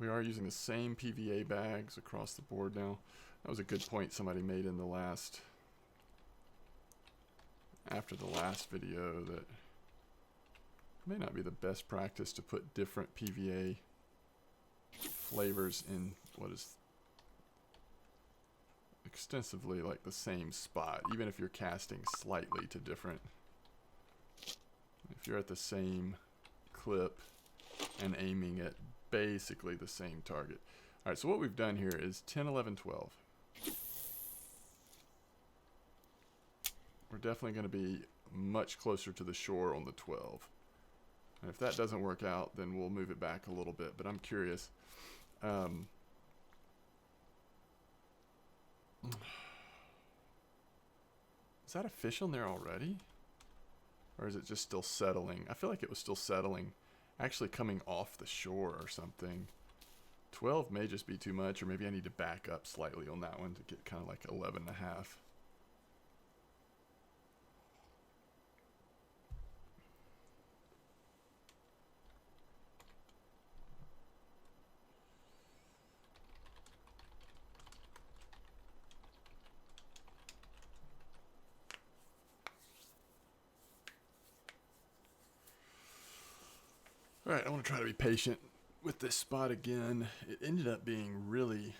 We are using the same PVA bags across the board now. That was a good point somebody made in the last, after the last video, that it may not be the best practice to put different PVA flavors in what is extensively like the same spot, even if you're casting slightly to different. If you're at the same clip and aiming at basically the same target. Alright, so what we've done here is 10, 11, 12. We're definitely going to be much closer to the shore on the 12. And if that doesn't work out, then we'll move it back a little bit. But I'm curious. Is that a fish on there already? Or is it just still settling? I feel like it was still settling, actually coming off the shore or something. 12 may just be too much, or maybe I need to back up slightly on that one to get kind of like 11 and a half. Alright, I want to try to be patient with this spot again. It ended up being really,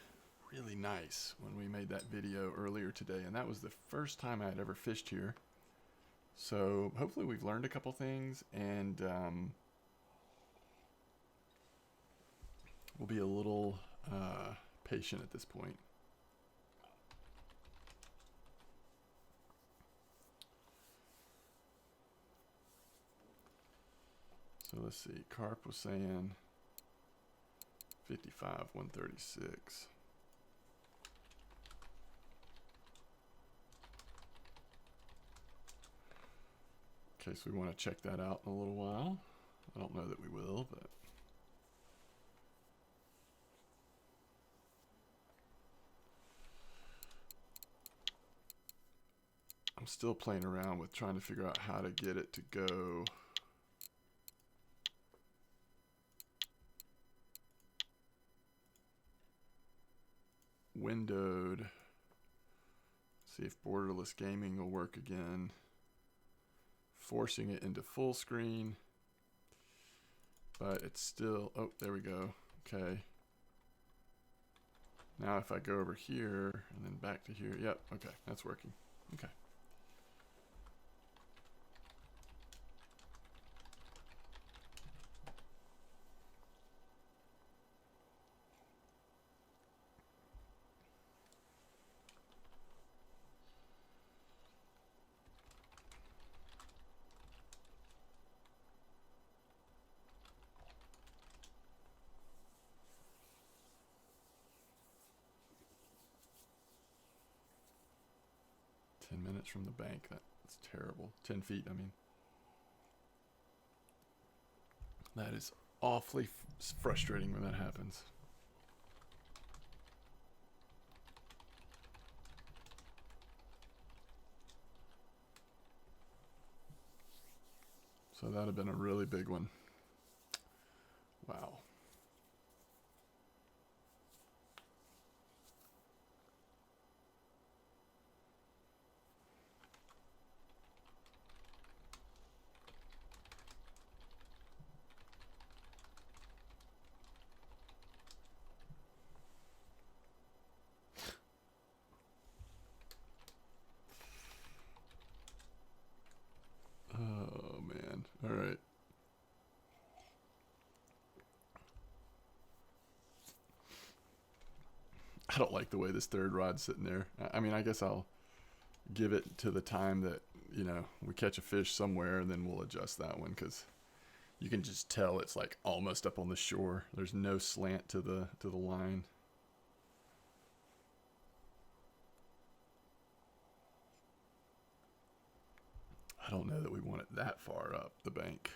really nice when we made that video earlier today, and that was the first time I had ever fished here. So hopefully we've learned a couple things, and we'll be a little patient at this point. So let's see, Carp was saying 55, 136. Okay, so we want to check that out in a little while. I don't know that we will, but I'm still playing around with trying to figure out how to get it to go windowed. See if borderless gaming will work again. Forcing it into full screen, but it's still, oh, there we go. Okay. Now if I go over here and then back to here, yep, okay, that's working. Okay. Minutes from the bank. That's terrible. 10 feet, I mean. That is awfully frustrating when that happens. So that'd have been a really big one. Wow. Oh, man. All right. I don't like the way this third rod's sitting there. I mean, I guess I'll give it to the time that, you know, we catch a fish somewhere, and then we'll adjust that one, because you can just tell it's like almost up on the shore. There's no slant to the line. I don't know that we want it that far up the bank.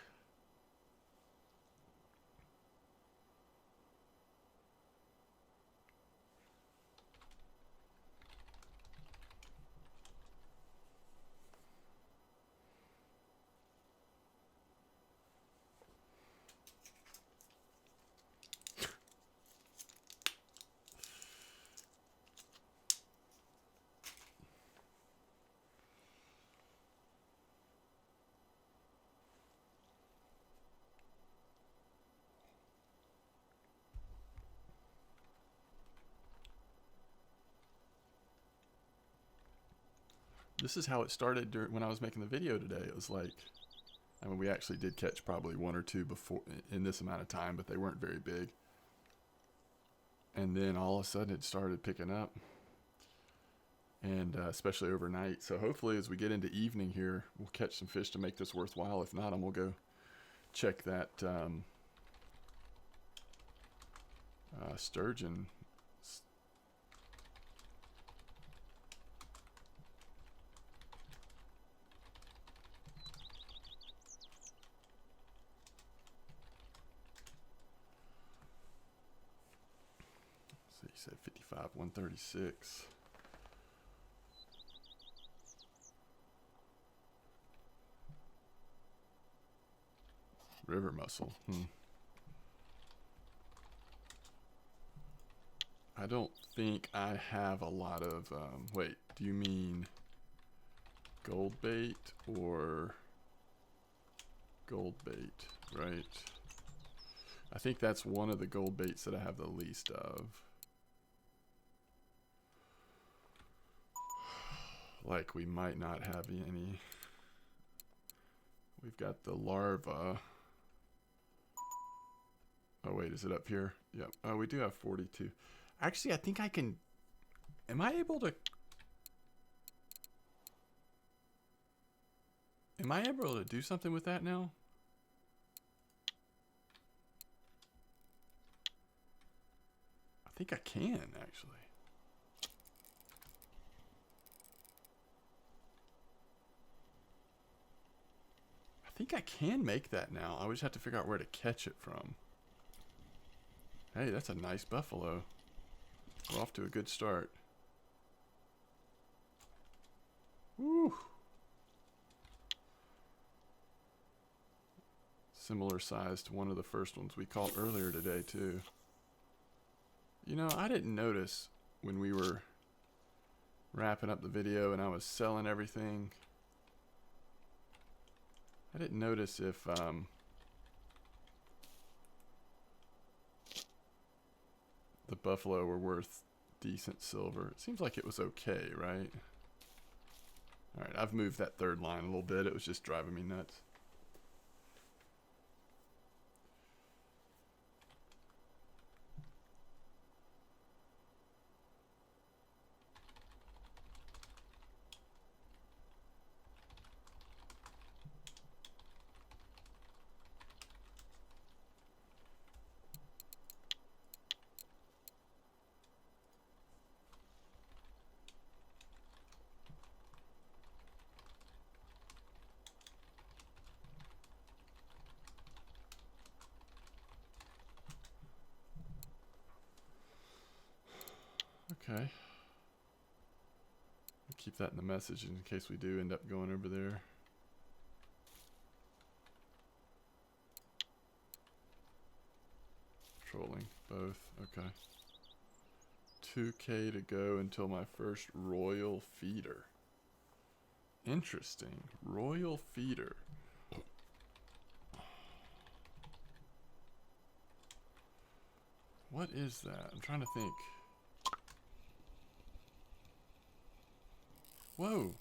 this is how it started when I was making the video today. It was like, I mean, we actually did catch probably one or two before in this amount of time, but they weren't very big. And then all of a sudden it started picking up, and especially overnight. So hopefully as we get into evening here, we'll catch some fish to make this worthwhile. If not, I'm gonna go check that sturgeon. So you said 55, 136. River mussel. I don't think I have a lot of, wait, do you mean gold bait or gold bait, right? I think that's one of the gold baits that I have the least of. Like we might not have any. We've got the larva. Oh wait, is it up here? Yep. Oh, we do have 42. Actually, I think I can. Am I able to? Am I able to do something with that now? I think I can actually. I think I can make that now. I just have to figure out where to catch it from. Hey, that's a nice buffalo. We're off to a good start. Woo! Similar size to one of the first ones we caught earlier today, too. You know, I didn't notice when we were wrapping up the video and I was selling everything. I didn't notice if the buffalo were worth decent silver. It seems like it was okay, right? Alright, I've moved that third line a little bit. It was just driving me nuts. Okay. I'll keep that in the message in case we do end up going over there. Trolling both. Okay. 2K to go until my first royal feeder. Interesting. Royal feeder. What is that? I'm trying to think. Whoa.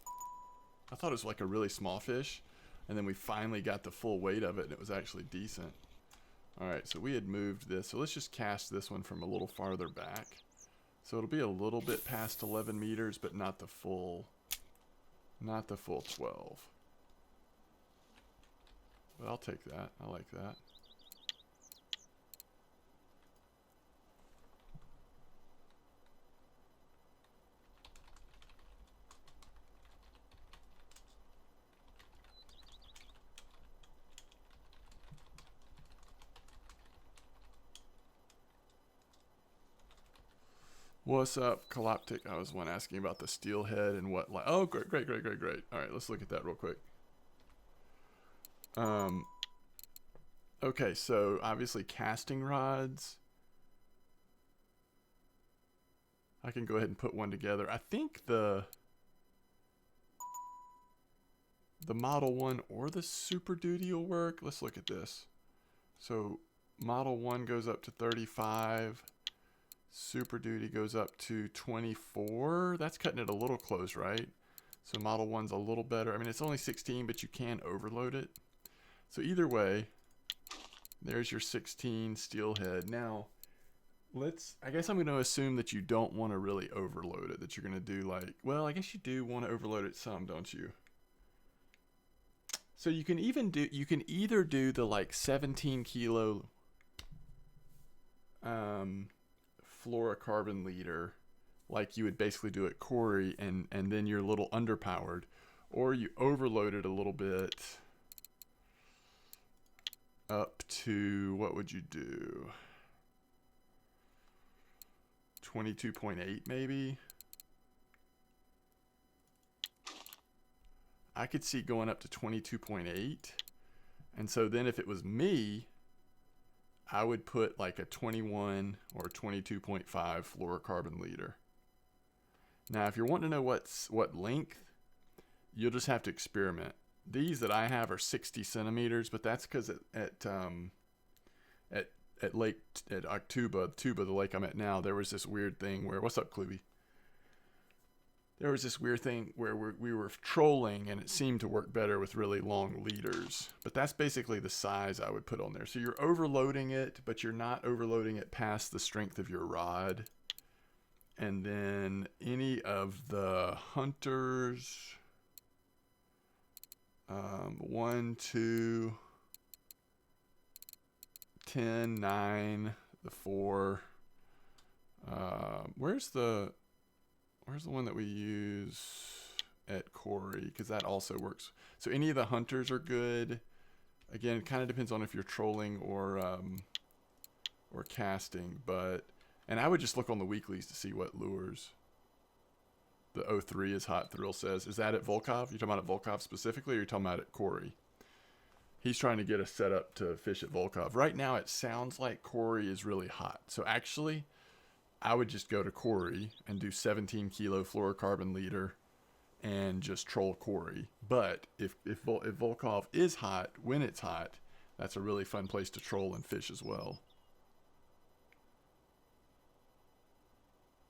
I thought it was like a really small fish, and then we finally got the full weight of it, and it was actually decent. Alright, so we had moved this. So let's just cast this one from a little farther back. So it'll be a little bit past 11 meters, but not the full 12. But I'll take that. I like that. What's up, Kaloptic? I was one asking about the steelhead and what like. Oh, great. All right, let's look at that real quick. Okay, so obviously casting rods. I can go ahead and put one together. I think the Model 1 or the Super Duty will work. Let's look at this. So Model 1 goes up to 35. Super Duty goes up to 24. That's cutting it a little close, right? So Model 1's a little better. I mean, it's only 16, but you can overload it. So either way, there's your 16 steelhead. Now, I guess I'm going to assume that you don't want to really overload it. That you're going to do like, well, I guess you do want to overload it some, don't you? So you can either do the like 17 kilo fluorocarbon leader, like you would basically do at Corey, and then you're a little underpowered, or you overload it a little bit up to, what would you do? 22.8 maybe? I could see going up to 22.8. And so then if it was me, I would put like a 21 or 22.5 fluorocarbon leader. Now, if you're wanting to know what length, you'll just have to experiment. These that I have are 60 centimeters, but that's because at Aktuba, the lake I'm at now, there was this weird thing where, what's up, Kluby? There was this weird thing where we were trolling, and it seemed to work better with really long leaders. But that's basically the size I would put on there. So you're overloading it, but you're not overloading it past the strength of your rod. And then any of the hunters, 1, 2, 10, 9, the 4. Where's the one that we use at Corey? Because that also works. So any of the hunters are good. Again, it kind of depends on if you're trolling or casting. And I would just look on the weeklies to see what lures. The 03 is hot, Thrill says. Is that at Volkov? You talking about at Volkov specifically, or are you talking about at Corey? He's trying to get us set up to fish at Volkov. Right now, it sounds like Corey is really hot. So actually, I would just go to Corey and do 17 kilo fluorocarbon leader and just troll Corey. But if Volkov is hot, when it's hot, that's a really fun place to troll and fish as well.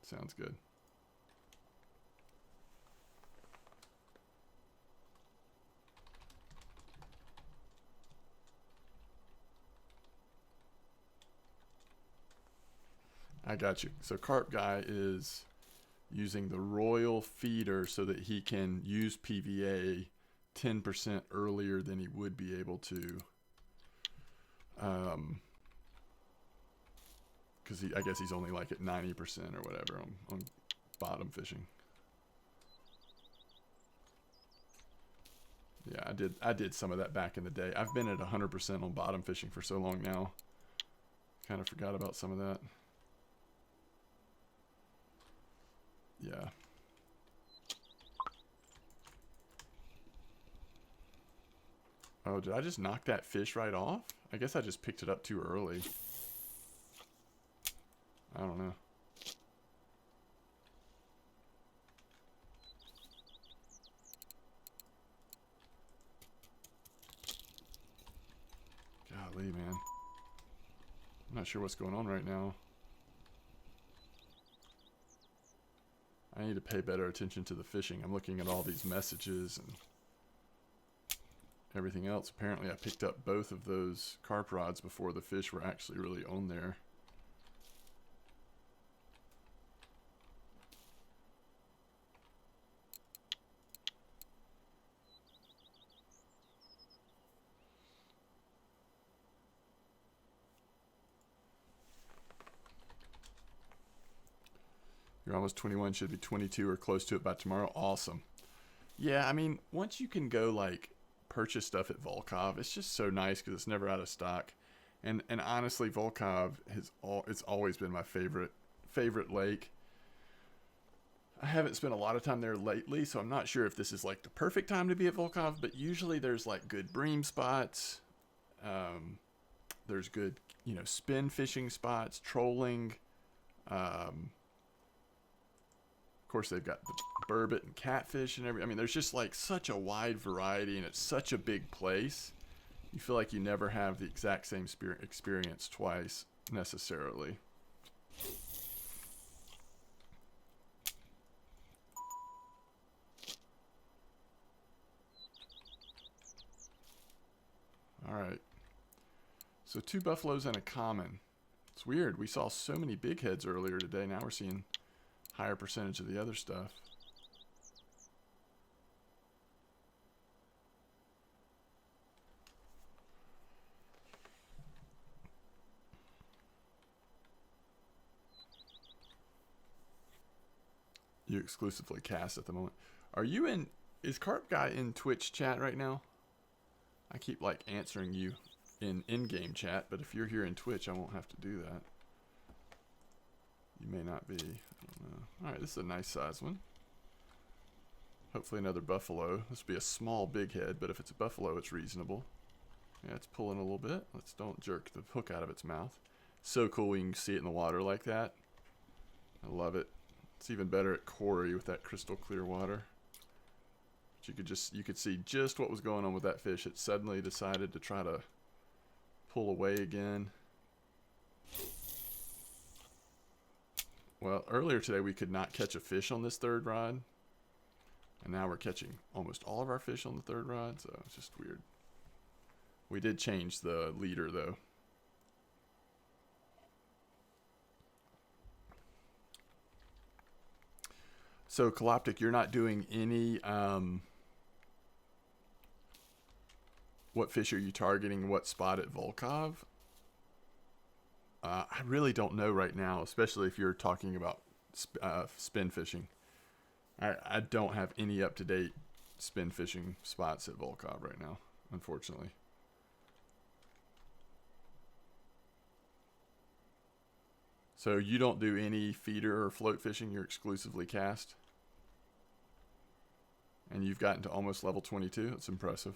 Sounds good. I got you. So Carp Guy is using the Royal feeder so that he can use PVA 10% earlier than he would be able to. Because I guess he's only like at 90% or whatever on bottom fishing. Yeah, I did some of that back in the day. I've been at 100% on bottom fishing for so long now. Kind of forgot about some of that. Yeah. Oh, did I just knock that fish right off? I guess I just picked it up too early. I don't know. Golly, man. I'm not sure what's going on right now. I need to pay better attention to the fishing. I'm looking at all these messages and everything else. Apparently I picked up both of those carp rods before the fish were actually really on there. You're almost 21, should be 22 or close to it by tomorrow. Awesome. Yeah, I mean, once you can go like purchase stuff at Volkov, it's just so nice because it's never out of stock. And honestly, Volkov it's always been my favorite lake. I haven't spent a lot of time there lately, so I'm not sure if this is like the perfect time to be at Volkov, but usually there's like good bream spots. There's good, spin fishing spots, trolling. Of course, they've got the burbot and catfish and I mean, there's just like such a wide variety, and it's such a big place. You feel like you never have the exact same experience twice necessarily. All right. So 2 buffaloes and a common. It's weird. We saw so many big heads earlier today. Now we're seeing higher percentage of the other stuff. You exclusively cast at the moment. Are you in... Is Carp Guy in Twitch chat right now? I keep like answering you in in-game chat, but if you're here in Twitch, I won't have to do that. You may not be. I don't know. Alright, this is a nice size one. Hopefully another buffalo. This will be a small big head, but if it's a buffalo, it's reasonable. Yeah, it's pulling a little bit. Let's don't jerk the hook out of its mouth. So cool when you can see it in the water like that. I love it. It's even better at Corey with that crystal clear water. But you could see just what was going on with that fish. It suddenly decided to try to pull away again. Well, earlier today we could not catch a fish on this third rod. And now we're catching almost all of our fish on the third rod, so it's just weird. We did change the leader though. So Kaloptic, you're not doing any what fish are you targeting? What spot at Volkov? I really don't know right now, especially if you're talking about spin fishing. I don't have any up-to-date spin fishing spots at Volkov right now, unfortunately. So you don't do any feeder or float fishing, you're exclusively cast? And you've gotten to almost level 22, that's impressive.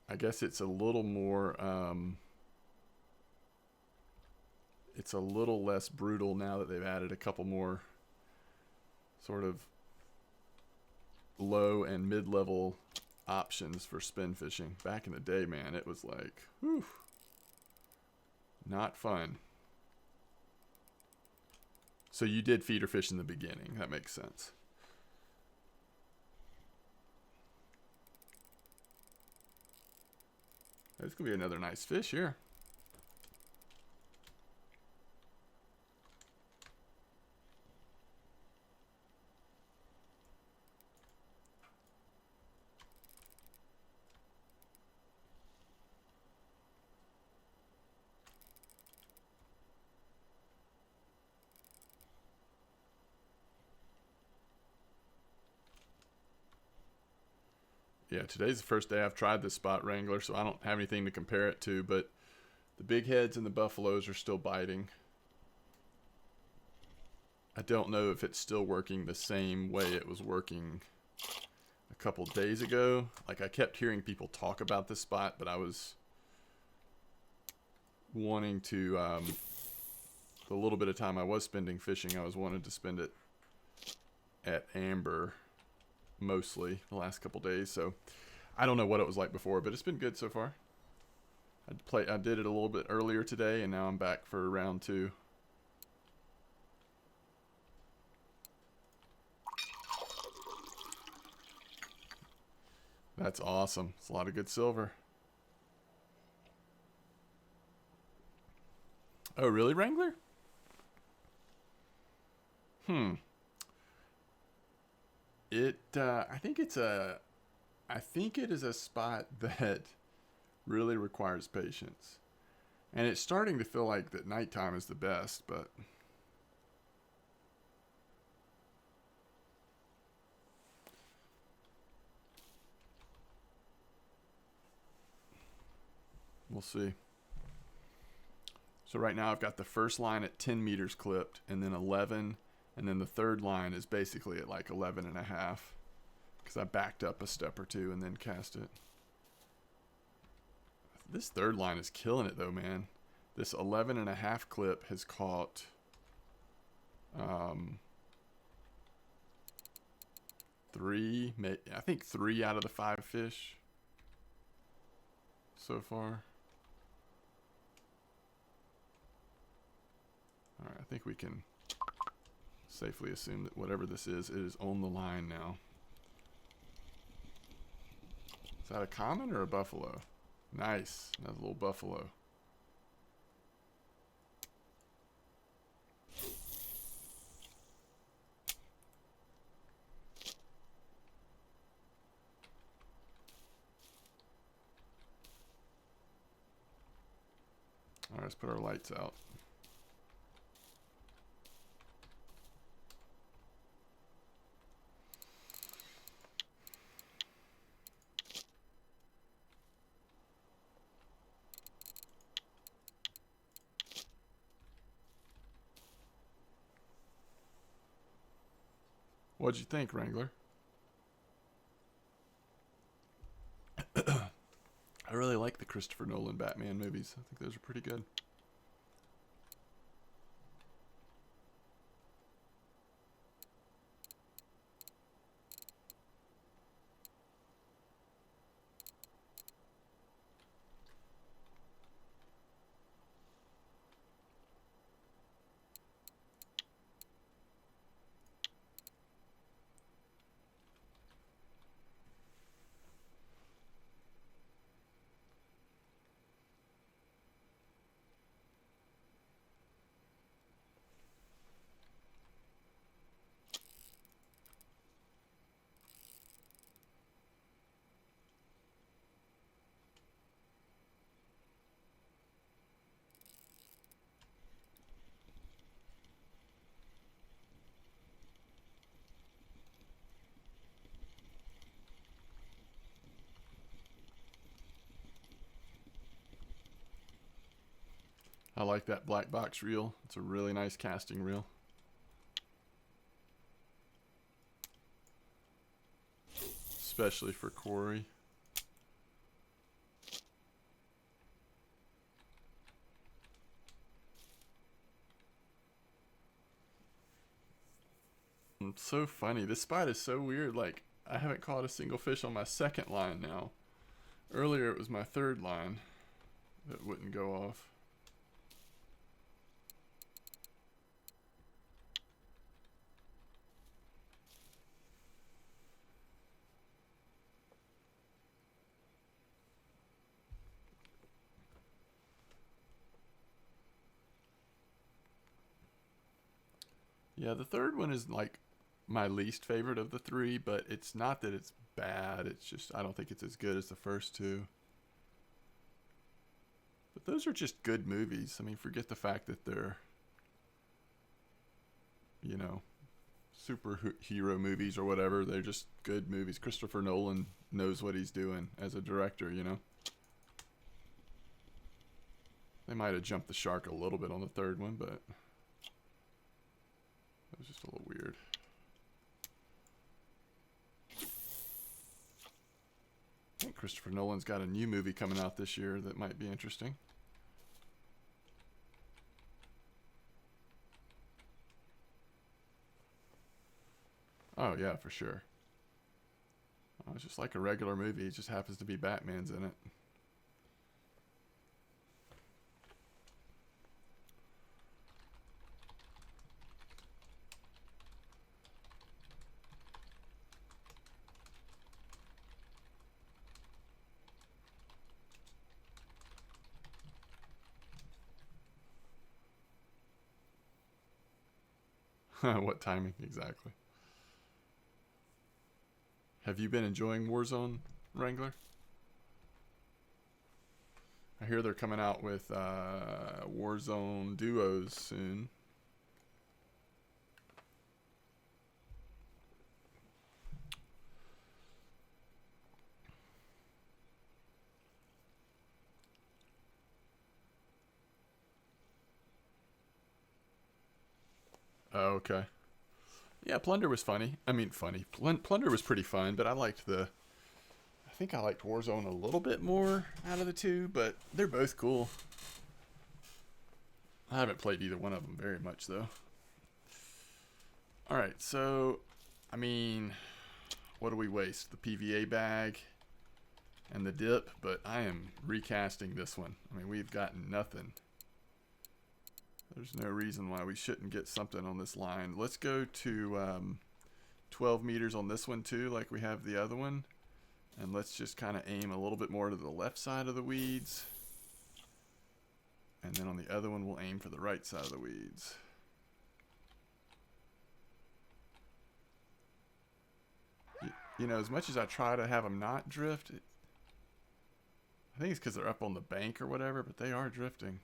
I guess it's a little more, it's a little less brutal now that they've added a couple more sort of low and mid-level options for spin fishing. Back in the day, man, it was like, whew, not fun. So you did feeder fish in the beginning. That makes sense. There's going to be another nice fish here. Yeah, today's the first day I've tried this spot wrangler, so I don't have anything to compare it to, but the big heads and the buffaloes are still biting. I don't know if it's still working the same way it was working a couple days ago. Like, I kept hearing people talk about this spot, but I was wanting to, the little bit of time I was spending fishing, I was wanting to spend it at Amber mostly the last couple days, so I don't know what it was like before, but it's been good so far. I did it a little bit earlier today, and now I'm back for round 2. That's awesome. It's a lot of good silver. Oh, really, Wrangler? I think it is a spot that really requires patience. And it's starting to feel like that nighttime is the best, but we'll see. So right now I've got the first line at 10 meters clipped, and then 11, and then the third line is basically at like 11 and a half, because I backed up a step or two and then cast it. This third line is killing it though, man. This 11 and a half clip has caught I think 3 out of the 5 fish so far. Alright, I think we can safely assume that whatever this is, it is on the line now. that a common or a buffalo? Nice. Another little buffalo. All right, let's put our lights out. What'd you think, Wrangler? I really like the Christopher Nolan Batman movies. I think those are pretty good. I like that black box reel. It's a really nice casting reel. Especially for Corey. It's so funny. This spot is so weird. Like, I haven't caught a single fish on my second line now. Earlier it was my third line that wouldn't go off. Yeah, the third one is like my least favorite of the three, but it's not that it's bad. It's just I don't think it's as good as the first two. But those are just good movies. I mean, forget the fact that they're, you know, superhero movies or whatever. They're just good movies. Christopher Nolan knows what he's doing as a director, you know. They might have jumped the shark a little bit on the third one, but it was just a little weird. I think Christopher Nolan's got a new movie coming out this year that might be interesting. Oh, yeah, for sure. Oh, it's just like a regular movie. It just happens to be Batman's in it. What timing, exactly. Have you been enjoying Warzone, Wrangler? I hear they're coming out with Warzone duos soon. Oh, okay. Yeah, Plunder was funny. I mean, funny. Plunder was pretty fun, but I liked the. I think I liked Warzone a little bit more out of the two, but they're both cool. I haven't played either one of them very much, though. Alright, so, I mean, what do we waste? The PVA bag and the dip, but I am recasting this one. I mean, we've gotten nothing. There's no reason why we shouldn't get something on this line. Let's go to 12 meters on this one too, like we have the other one. And let's just kind of aim a little bit more to the left side of the weeds. And then on the other one, we'll aim for the right side of the weeds. You know, as much as I try to have them not drift, I think it's because they're up on the bank or whatever, but they are drifting.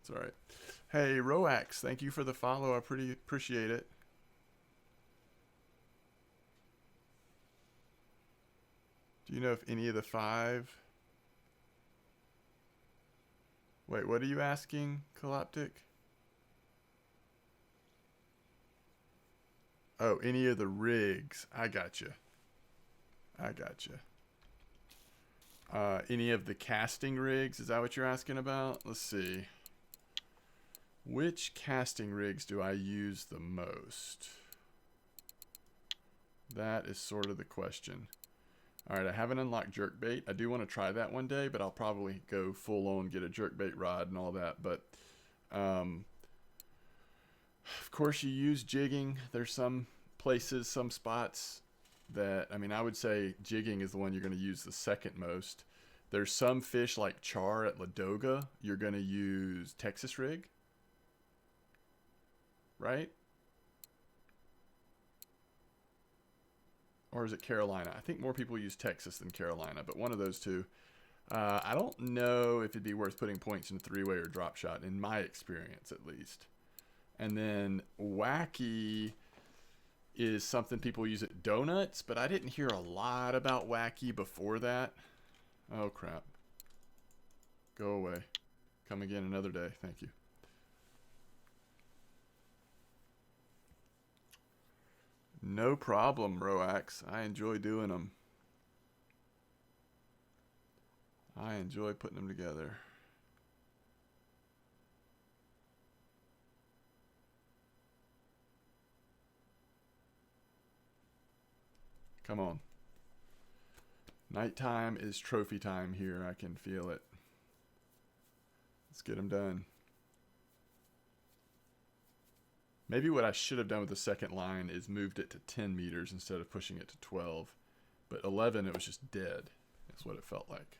It's all right. Hey, Roax, thank you for the follow. I pretty appreciate it. Do you know if any of the 5... Wait, what are you asking, Kaloptic? Oh, any of the rigs. I gotcha. I gotcha. Any of the casting rigs? Is that what you're asking about? Let's see. Which casting rigs do I use the most? That is sort of the question. Alright, I haven't unlocked jerkbait. I do want to try that one day, but I'll probably go full on, get a jerkbait rod and all that. But, of course, you use jigging. There's some places, some spots that, I mean, I would say jigging is the one you're going to use the second most. There's some fish like char at Ladoga, you're going to use Texas rig, right? Or is it Carolina? I think more people use Texas than Carolina, but one of those two. I don't know if it'd be worth putting points in a 3-way or drop shot, in my experience at least. And then wacky is something people use at donuts, but I didn't hear a lot about wacky before that. Oh, crap. Go away. Come again another day. Thank you. No problem, Roax. I enjoy doing them. I enjoy putting them together. Come on. Nighttime is trophy time here. I can feel it. Let's get them done. Maybe what I should have done with the second line is moved it to 10 meters instead of pushing it to 12. But 11, it was just dead. That's what it felt like.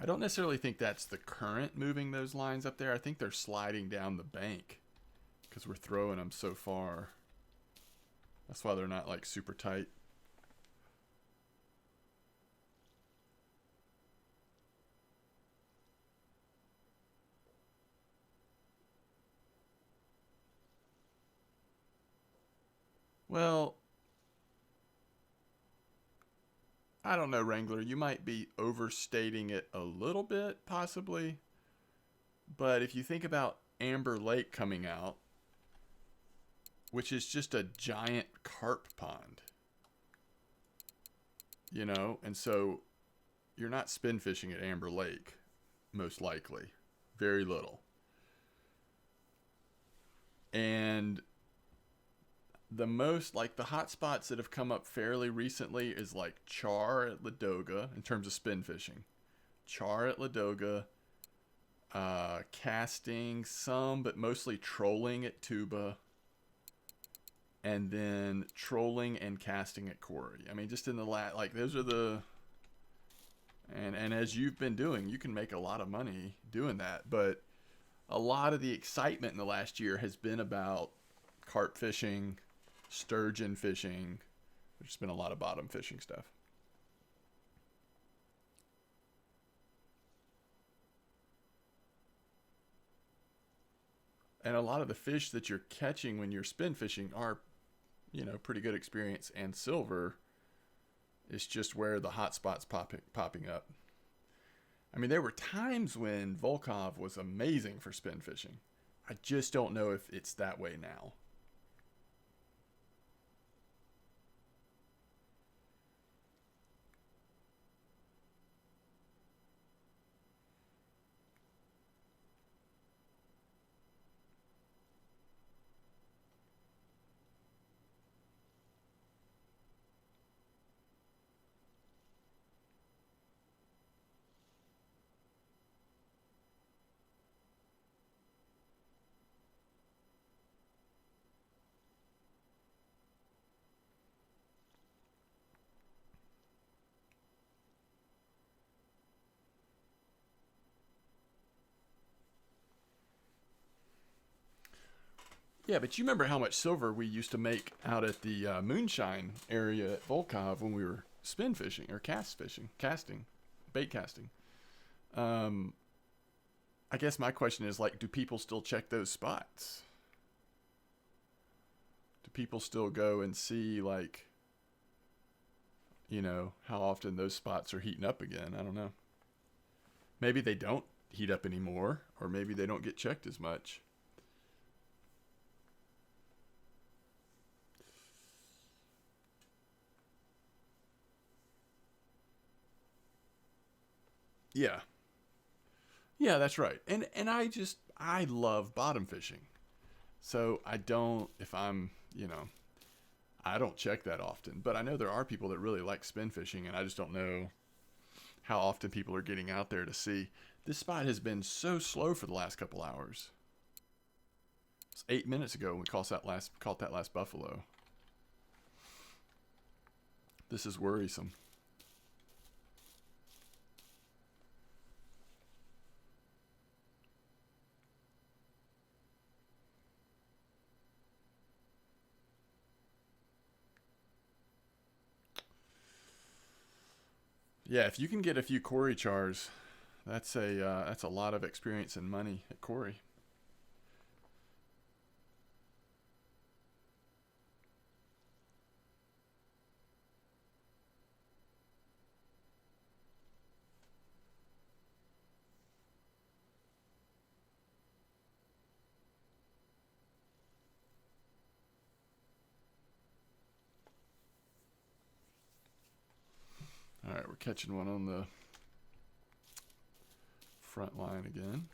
I don't necessarily think that's the current moving those lines up there. I think they're sliding down the bank because we're throwing them so far. That's why they're not like super tight. Well, I don't know, Wrangler. You might be overstating it a little bit, possibly. But if you think about Amber Lake coming out, which is just a giant carp pond, you know, and so you're not spin fishing at Amber Lake, most likely. Very little. And the most, like the hot spots that have come up fairly recently is like char at Ladoga in terms of spin fishing. Char at Ladoga, casting some, but mostly trolling at Tuba, and then trolling and casting at Quarry. I mean, just in the like those are the, and as you've been doing, you can make a lot of money doing that, but a lot of the excitement in the last year has been about carp fishing, sturgeon fishing. There's been a lot of bottom fishing stuff. And a lot of the fish that you're catching when you're spin fishing are, you know, pretty good experience, and silver is just where the hot spots popping up. I mean, there were times when Volkov was amazing for spin fishing. I just don't know if it's that way now. Yeah, but you remember how much silver we used to make out at the moonshine area at Volkov when we were spin fishing or casting, bait casting. Um, I guess my question is like, do people still check those spots? Do people still go and see like, how often those spots are heating up again? I don't know. Maybe they don't heat up anymore, or maybe they don't get checked as much. Yeah. Yeah, that's right. And I love bottom fishing. So I don't if I'm, I don't check that often, but I know there are people that really like spin fishing and I just don't know how often people are getting out there to see. This spot has been so slow for the last couple hours. It's 8 minutes ago when we caught that last buffalo. This is worrisome. Yeah, if you can get a few Corey chars, that's a lot of experience and money at Corey. All right, we're catching one on the front line again.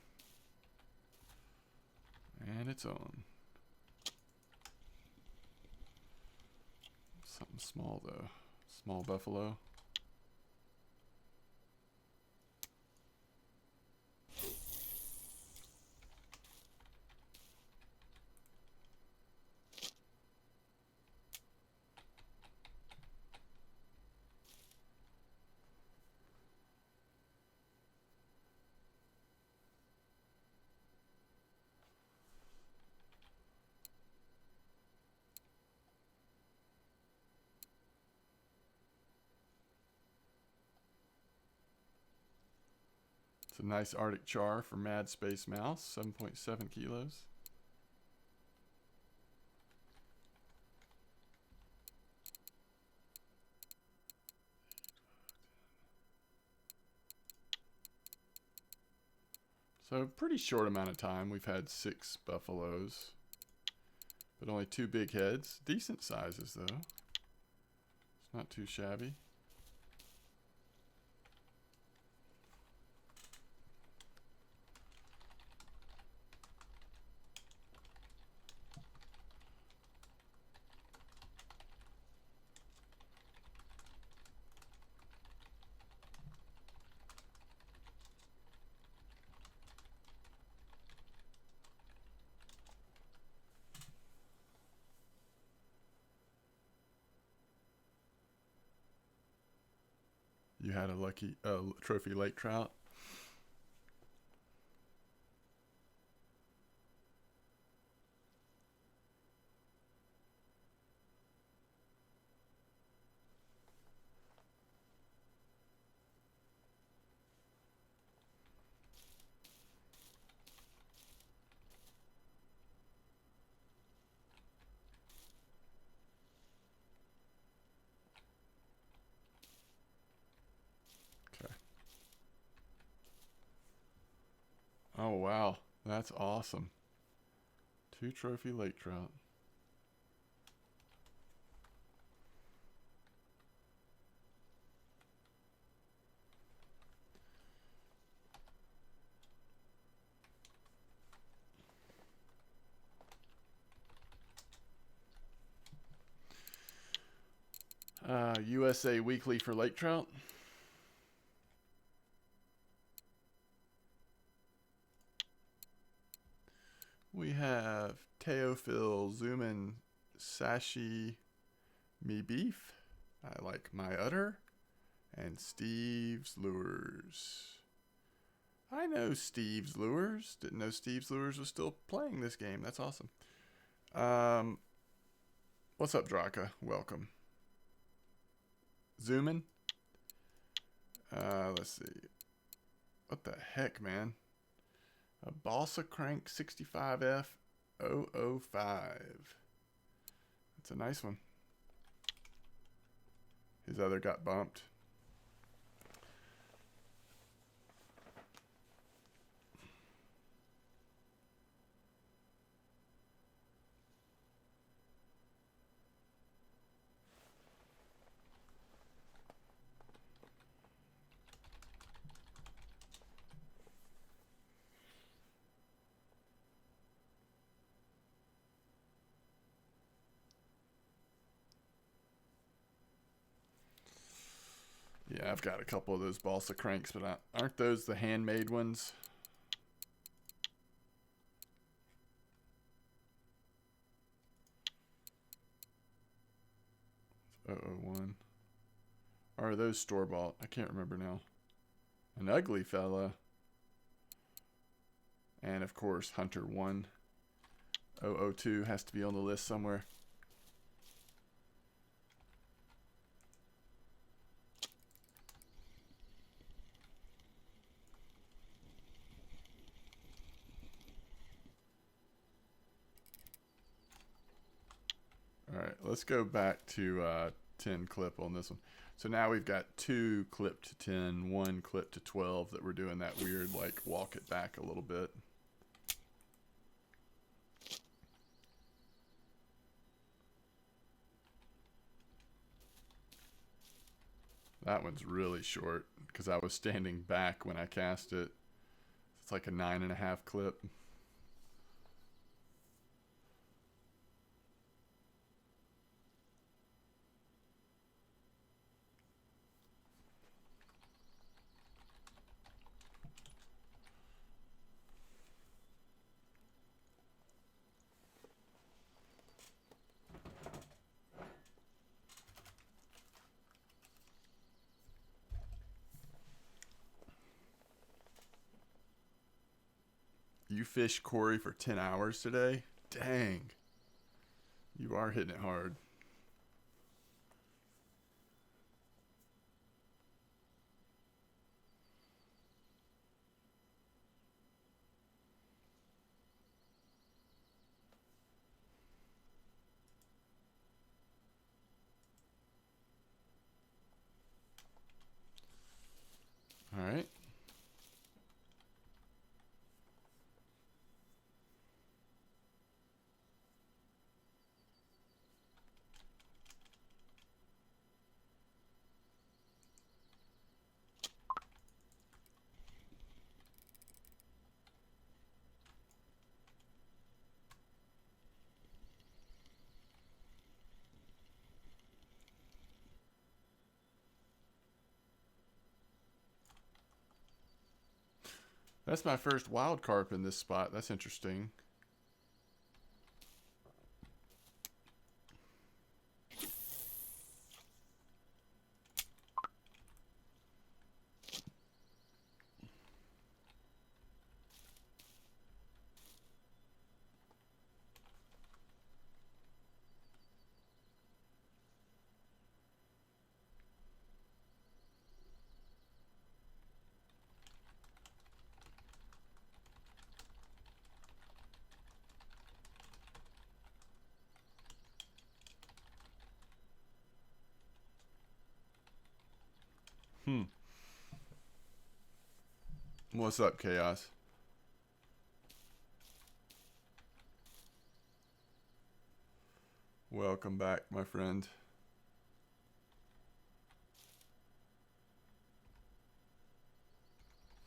And it's on. Something small though. Small buffalo. It's a nice Arctic char for Mad Space Mouse, 7.7 kilos. So pretty short amount of time. We've had 6 buffaloes, but only 2 big heads. Decent sizes though. It's not too shabby. You had a lucky trophy lake trout. Okay. Oh wow, that's awesome. 2 trophy lake trout. USA Weekly for lake trout. We have Teofil Zoomin Sashi Me Beef. I like my udder. And Steve's Lures. I know Steve's Lures. Didn't know Steve's Lures was still playing this game. That's awesome. Um, what's up, Draka? Welcome. Zooming. Let's see. What the heck, man? A Balsa Crank 65F 005. That's a nice one. His other got bumped. Yeah, I've got a couple of those balsa cranks, but aren't those the handmade ones? 001. Or are those store-bought? I can't remember now. An ugly fella. And, of course, Hunter 1. 002 has to be on the list somewhere. All right, let's go back to 10 clip on this one. So now we've got 2 clip to 10, 1 clip to 12 that we're doing that weird, like, walk it back a little bit. That one's really short because I was standing back when I cast it. It's like a 9.5 clip. You fished Corey for 10 hours today? Dang. You are hitting it hard. All right. That's my first wild carp in this spot. That's interesting. What's up, Chaos? Welcome back, my friend.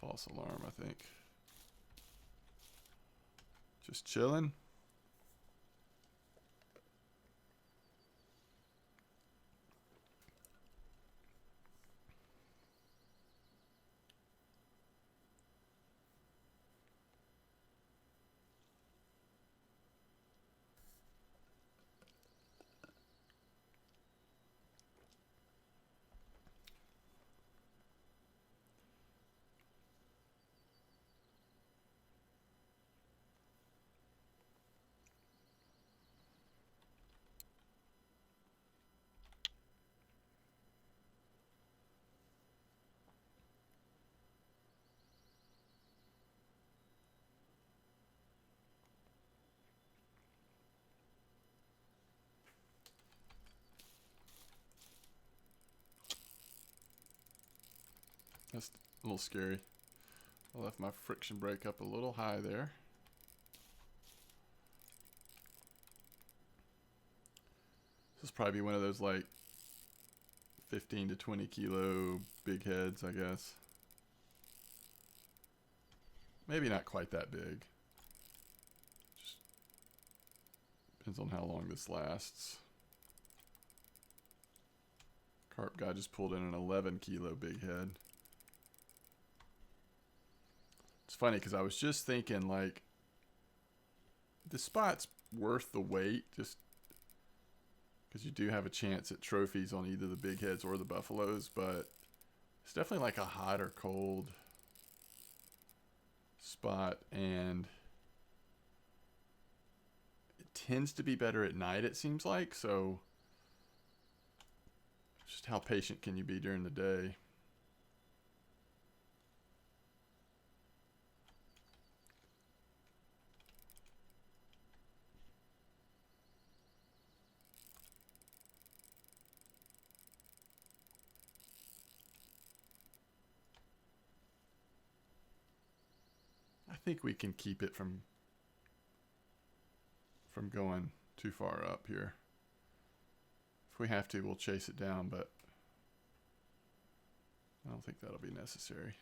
False alarm, I think. Just chilling. That's a little scary. I left my friction brake up a little high there. This will probably be one of those like 15 to 20 kilo big heads, I guess. Maybe not quite that big. Just depends on how long this lasts. Carp guy just pulled in an 11 kilo big head. It's funny because I was just thinking, like, the spot's worth the wait just because you do have a chance at trophies on either the big heads or the buffaloes, but it's definitely like a hot or cold spot, and it tends to be better at night, it seems like. So just how patient can you be during the day? I think we can keep it from going too far up here. If we have to, we'll chase it down, but I don't think that'll be necessary.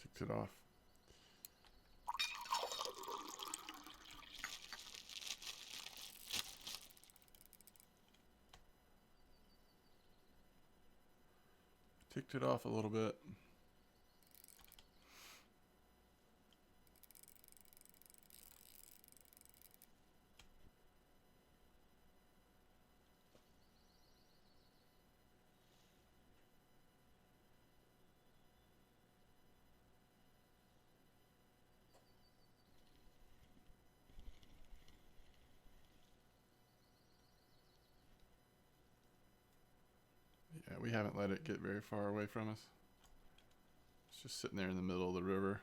Ticked it off. Ticked it off a little bit. Yeah, we haven't let it get very far away from us. It's just sitting there in the middle of the river.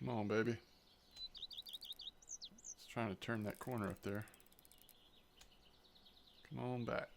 Come on, baby. It's trying to turn that corner up there. Come on back.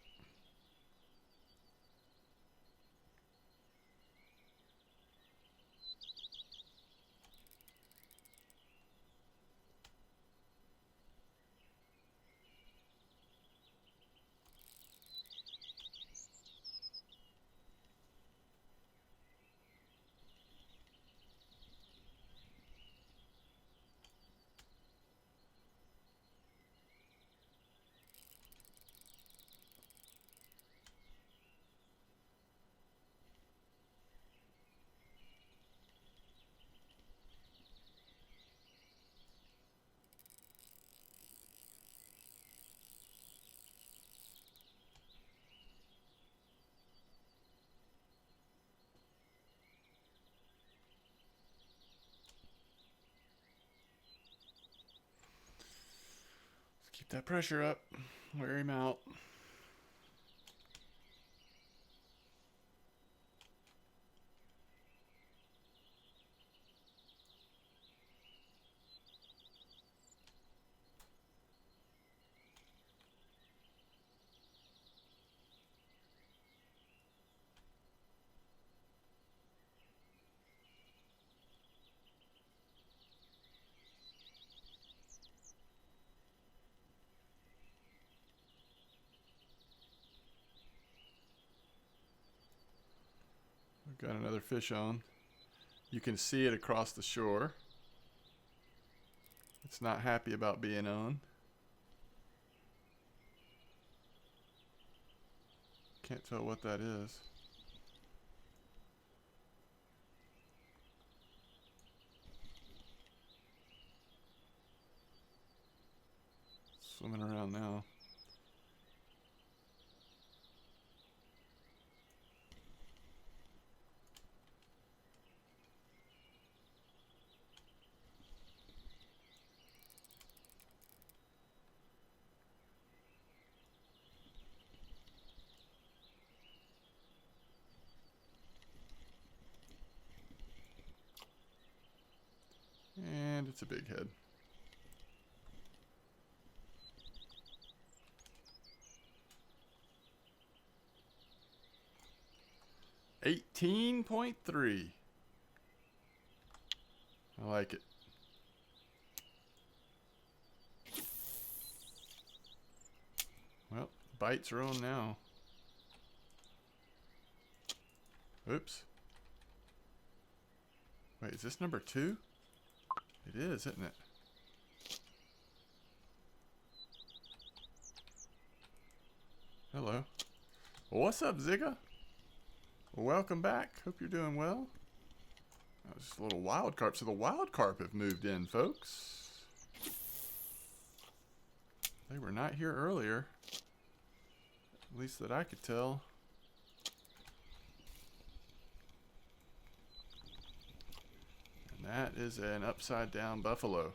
Keep that pressure up. Wear him out. Got another fish on. You can see it across the shore. It's not happy about being on. Can't tell what that is. Swimming around now. And it's a big head. $18.3. I like it. Well, bites are on now. Oops. Wait, is this number 2? It is, isn't it? Hello. Well, what's up, Zigga? Well, welcome back. Hope you're doing well. Just a little wild carp. So the wild carp have moved in, folks. They were not here earlier. At least that I could tell. And that is an upside down buffalo.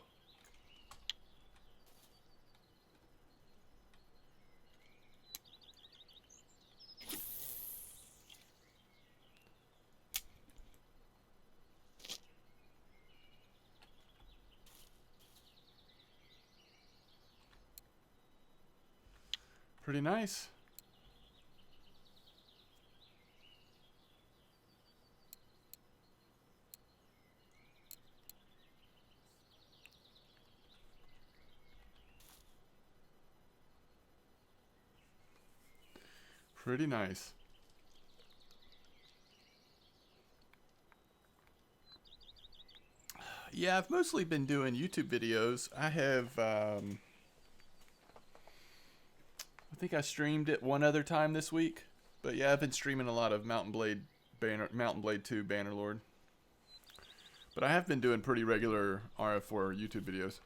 Pretty nice. Pretty nice. Yeah, I've mostly been doing YouTube videos. I have, I think I streamed it one other time this week. But yeah, I've been streaming a lot of Mountain Blade 2 Bannerlord. But I have been doing pretty regular RF4 YouTube videos.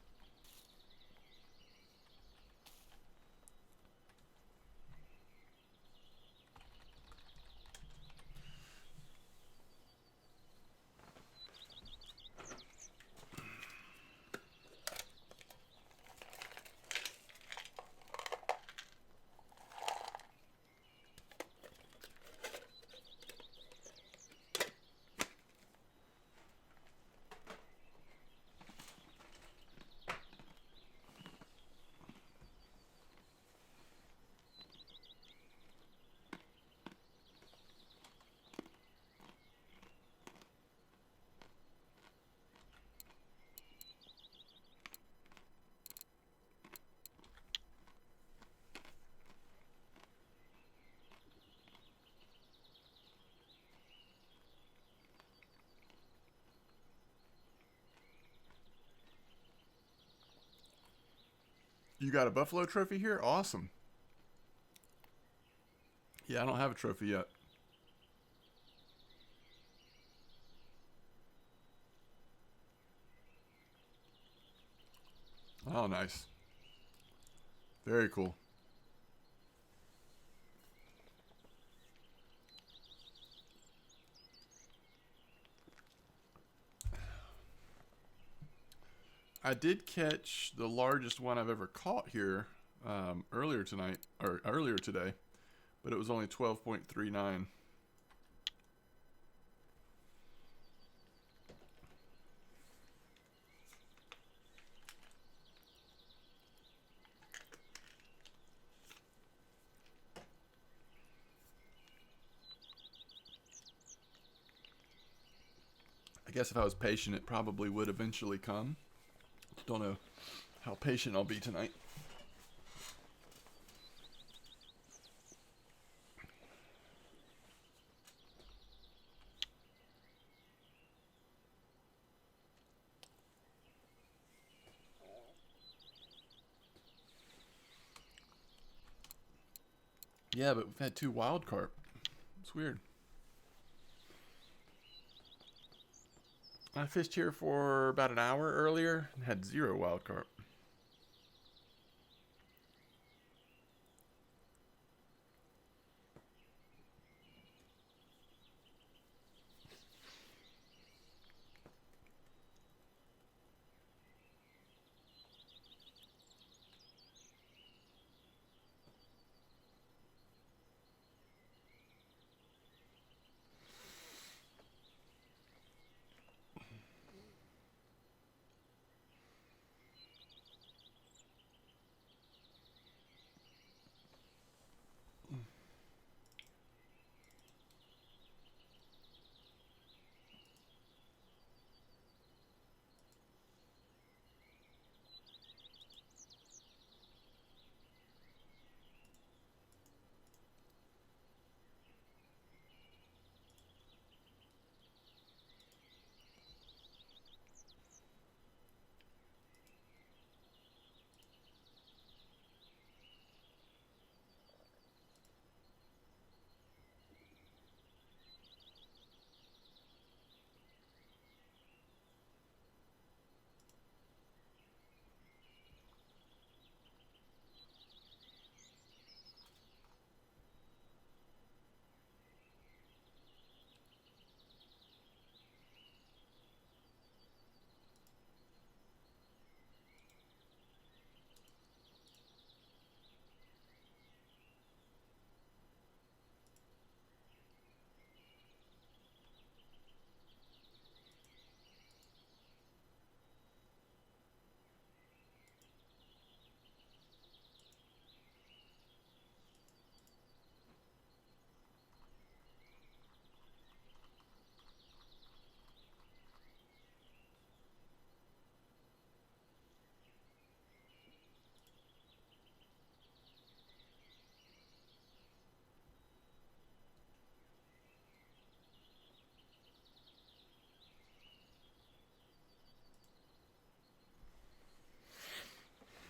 You got a buffalo trophy here? Awesome. Yeah, I don't have a trophy yet. Oh, nice. Very cool. I did catch the largest one I've ever caught here earlier today, but it was only 12.39. I guess if I was patient, it probably would eventually come. Don't know how patient I'll be tonight. Yeah, but we've had 2 wild carp. It's weird. I fished here for about an hour earlier and had 0 wild carp.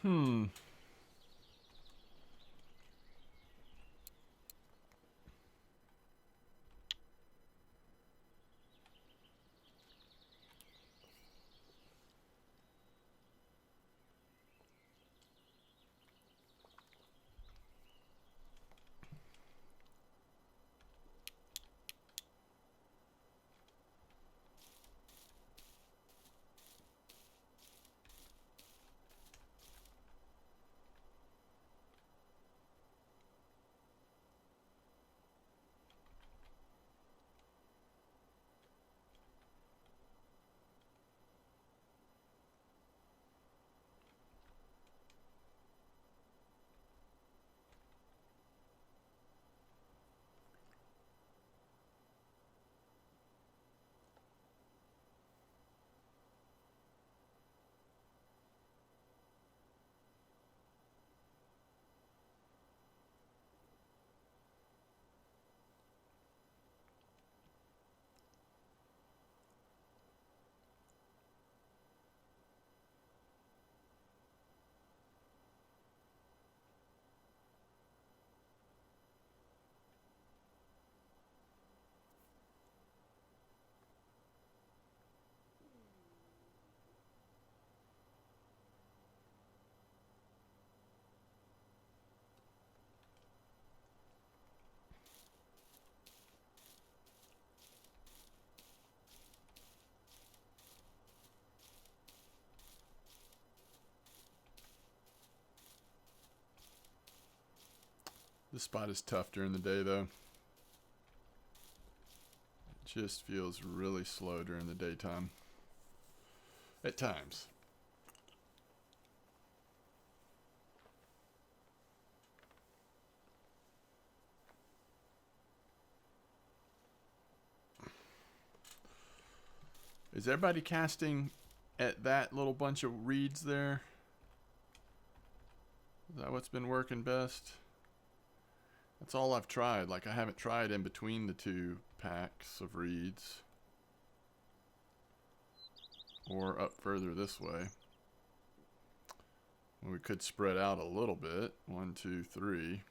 Hmm. This spot is tough during the day, though. It just feels really slow during the daytime. At times. Is everybody casting at that little bunch of reeds there? Is that what's been working best? That's all I've tried. Like, I haven't tried in between the 2 packs of reeds. Or up further this way. We could spread out a little bit. 1, 2, 3.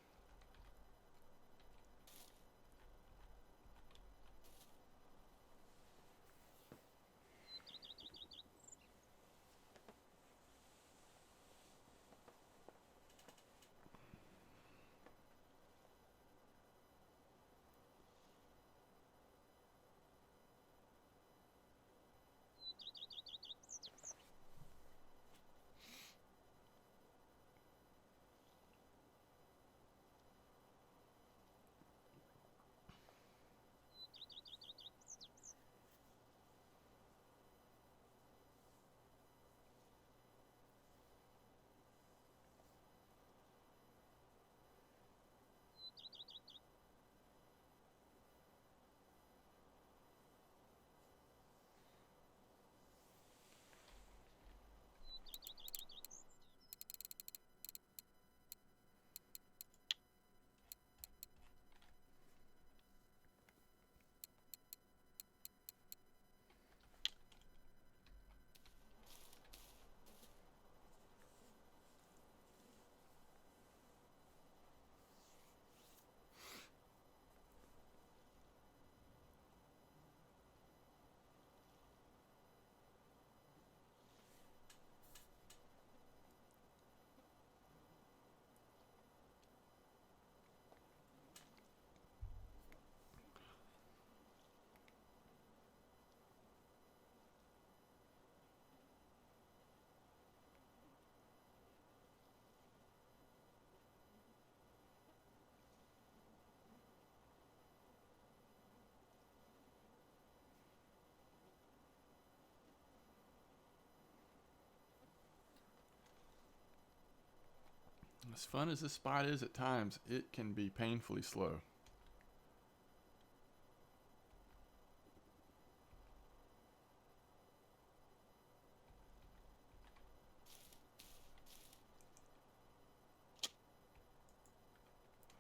As fun as this spot is at times, it can be painfully slow.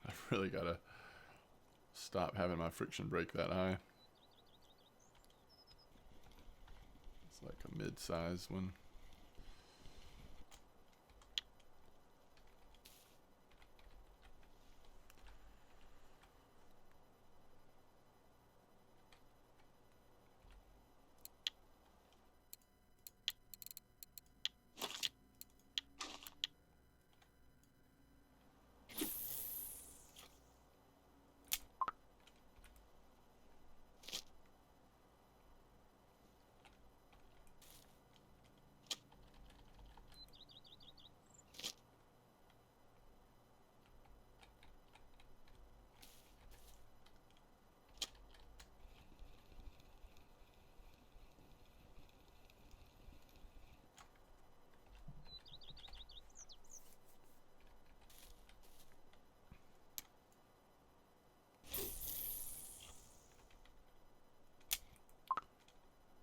I've really got to stop having my friction brake that high. It's like a mid-sized one.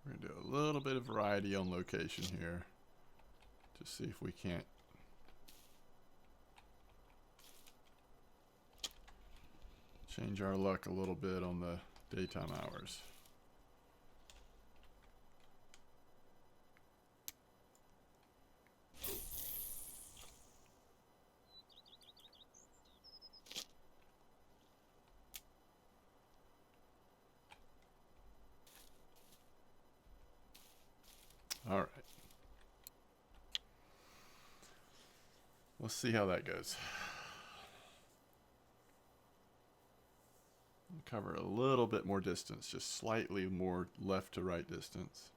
We're going to do a little bit of variety on location here to see if we can't change our luck a little bit on the daytime hours. All right. Let's see how that goes. Cover a little bit more distance, just slightly more left to right distance.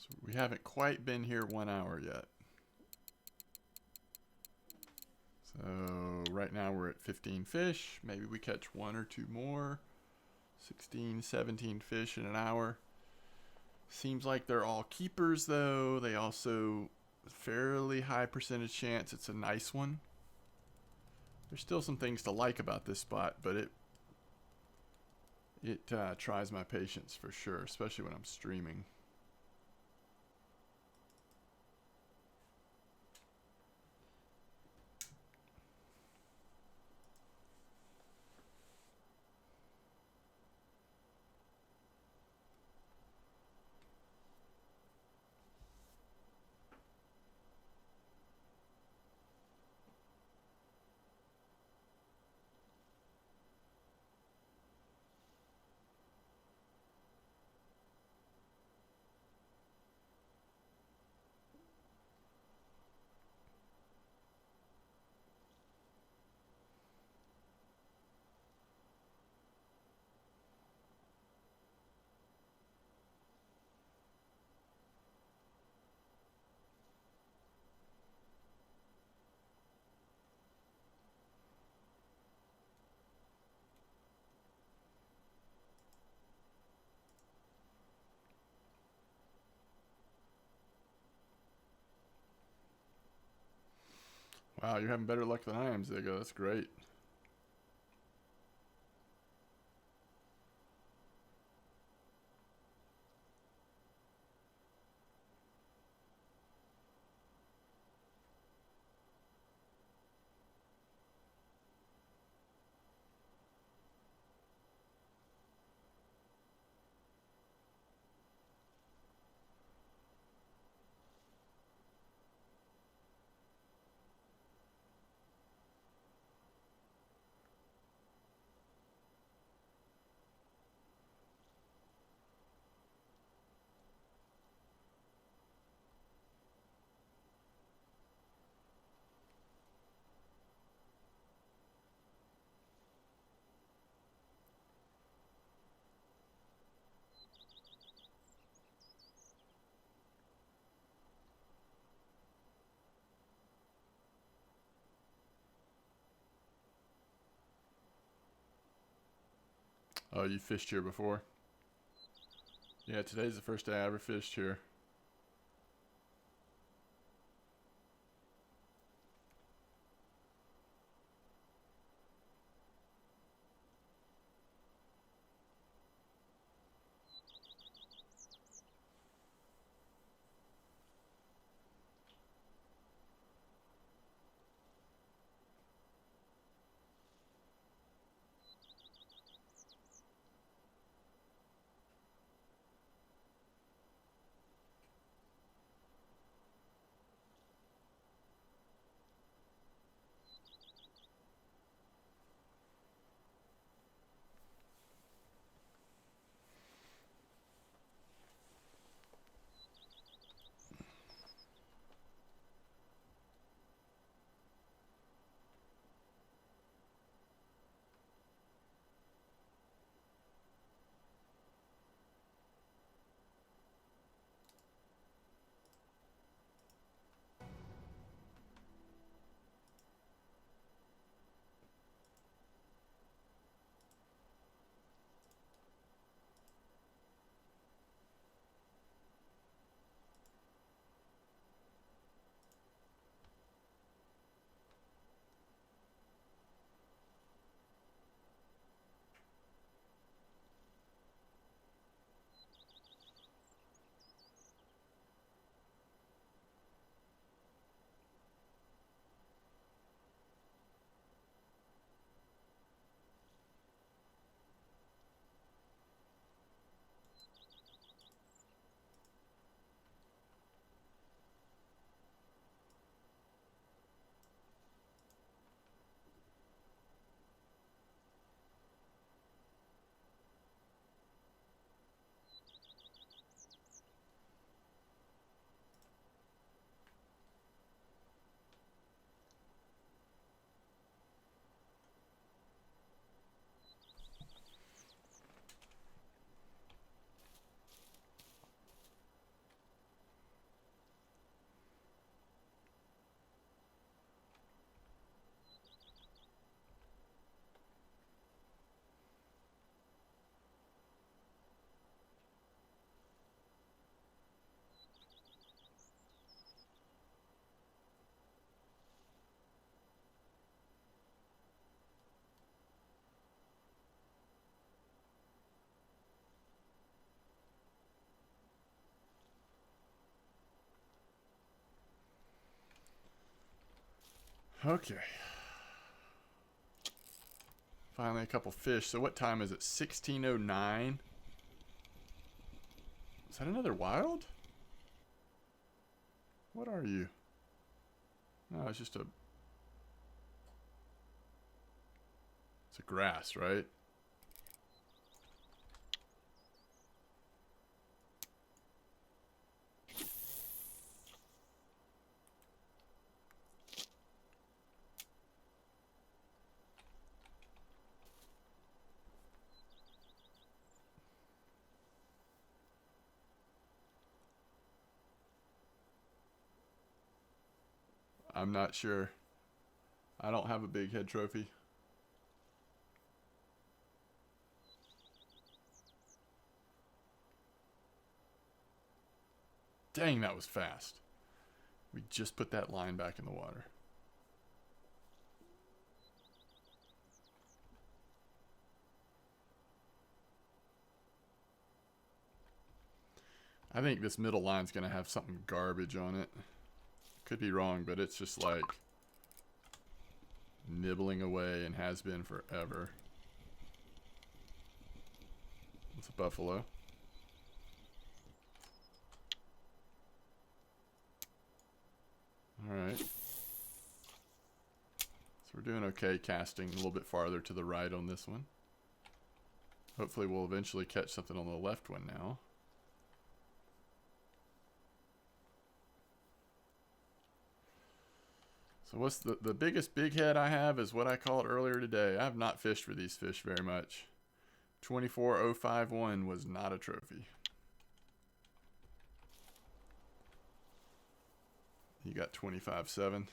So we haven't quite been here 1 hour yet. So right now we're at 15 fish. Maybe we catch 1 or 2 more. 16, 17 fish in an hour. Seems like they're all keepers though. They also fairly high percentage chance it's a nice one. There's still some things to like about this spot, but it tries my patience for sure, especially when I'm streaming. Wow, you're having better luck than I am, Ziggo. That's great. Oh, you fished here before? Yeah, today's the first day I ever fished here. Okay. Finally a couple fish. So what time is it? 16:09. Is that another wild? What are you? No, it's just a... It's a grass, right? I'm not sure. I don't have a big head trophy. Dang, that was fast. We just put that line back in the water. I think this middle line's going to have something garbage on it. Could be wrong, but it's just like nibbling away and has been forever. It's a buffalo. Alright. So we're doing okay casting a little bit farther to the right on this one. Hopefully we'll eventually catch something on the left one now. So what's the biggest big head I have is what I called earlier today. I have not fished for these fish very much. 24051 was not a trophy. You got 25.7.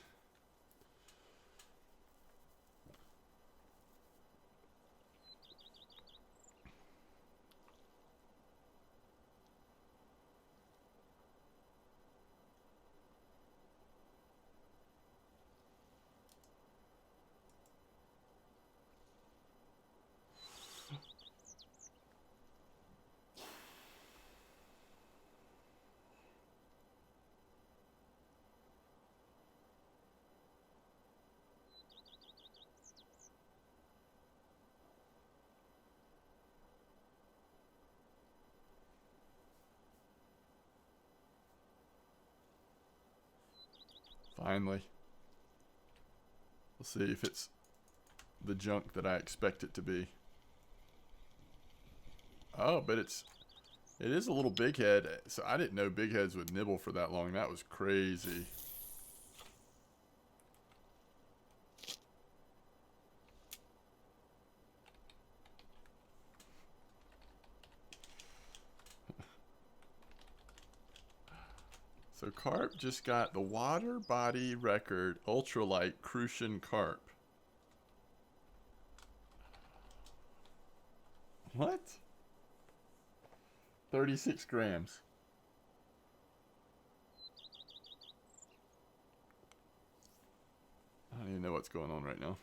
Finally. We'll see if it's the junk that I expect it to be. Oh, but it is a little bighead. So I didn't know bigheads would nibble for that long. That was crazy. So carp just got the water body record ultralight crucian carp. What? 36 grams. I don't even know what's going on right now.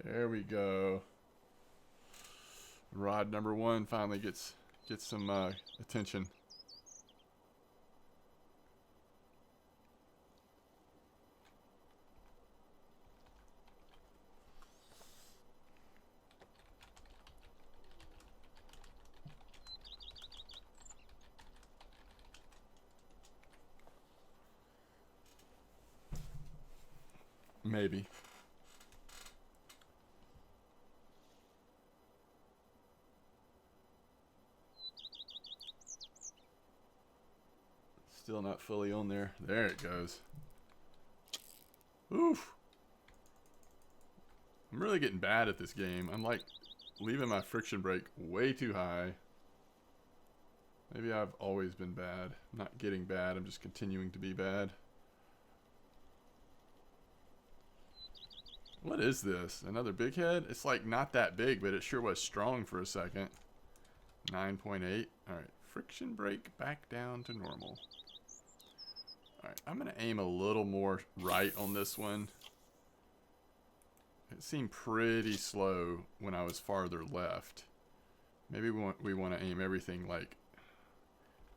There we go. Rod number one finally gets some attention. Maybe. Still not fully on there. There it goes. Oof. I'm really getting bad at this game. I'm like leaving my friction brake way too high. Maybe I've always been bad. I'm not getting bad. I'm just continuing to be bad. What is this? Another big head? It's like not that big, but it sure was strong for a second. 9.8. Alright. Friction brake back down to normal. Alright. I'm going to aim a little more right on this one. It seemed pretty slow when I was farther left. Maybe we want to aim everything like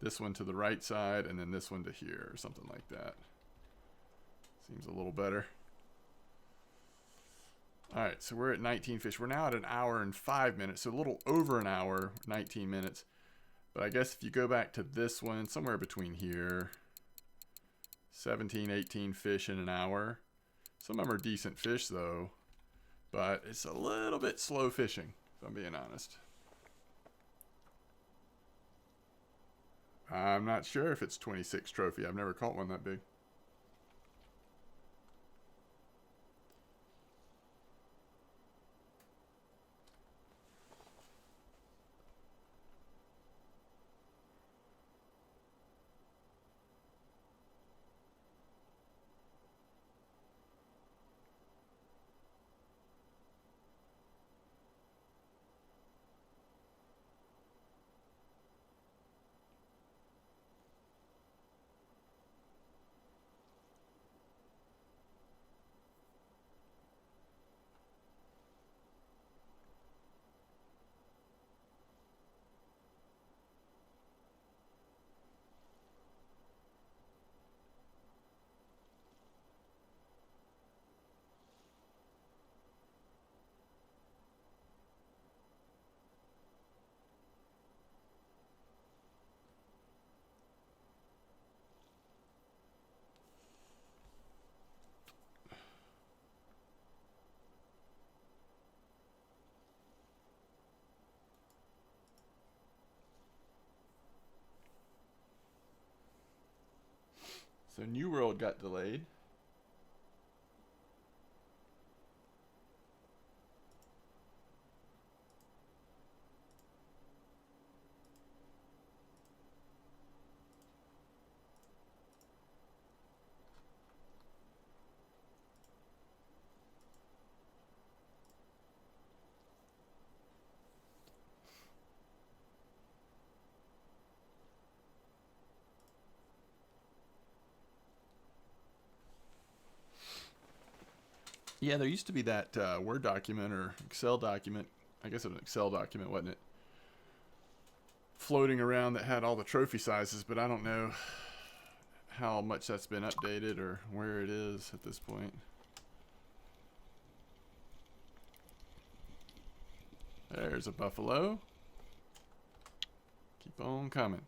this one to the right side and then this one to here or something like that. Seems a little better. Alright, so we're at 19 fish. We're now at an hour and 5 minutes, so a little over an hour, 19 minutes. But I guess if you go back to this one, somewhere between here, 17, 18 fish in an hour. Some of them are decent fish though, but it's a little bit slow fishing, if I'm being honest. I'm not sure if it's 26 trophy. I've never caught one that big. So New World got delayed. Yeah, there used to be that Word document or Excel document. I guess it was an Excel document, wasn't it? Floating around that had all the trophy sizes, but I don't know how much that's been updated or where it is at this point. There's a buffalo. Keep on coming.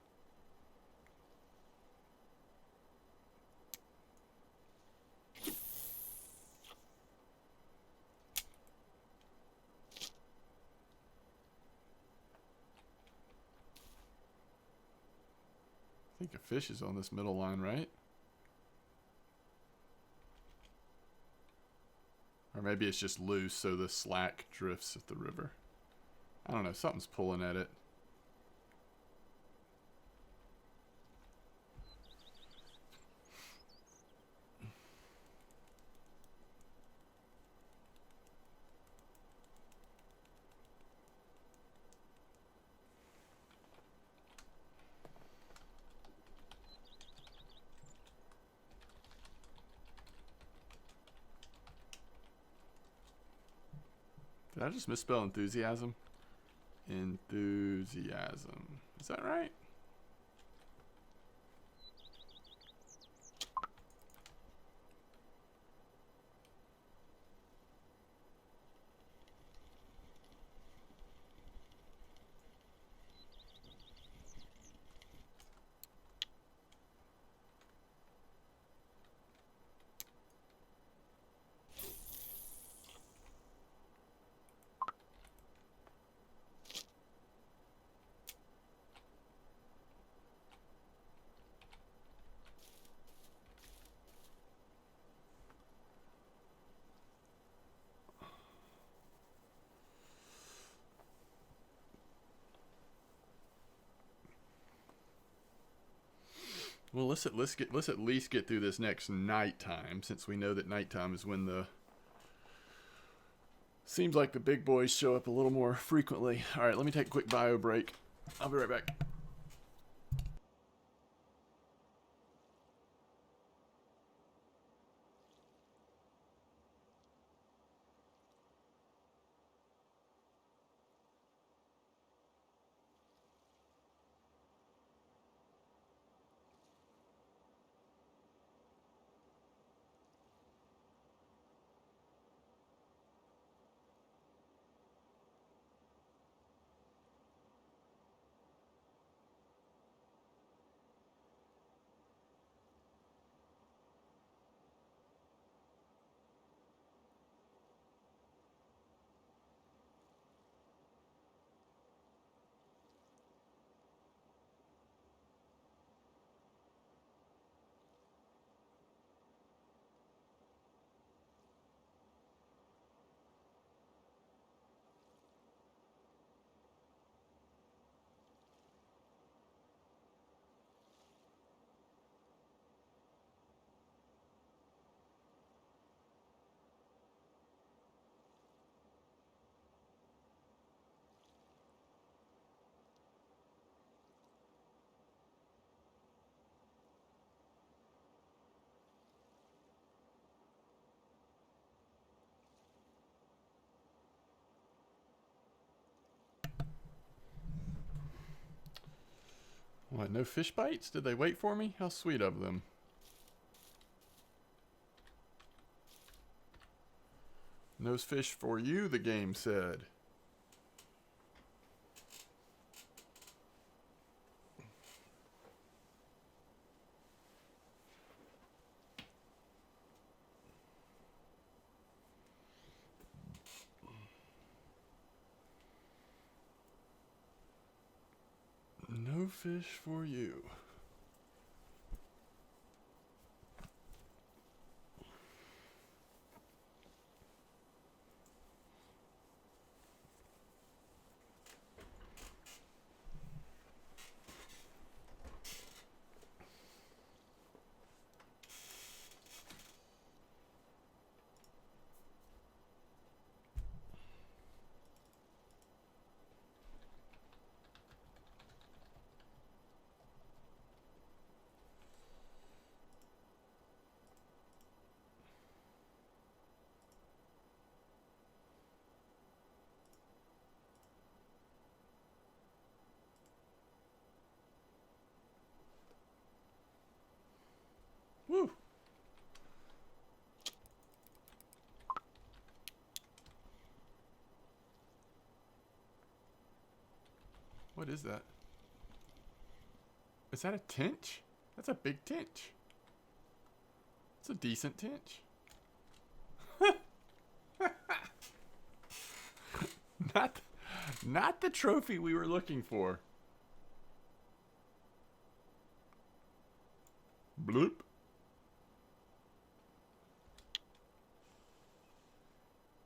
I think a fish is on this middle line, right? Or maybe it's just loose, so the slack drifts at the river. I don't know, something's pulling at it. Did I just misspell enthusiasm? Enthusiasm. Is that right? Well, let's at least get through this next nighttime, since we know that nighttime is when the seems like the big boys show up a little more frequently. All right, let me take a quick bio break. I'll be right back. What, no fish bites? Did they wait for me? How sweet of them. No fish for you, the game said. No fish for you. What is that? Is that a tench? That's a big tench. It's a decent tench. Not the trophy we were looking for. Bloop.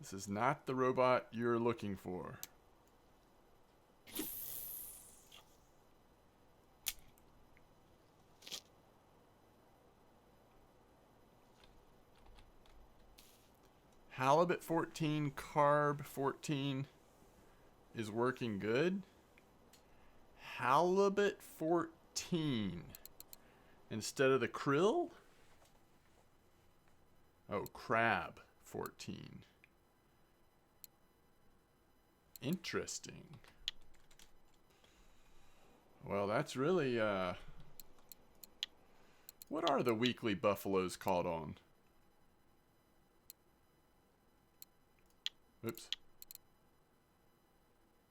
This is not the robot you're looking for. Halibut 14, carb 14 is working good. Halibut 14 instead of the krill. Oh, crab 14. Interesting. Well, that's really, what are the weekly buffaloes caught on? Oops.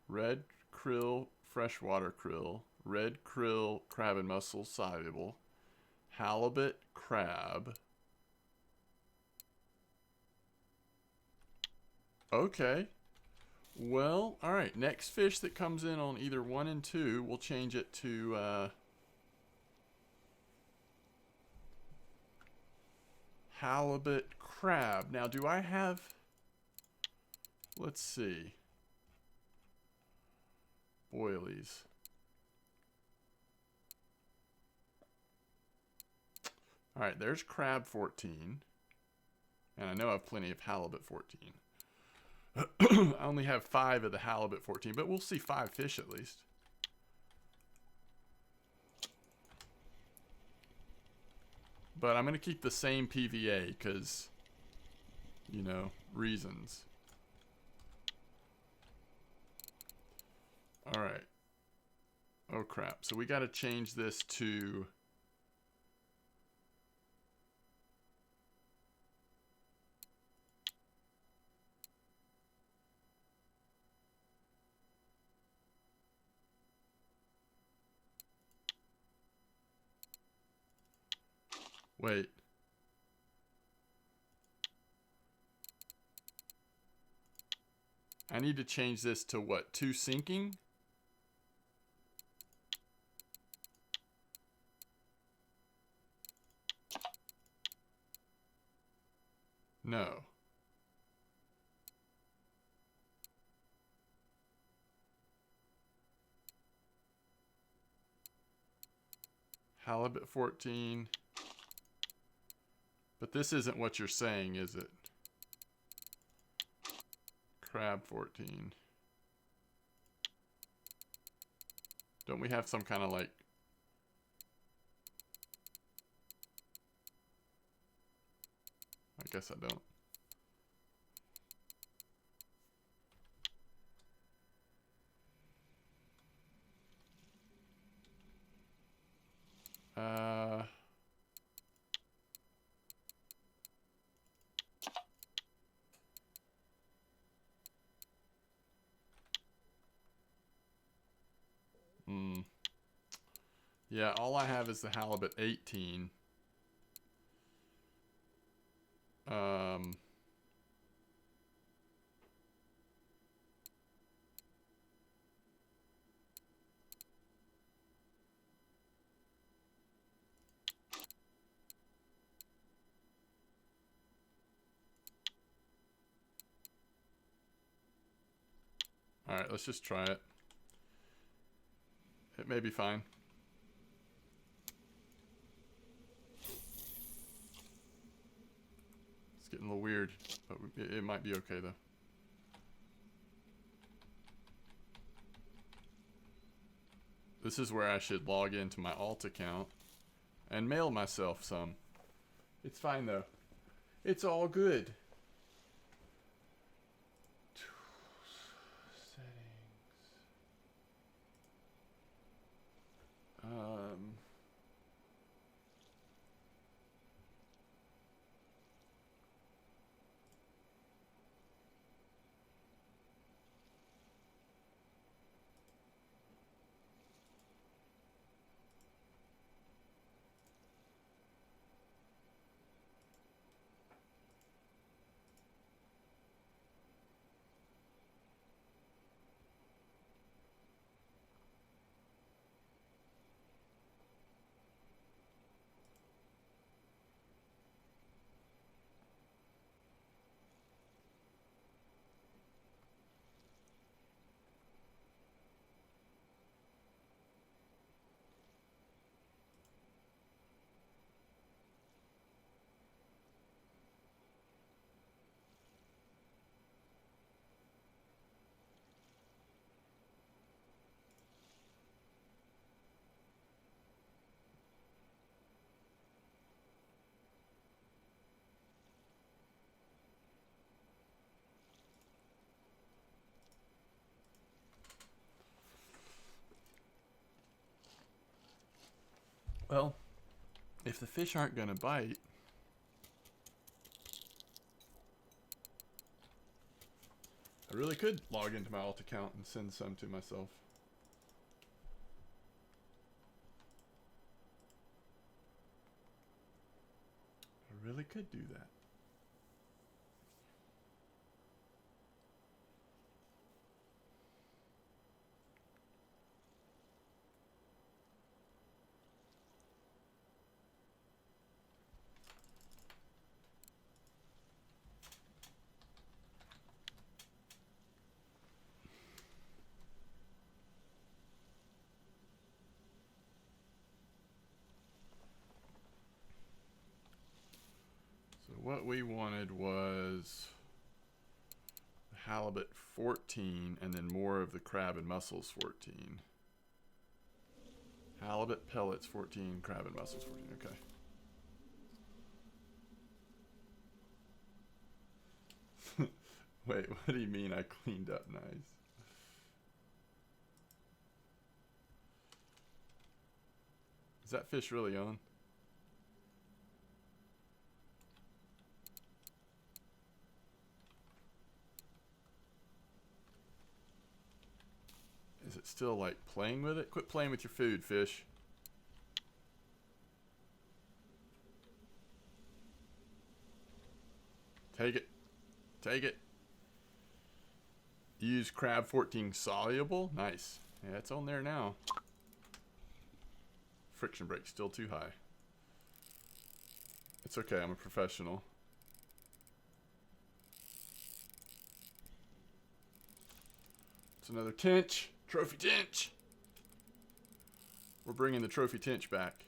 Red krill, freshwater krill. Red krill, crab and mussel, soluble. Halibut, crab. Okay. Well, alright. Next fish that comes in on either 1 and 2, we'll change it to, halibut, crab. Now, do I have... Let's see. Boilies. Alright, there's crab 14. And I know I have plenty of halibut 14. I only have 5 of the halibut 14, but we'll see 5 fish at least. But I'm going to keep the same PVA because, you know, reasons. Alright. Oh crap. So we got to change this to... Wait. I need to change this to what? 2 sinking? No. Halibut 14. But this isn't what you're saying, is it? Crab 14. Don't we have some kind of like... I guess I don't. Yeah, all I have is the halibut 18. Alright, let's just try it. It may be fine. It's getting a little weird, but it might be okay though. This is where I should log into my alt account and mail myself some. It's fine though. It's all good. Well, if the fish aren't going to bite, I really could log into my alt account and send some to myself. I really could do that. So what we wanted was halibut 14 and then more of the crab and mussels 14. Halibut pellets 14, crab and mussels 14. Okay. Wait, what do you mean I cleaned up nice? Is that fish really on? Is it still like playing with it? Quit playing with your food, fish. Take it. Take it. Use crab 14 soluble. Nice. Yeah, it's on there now. Friction brake still too high. It's okay, I'm a professional. It's another tench. Trophy tench. We're bringing the trophy tench back.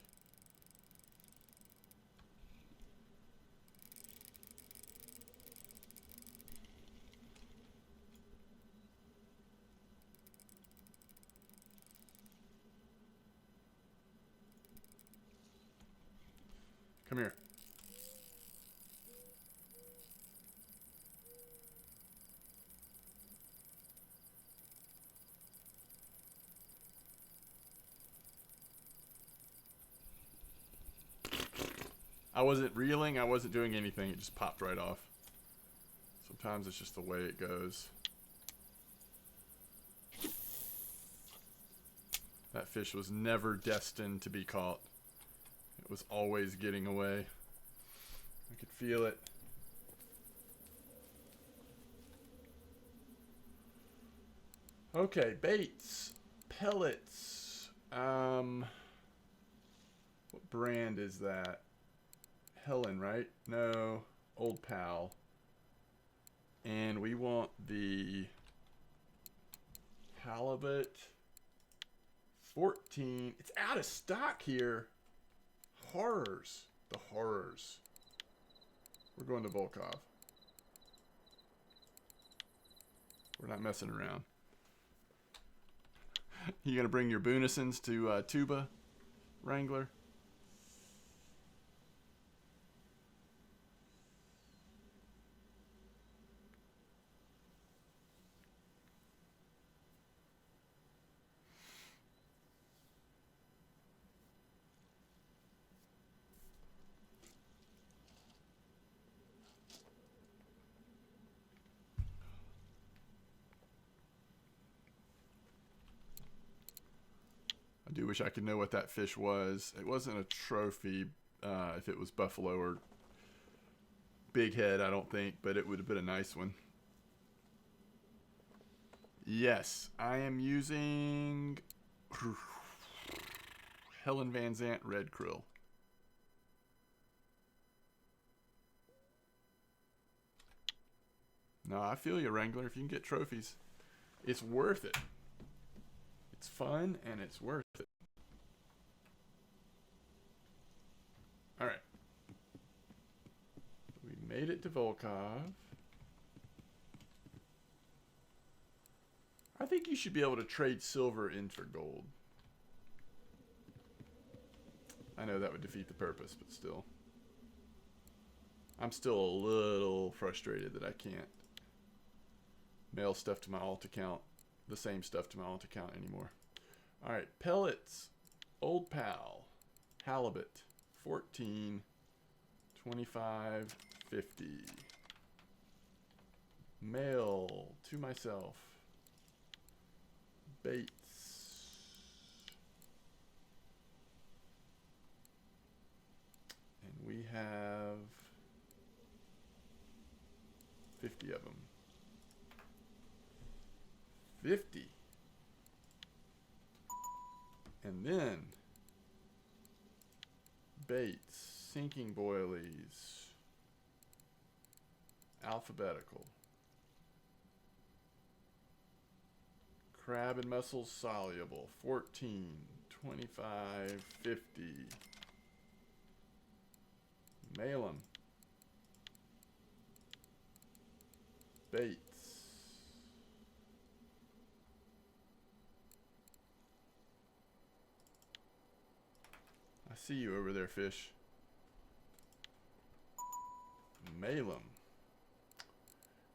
Come here. I wasn't reeling, I wasn't doing anything, it just popped right off. Sometimes it's just the way it goes. That fish was never destined to be caught. It was always getting away. I could feel it. Okay, baits, pellets. What brand is that? Helen, right? No, Old Pal. And we want the halibut 14. It's out of stock here. Horrors. The horrors. We're going to Volkov. We're not messing around. You gonna bring your Boonisons to Aktuba, Wrangler? I do wish I could know what that fish was. It wasn't a trophy. If it was buffalo or bighead, I don't think, but it would have been a nice one. Yes, I am using Helen Van Zant red krill. No, I feel you, Wrangler. If you can get trophies, it's worth it. It's fun and it's worth it. All right. We made it to Volkov. I think you should be able to trade silver in for gold. I know that would defeat the purpose, but still. I'm still a little frustrated that I can't mail stuff to my alt account, the same stuff to my alt account anymore. All right, pellets, Old Pal. Halibut, 14, 25, 50. Mail to myself. Baits. And we have 50 of them. 50. And then baits, sinking boilies, alphabetical. Crab and mussels soluble, 14, 25, 50. Mail 'em. Baits. I see you over there, fish. Mail 'em.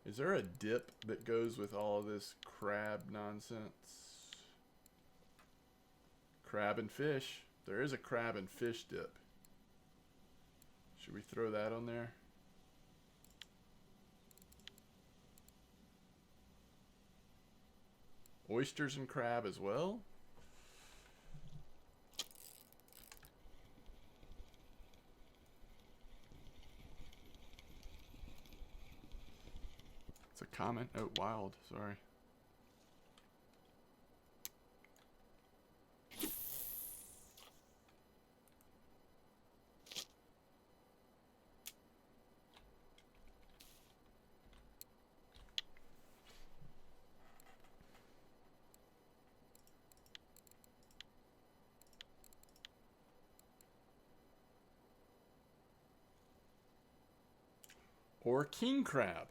Is there a dip that goes with all of this crab nonsense? Crab and fish. There is a crab and fish dip. Should we throw that on there? Oysters and crab as well? It's a comment. Oh, wild. Sorry. Or king crab.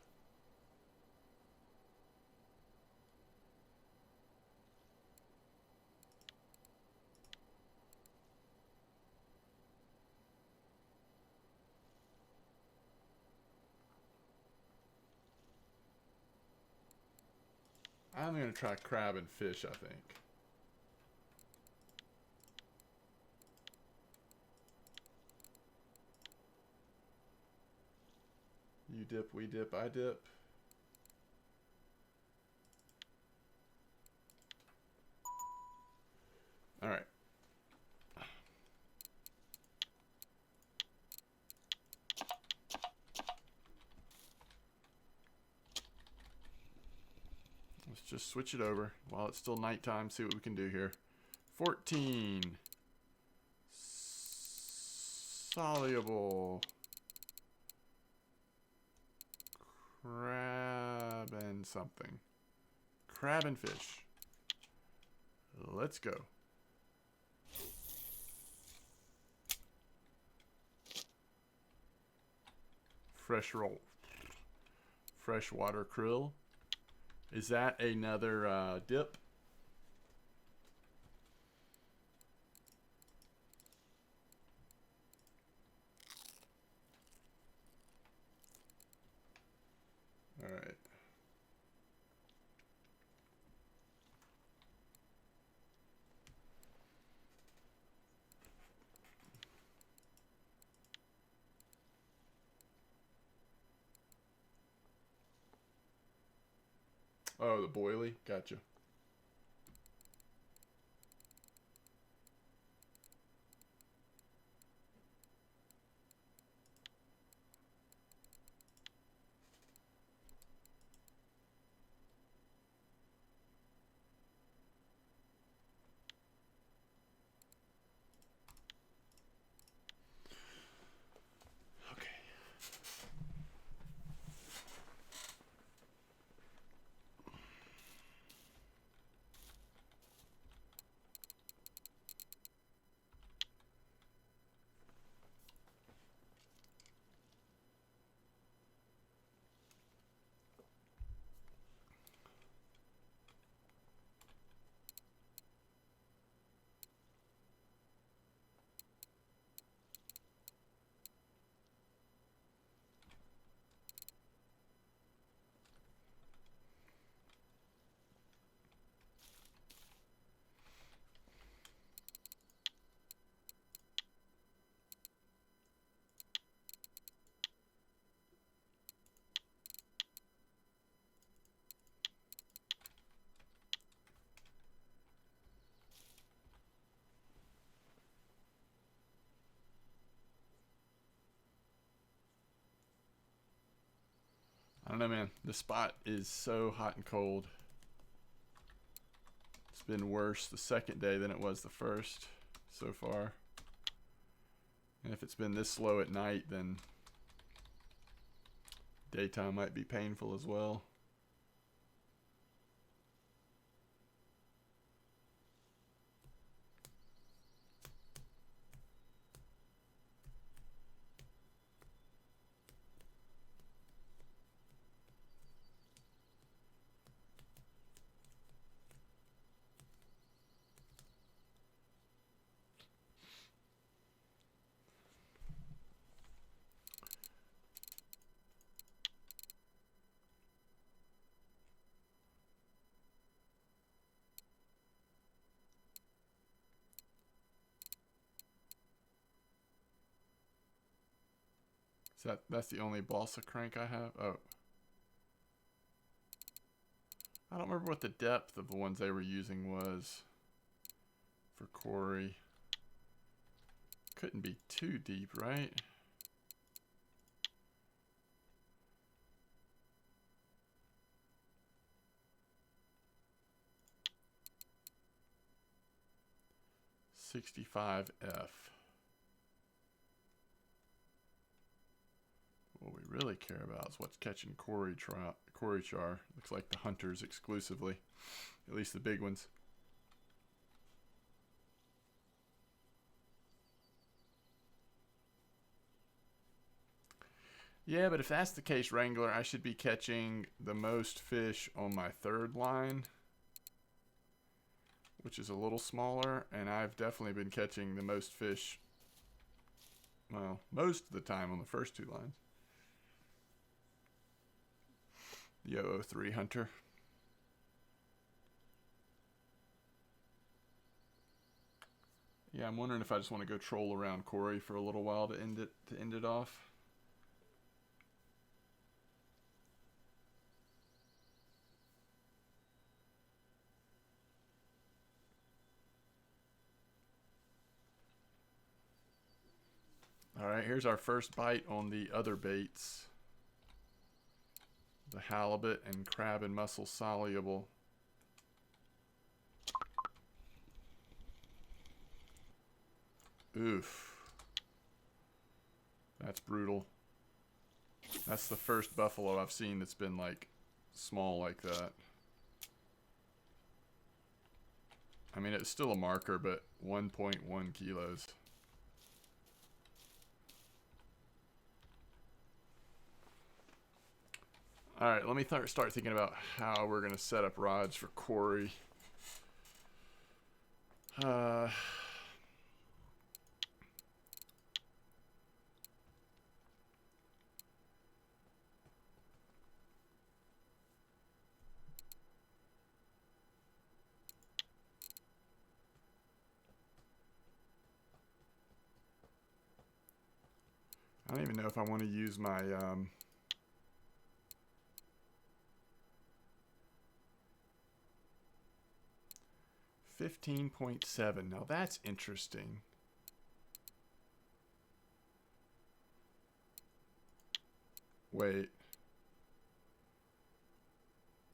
I'm going to try crab and fish, I think. You dip, we dip, I dip. All right. Let's just switch it over while it's still nighttime, see what we can do here. 14. Soluble. Crab and something. Crab and fish. Let's go. Fresh roll. Freshwater krill. Is that another dip? All right. Oh, the boilie. Gotcha. don't know, man. The spot is so hot and cold. It's been worse the second day than it was the first so far. And if it's been this slow at night, then daytime might be painful as well. That's the only balsa crank I have? Oh. I don't remember what the depth of the ones they were using was for Corey. Couldn't be too deep, right? .65 F. What we really care about is what's catching Corey char. Looks like the hunters exclusively, at least the big ones. Yeah, but if that's the case, Wrangler, I should be catching the most fish on my third line, which is a little smaller, and I've definitely been catching the most fish, well, most of the time on the first two lines. The 003 Hunter. Yeah, I'm wondering if I just want to go troll around Corey for a little while to end it off. All right, here's our first bite on the other baits. The halibut and crab and mussel soluble. Oof. That's brutal. That's the first buffalo I've seen that's been like small like that. I mean, it's still a marker, but 1.1 kilos. All right, let me start thinking about how we're going to set up rods for Corey. I don't even know if I want to use my 15.7. Now that's interesting. Wait.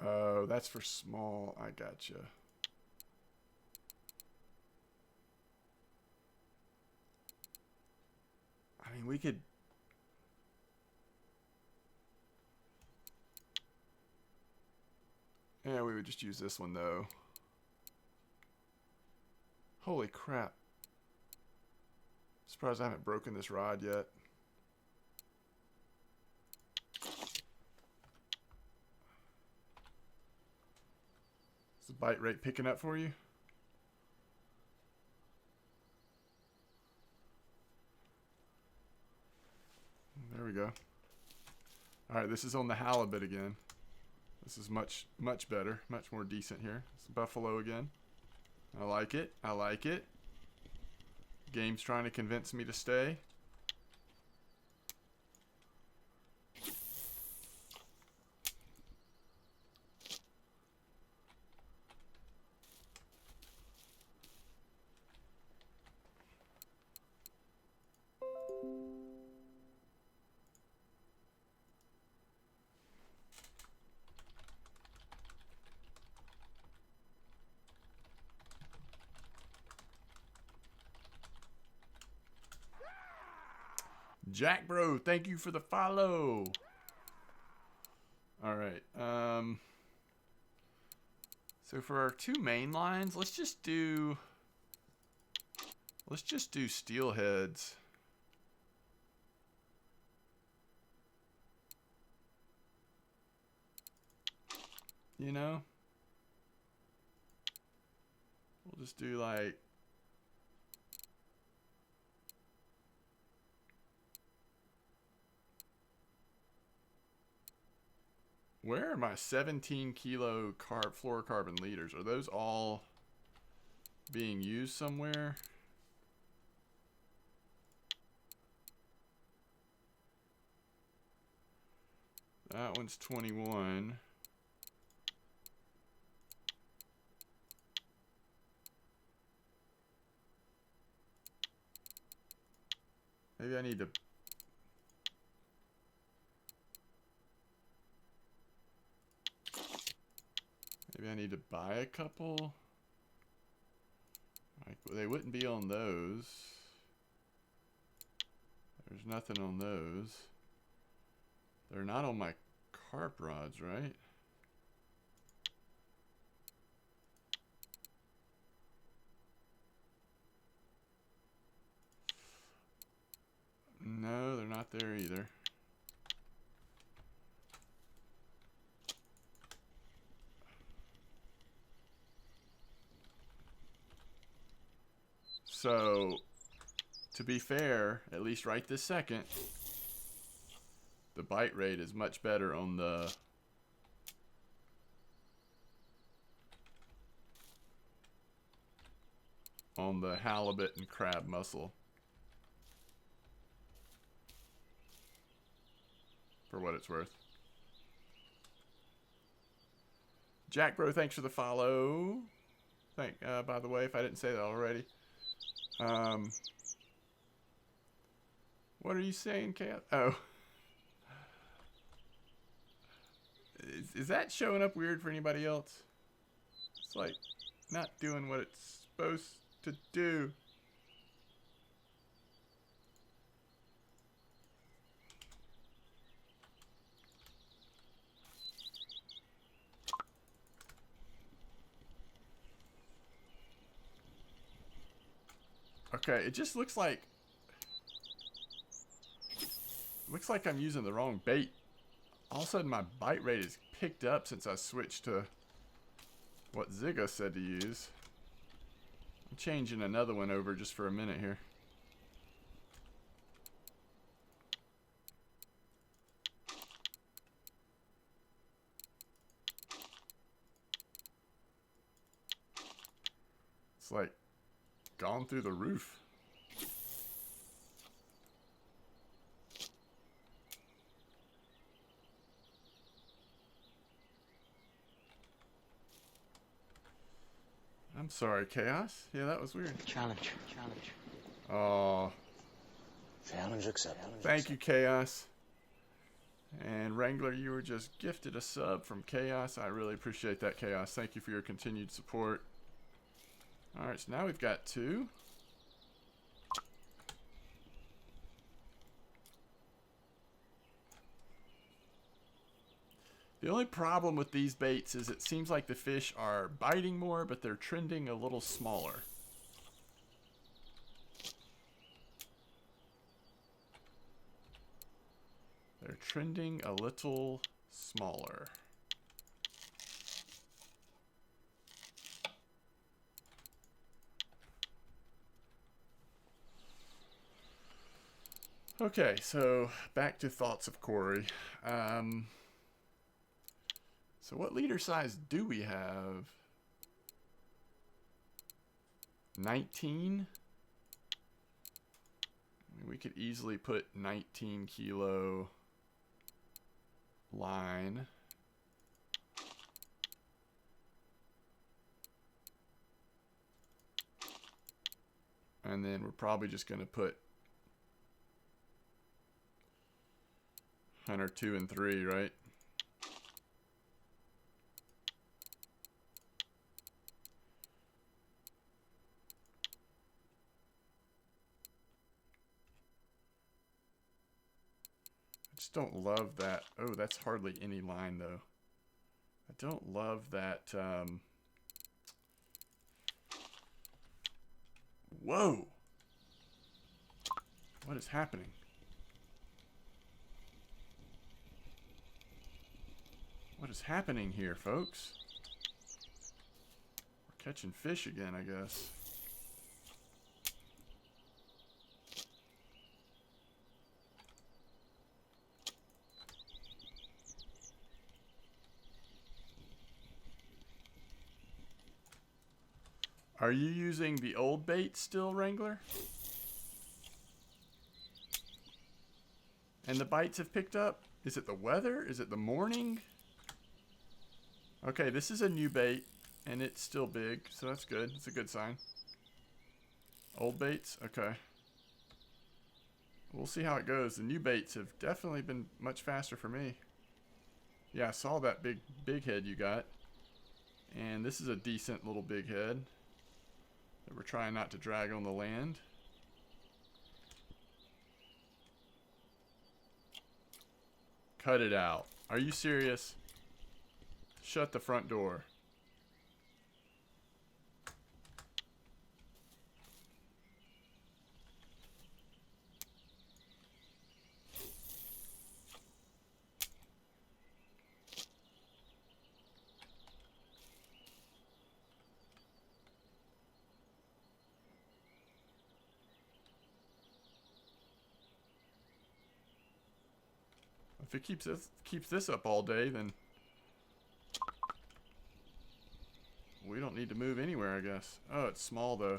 Oh, that's for small. I gotcha. I mean, we could... Yeah, we would just use this one, though. Holy crap. Surprised I haven't broken this rod yet. Is the bite rate picking up for you? There we go. Alright, this is on the halibut again. This is much better. Much more decent here. It's buffalo again. I like it. I like it. Game's trying to convince me to stay. Jack Bro, thank you for the follow. All right. So for our two main lines, let's just do steelheads. You know? We'll just do like where are my 17 kilo fluorocarbon liters? Are those all being used somewhere? That one's 21. Maybe I need to... Maybe I need to buy a couple. Like, they wouldn't be on those. There's nothing on those. They're not on my carp rods, right? No, they're not there either. So, to be fair, at least right this second, the bite rate is much better on the halibut and crab mussel. For what it's worth. Jack Bro, thanks for the follow. By the way, if I didn't say that already. What are you saying, Kat? Oh. Is that showing up weird for anybody else? It's like not doing what it's supposed to do. Okay, it just looks like I'm using the wrong bait. All of a sudden my bite rate is picked up since I switched to what Zigga said to use. I'm changing another one over just for a minute here. It's like gone through the roof. I'm sorry, Chaos. Yeah, that was weird. Challenge. Oh. Challenge accepted. Thank you, Chaos. And Wrangler, you were just gifted a sub from Chaos. I really appreciate that, Chaos. Thank you for your continued support. Alright, so now we've got two. The only problem with these baits is it seems like the fish are biting more, but they're trending a little smaller. They're trending a little smaller. Okay, so back to thoughts of Corey. So what leader size do we have? 19? I mean, we could easily put 19 kilo line. And then we're probably just going to put Hunter 2 and 3, right? just don't love that. Oh, that's hardly any line though. I don't love that. Whoa! What is happening? What is happening here, folks? We're catching fish again, I guess. Are you using the old bait still, Wrangler? And the bites have picked up? Is it the weather? Is it the morning? Okay, this is a new bait, and it's still big, so that's good. It's a good sign. Old baits? Okay. We'll see how it goes. The new baits have definitely been much faster for me. Yeah, I saw that big head you got. And this is a decent little big head that we're trying not to drag on the land. Cut it out. Are you serious? Shut the front door. If it keeps this up all day, then we don't need to move anywhere, I guess. Oh, it's small though.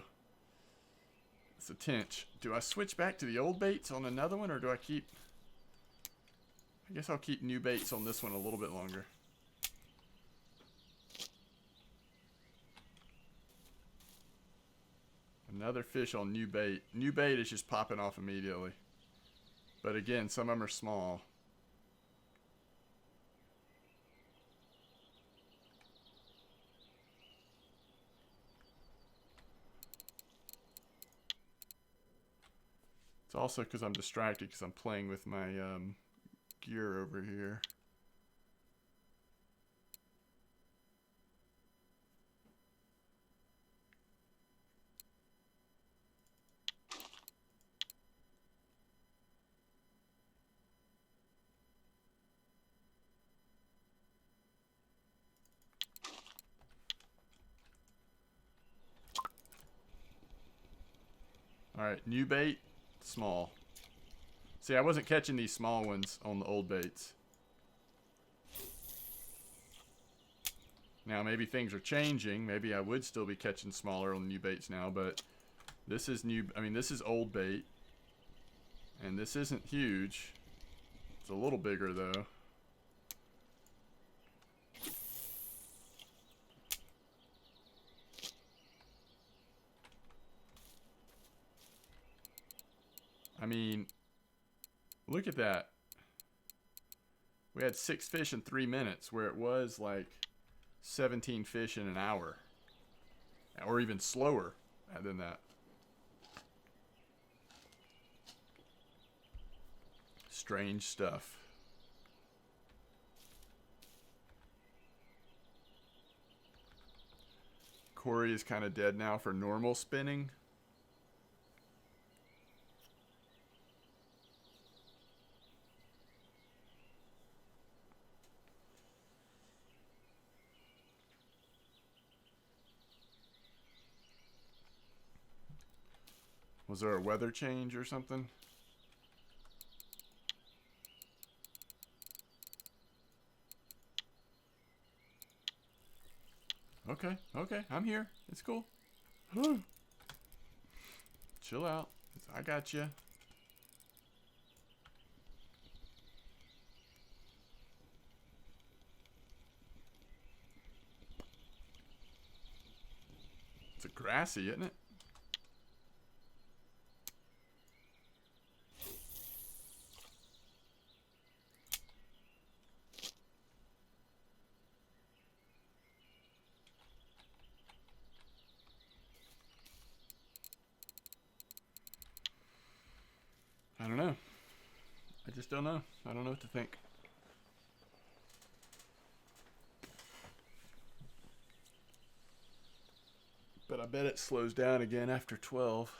It's a tench. Do I switch back to the old baits on another one, or do I keep... I guess I'll keep new baits on this one a little bit longer. Another fish on new bait. New bait is just popping off immediately. But again, some of them are small. It's also because I'm distracted because I'm playing with my gear over here. Alright, new bait, small. See, I wasn't catching these small ones on the old baits. Now, maybe things are changing. Maybe I would still be catching smaller on new baits now, but this is new. I mean, this is old bait. And this isn't huge. It's a little bigger, though. I mean, look at that. We had 6 fish in 3 minutes, where it was like 17 fish in an hour. Or even slower than that. Strange stuff. Corey is kind of dead now for normal spinning. Was there a weather change or something? Okay, okay, I'm here. It's cool. Chill out. I got you. It's a grassy, isn't it? I don't know. just don't know. I don't know what to think. But I bet it slows down again after 12.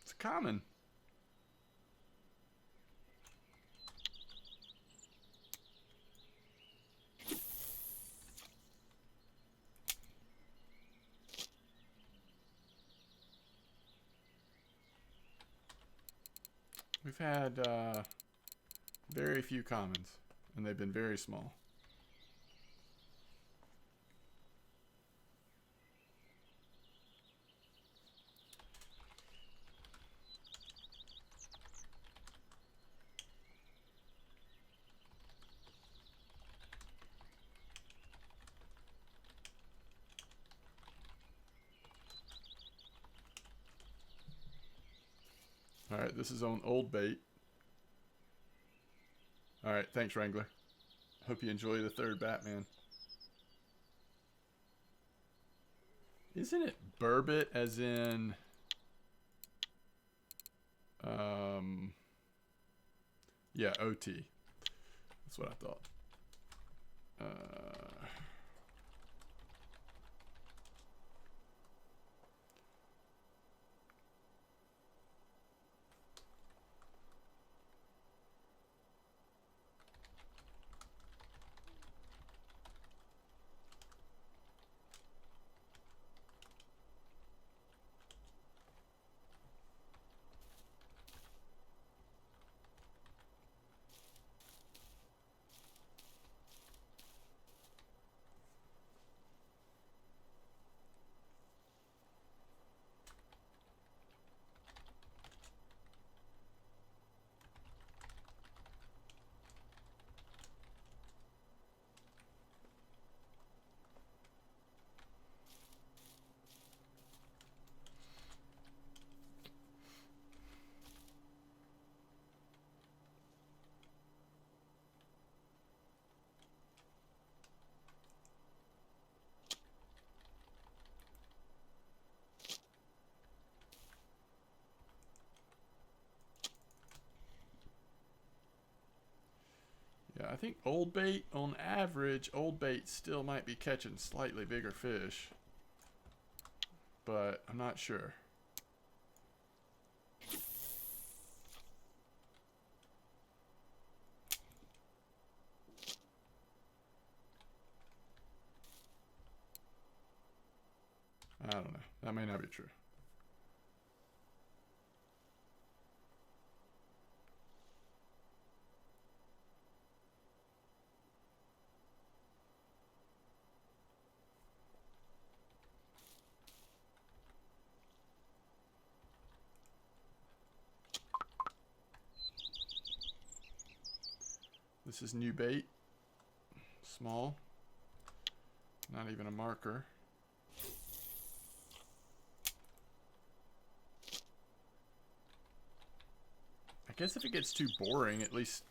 It's common. We've had very few commons, and they've been very small. All right, this is on old bait. All right, thanks, Wrangler. Hope you enjoy the third Batman. Isn't it burbot as in... yeah, OT. That's what I thought. Yeah, I think old bait, on average, old bait still might be catching slightly bigger fish. But I'm not sure. I don't know. That may not be true. This is new bait. Small. Not even a marker. I guess if it gets too boring, at least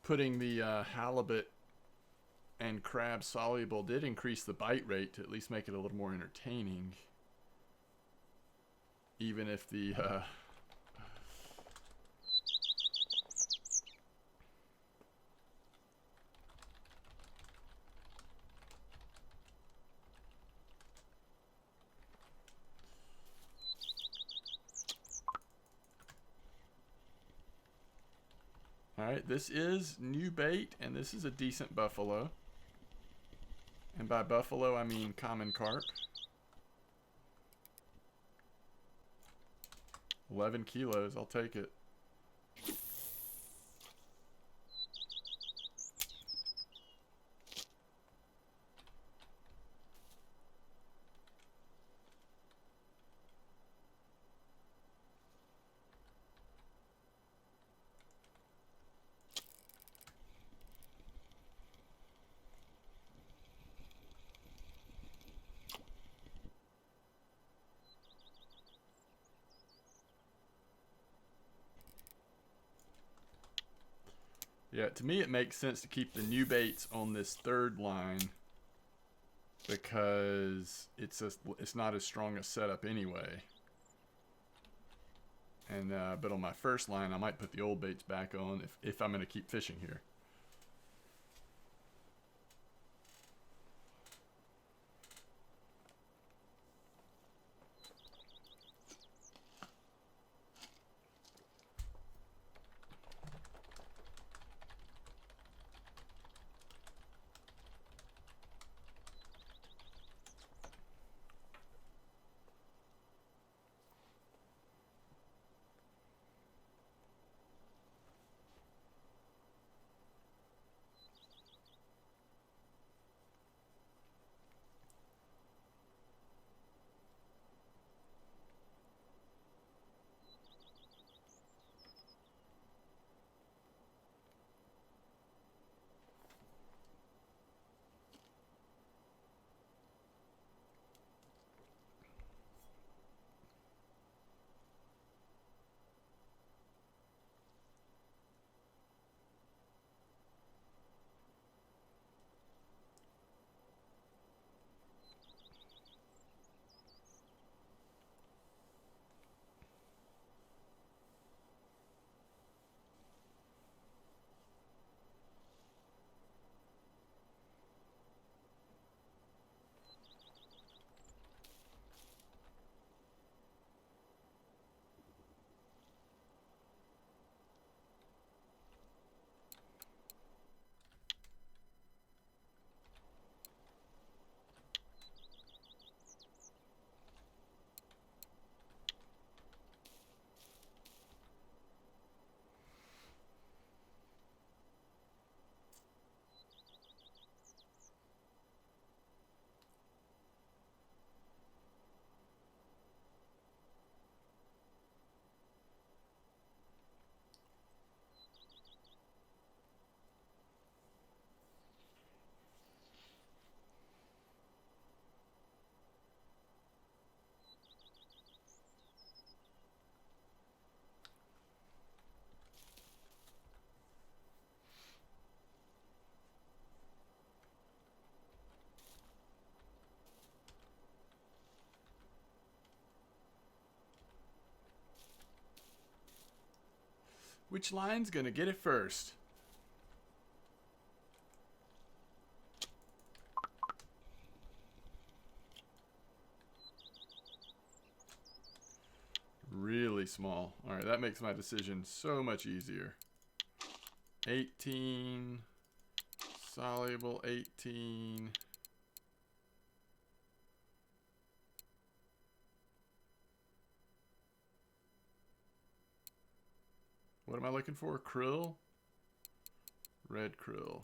putting the halibut and crab soluble did increase the bite rate to at least make it a little more entertaining. Even if the Alright, this is new bait, and this is a decent buffalo. And by buffalo, I mean common carp. 11 kilos. I'll take it. Yeah, to me it makes sense to keep the new baits on this third line because it's not as strong a setup anyway. And but on my first line, I might put the old baits back on if I'm going to keep fishing here. Which line's going to get it first? Really small. All right, that makes my decision so much easier. 18, soluble 18. What am I looking for? Krill? Red krill.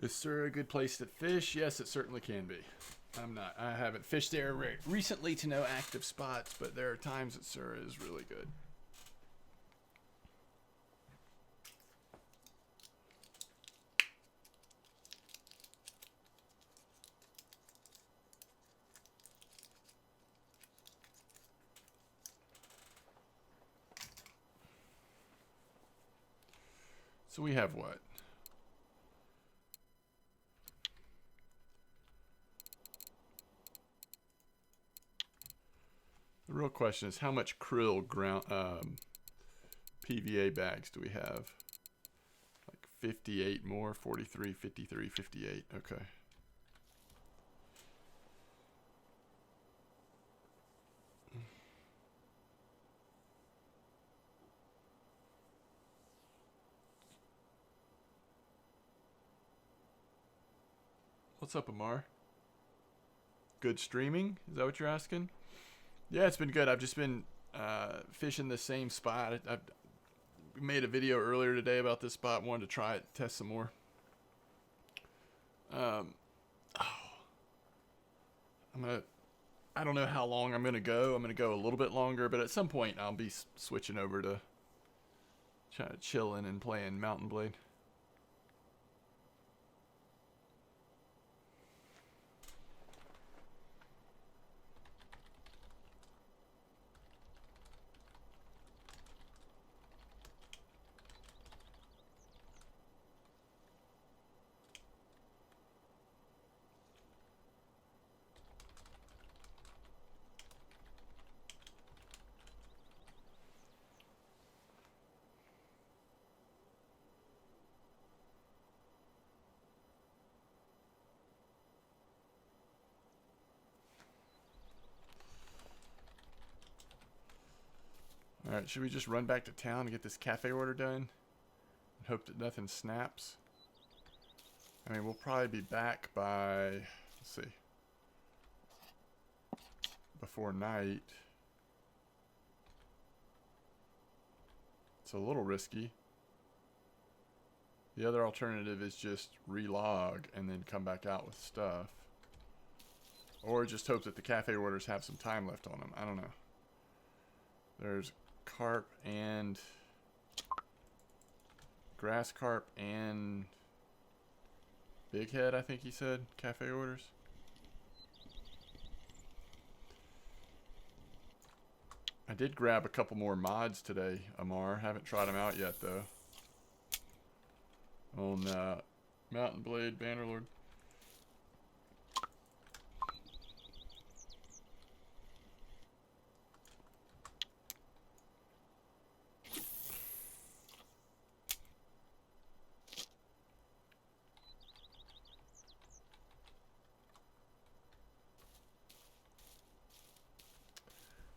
Is Surrey a good place to fish? Yes, it certainly can be. I haven't fished there recently to no active spots, but there are times that Surrey is really good. So we have what? The real question is how much krill ground PVA bags do we have? Like 58 more, 43, 53, 58. Okay. What's up, Amar? Good streaming? Is that what you're asking? Yeah, it's been good. I've just been fishing the same spot. I've made a video earlier today about this spot. Wanted to try it, test some more. I don't know how long I'm gonna go. I'm gonna go a little bit longer, but at some point I'll be switching over to chilling and playing Mountain Blade. Alright, should we just run back to town and get this cafe order done? And hope that nothing snaps? I mean, we'll probably be back by, let's see, before night. It's a little risky. The other alternative is just relog and then come back out with stuff. Or just hope that the cafe orders have some time left on them. I don't know. There's carp and grass carp and bighead, I think he said, cafe orders. I did grab a couple more mods today, Amar. Haven't tried them out yet, though. On Mountain Blade Bannerlord.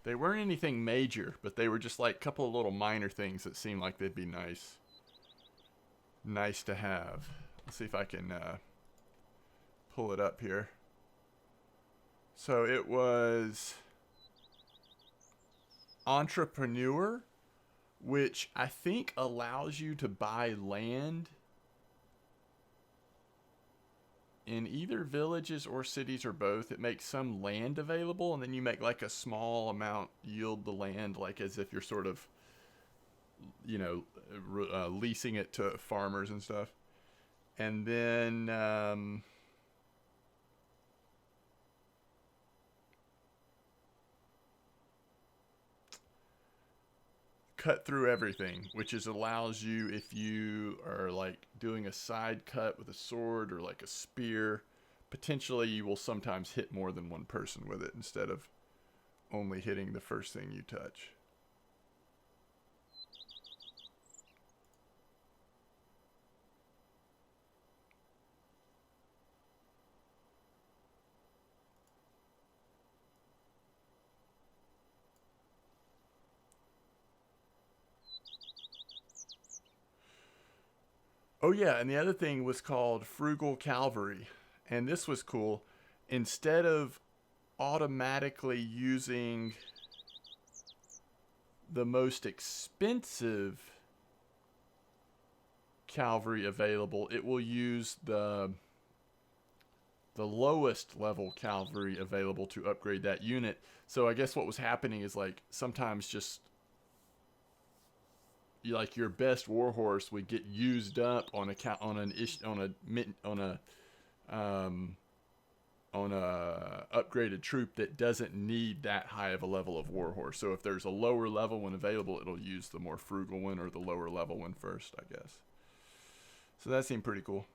They weren't anything major, but they were just like a couple of little minor things that seemed like they'd be nice. Nice to have. Let's see if I can pull it up here. So it was Entrepreneur, which I think allows you to buy land in either villages or cities or both. It makes some land available, and then you make like a small amount yield the land, like as if you're sort of, you know, leasing it to farmers and stuff. And then cut through everything, which is allows you, if you are like doing a side cut with a sword or like a spear, potentially you will sometimes hit more than one person with it instead of only hitting the first thing you touch. Oh yeah, and the other thing was called Frugal Calvary. And this was cool. Instead of automatically using the most expensive cavalry available, it will use the lowest level cavalry available to upgrade that unit. So I guess what was happening is like sometimes just like your best warhorse would get used up on a upgraded troop that doesn't need that high of a level of warhorse. So if there's a lower level one available, it'll use the more frugal one or the lower level one first, I guess. So that seemed pretty cool.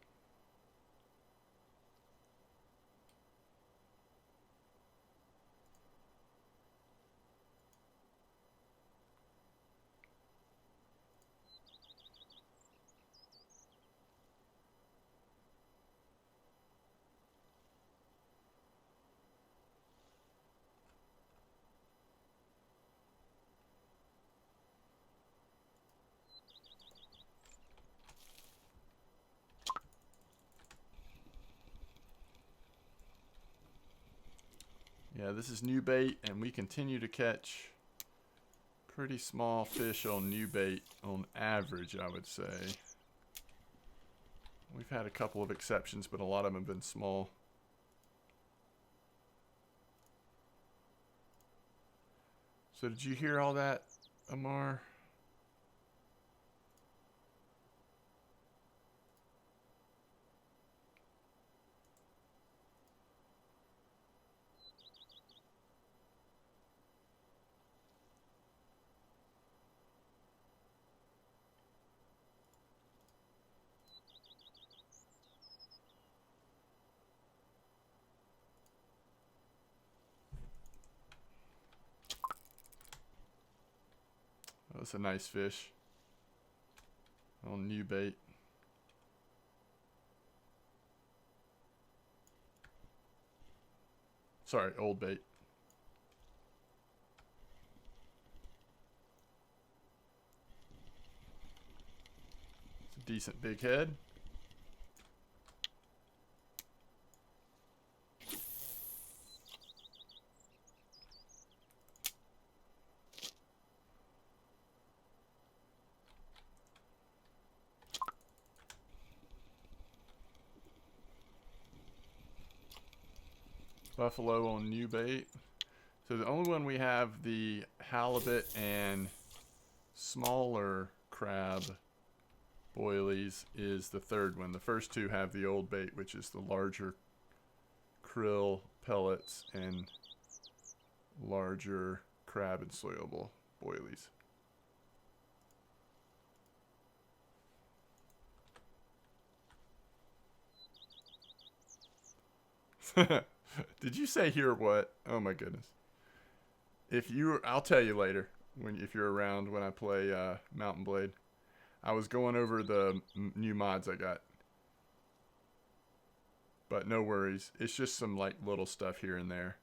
Yeah, this is new bait, and we continue to catch pretty small fish on new bait on average, I would say. We've had a couple of exceptions, but a lot of them have been small. So did you hear all that, Amar? That's a nice fish on new bait. Sorry, old bait. It's a decent big head. Buffalo on new bait. So the only one we have the halibut and smaller crab boilies is the third one. The first two have the old bait, which is the larger krill pellets and larger crab and soilable boilies. Did you say hear what? Oh my goodness. I'll tell you later if you're around when I play Mountain Blade. I was going over the new mods I got, but no worries. It's just some like little stuff here and there.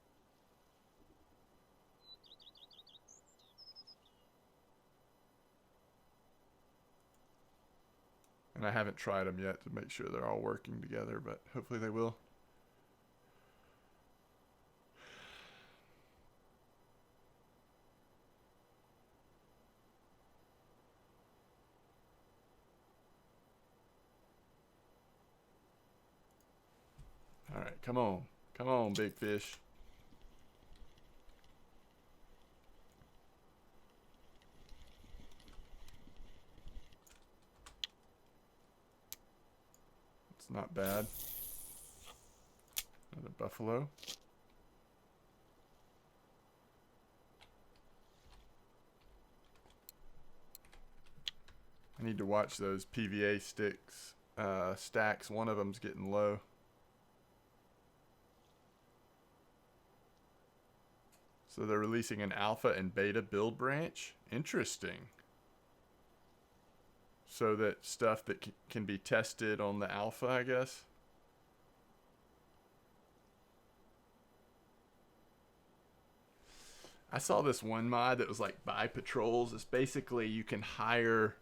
And I haven't tried them yet to make sure they're all working together, but hopefully they will. All right, come on. Come on, big fish. It's not bad. Another buffalo. I need to watch those PVA sticks stacks. One of them's getting low. So they're releasing an alpha and beta build branch. Interesting. So that stuff that can be tested on the alpha, I guess. I saw this one mod that was like buy patrols. It's basically you can hire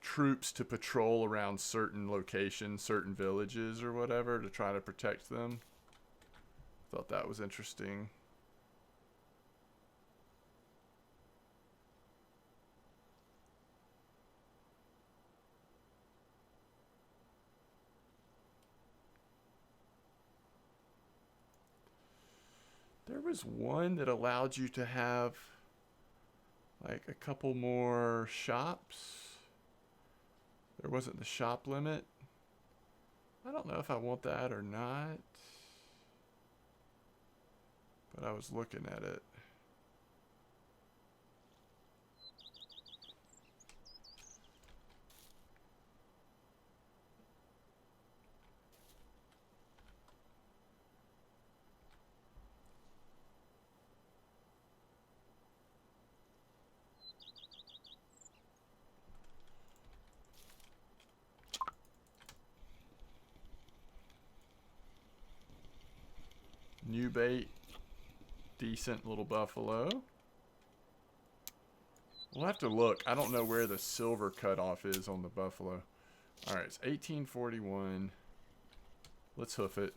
troops to patrol around certain locations, certain villages or whatever to try to protect them. Thought that was interesting. was one that allowed you to have like a couple more shops. There wasn't the shop limit. I don't know if I want that or not, but I was looking at it. New bait, decent little buffalo. We'll have to look. I don't know where the silver cutoff is on the buffalo. All right, it's 1841. Let's hoof it.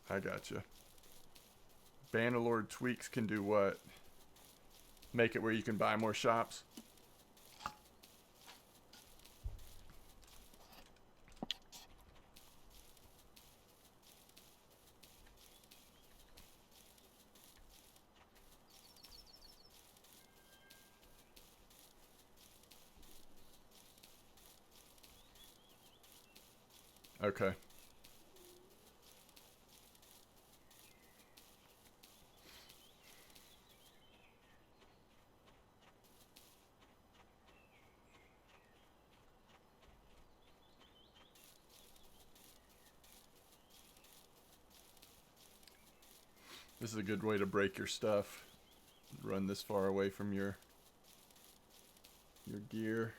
I gotcha. Bannerlord tweaks can do what? Make it where you can buy more shops? Okay. This is a good way to break your stuff. Run this far away from your gear.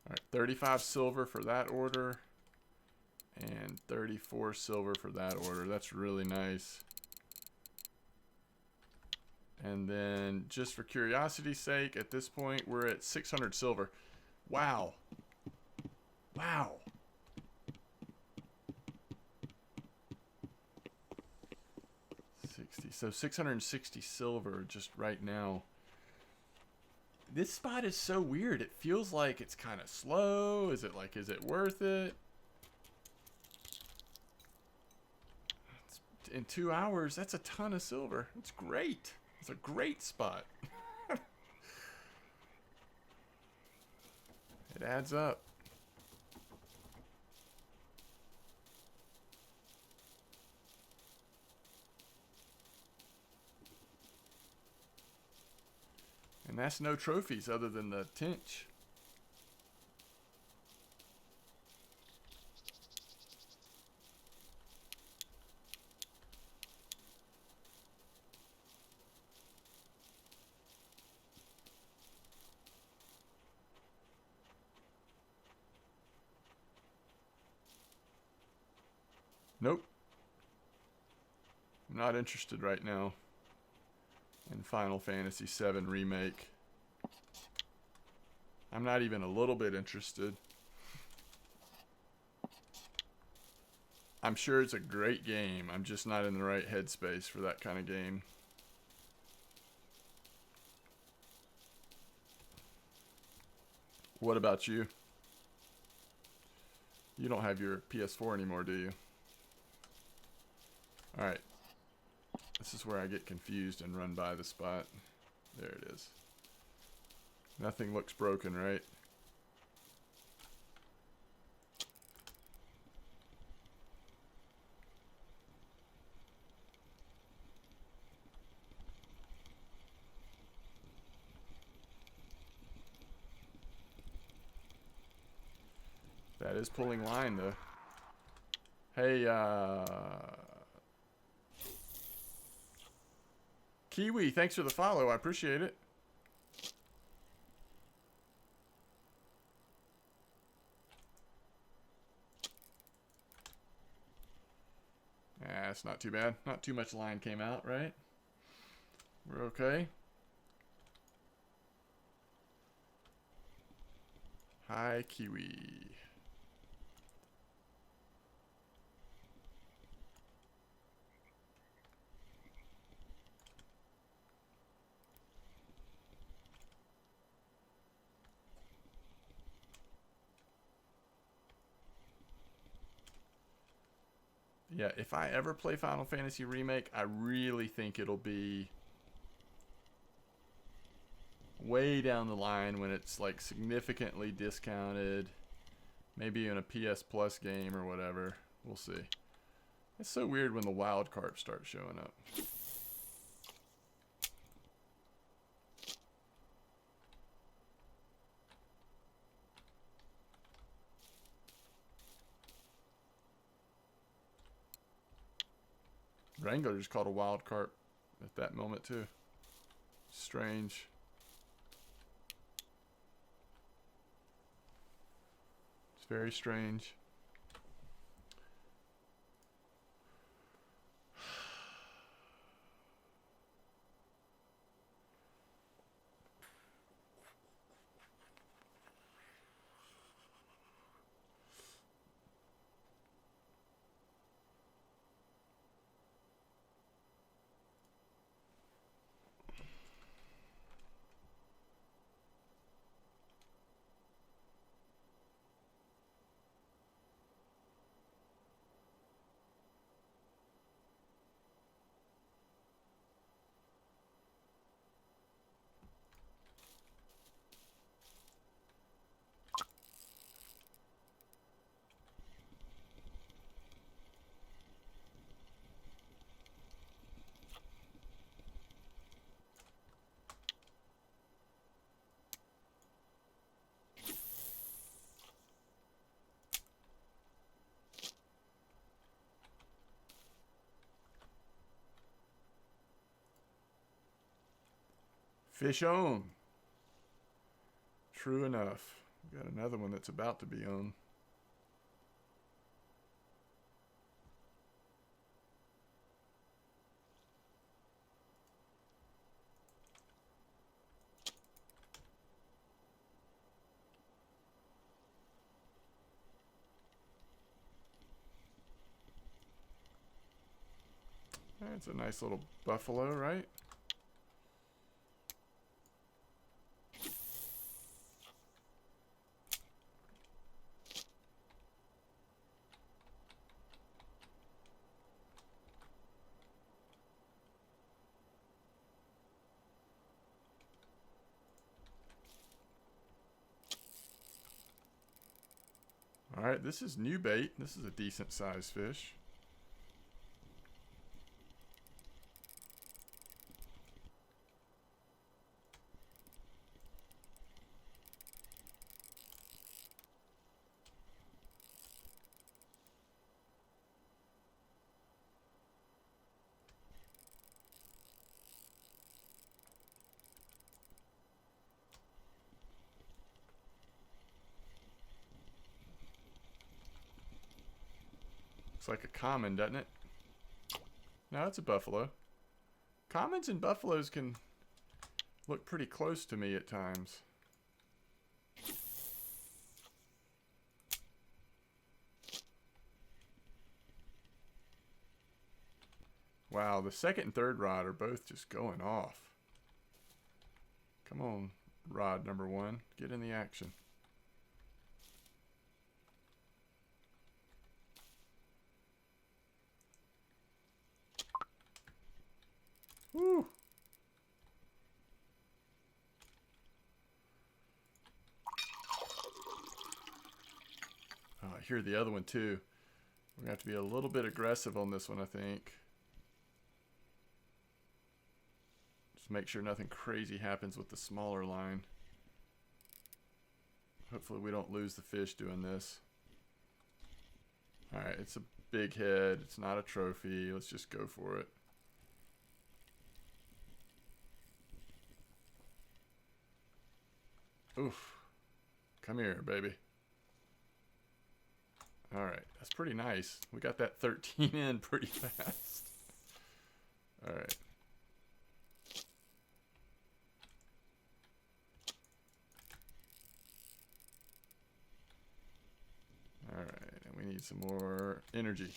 All right, 35 silver for that order and 34 silver for that order. That's really nice. And then just for curiosity's sake, at this point, we're at 600 silver. Wow. Wow. So 660 silver just right now. This spot is so weird. It feels like it's kind of slow. Is it worth it? In 2 hours, that's a ton of silver. It's great. It's a great spot. It adds up. And that's no trophies other than the tench. Nope. I'm not interested right now in Final Fantasy VII Remake. I'm not even a little bit interested. I'm sure it's a great game. I'm just not in the right headspace for that kind of game. What about you? You don't have your PS4 anymore, do you? Alright. This is where I get confused and run by the spot. There it is. Nothing looks broken, right? is pulling line, though. Hey, Kiwi, thanks for the follow. I appreciate it. It's not too bad. Not too much line came out, right? We're okay. Hi, Kiwi. Yeah, if I ever play Final Fantasy Remake, I really think it'll be way down the line when it's like significantly discounted. Maybe in a PS Plus game or whatever. We'll see. It's so weird when the wild carp start showing up. Wrangler just caught a wild carp at that moment too. Strange. It's very strange. Fish on. True enough. We got another one that's about to be on. That's a nice little buffalo, right? Alright, this is new bait. This is a decent sized fish. Looks like a common, doesn't it? No, it's a buffalo. Commons and buffaloes can look pretty close to me at times. Wow, the second and third rod are both just going off. Come on, rod number one. Get in the action. Woo! Oh, I hear the other one too. We're gonna have to be a little bit aggressive on this one, I think. Just make sure nothing crazy happens with the smaller line. Hopefully we don't lose the fish doing this. All right, it's a big head. It's not a trophy. Let's just go for it. Oof. Come here, baby. All right, that's pretty nice. We got that 13 in pretty fast. All right. All right, and we need some more energy.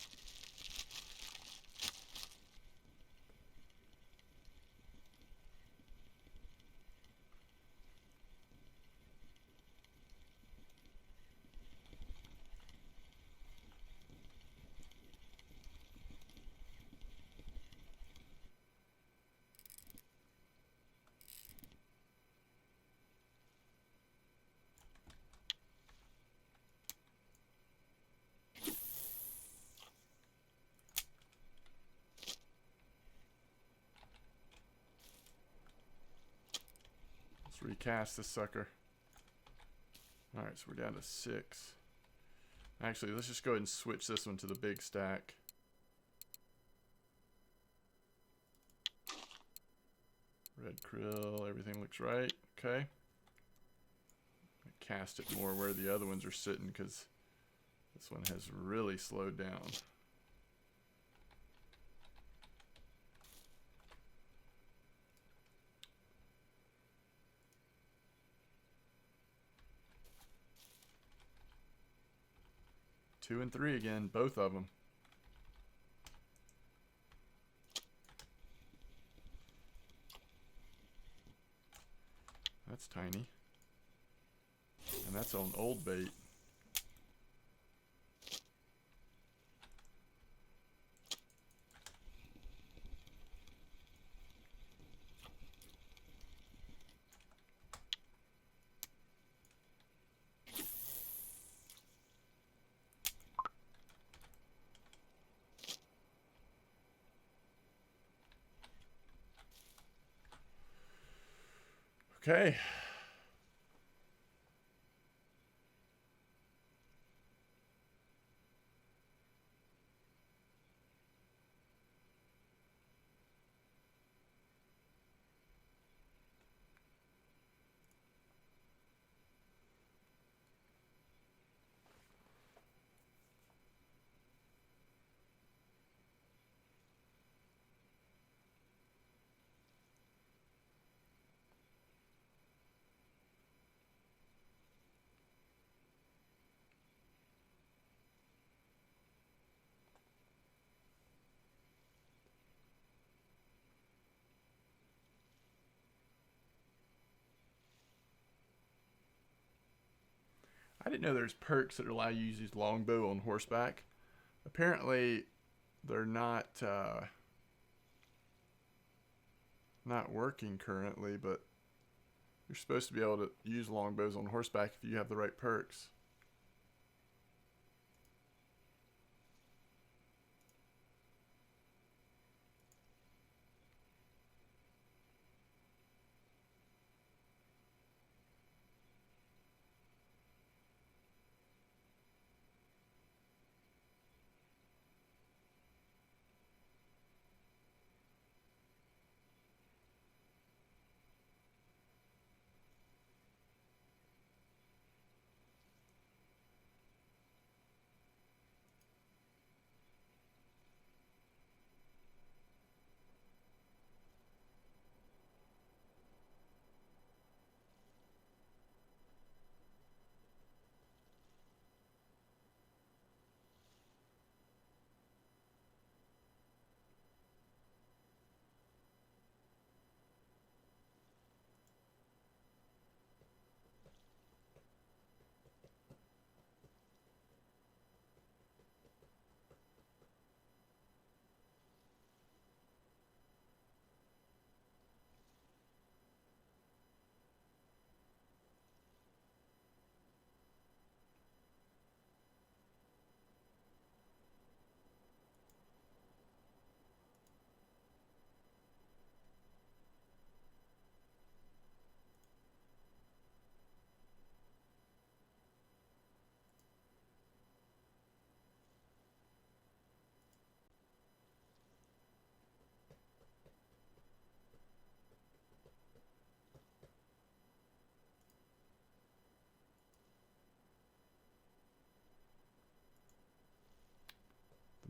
Let's recast this sucker. All right, so we're down to 6. Actually, let's just go ahead and switch this one to the big stack. Red krill, everything looks right. Okay. Cast it more where the other ones are sitting because this one has really slowed down. Two and 3 again, both of them. That's tiny. And that's on old bait. Okay. I didn't know there's perks that allow you to use longbow on horseback. Apparently, they're not working currently, but you're supposed to be able to use longbows on horseback if you have the right perks.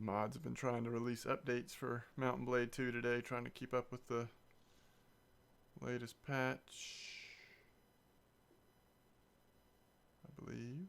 Mods have been trying to release updates for Mountain Blade 2 today, trying to keep up with the latest patch, I believe.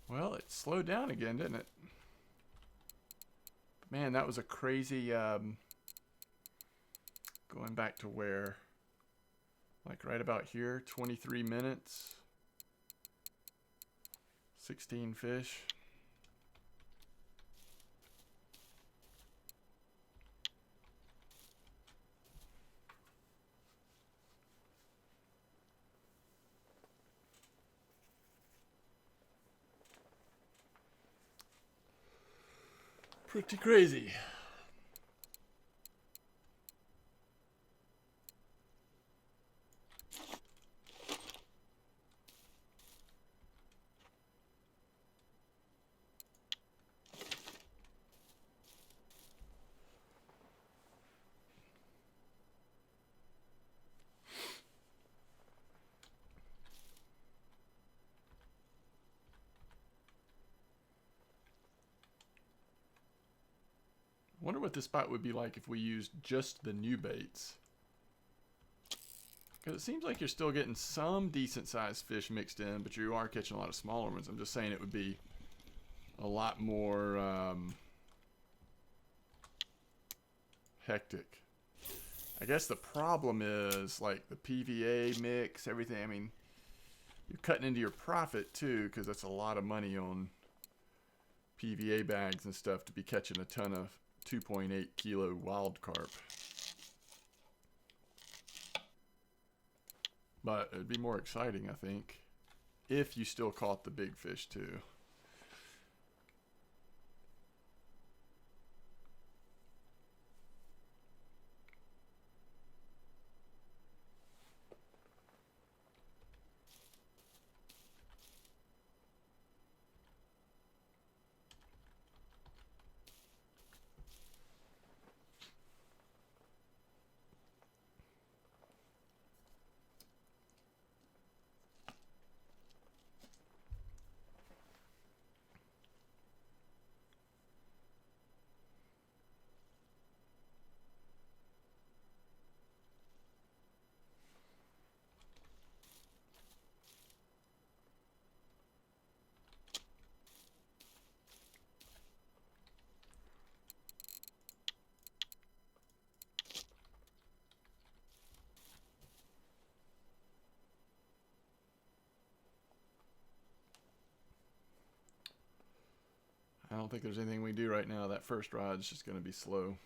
Well, it slowed down again, didn't it? Man, that was a crazy, going back to where, like right about here, 23 minutes, 16 fish. Pretty crazy. Wonder what this spot would be like if we used just the new baits. Because it seems like you're still getting some decent sized fish mixed in, but you are catching a lot of smaller ones. I'm just saying it would be a lot more hectic. I guess the problem is like the PVA mix, everything. I mean, you're cutting into your profit too, because that's a lot of money on PVA bags and stuff to be catching a ton of 2.8 kilo wild carp. But it'd be more exciting, I think, if you still caught the big fish too. I don't think there's anything we do right now. That first rod's just going to be slow.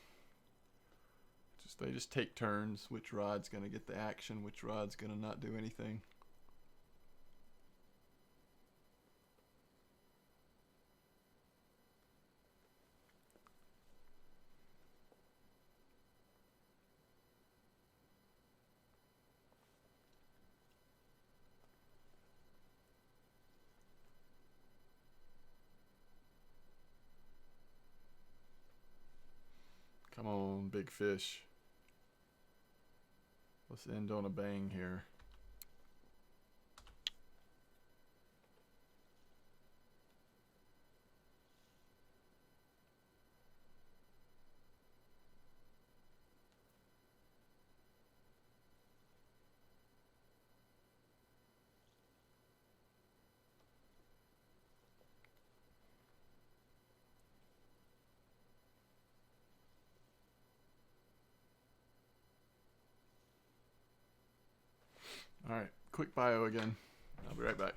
They just take turns. Which rod's going to get the action, which rod's going to not do anything. Come on, big fish. Let's end on a bang here. All right, quick bio again. I'll be right back.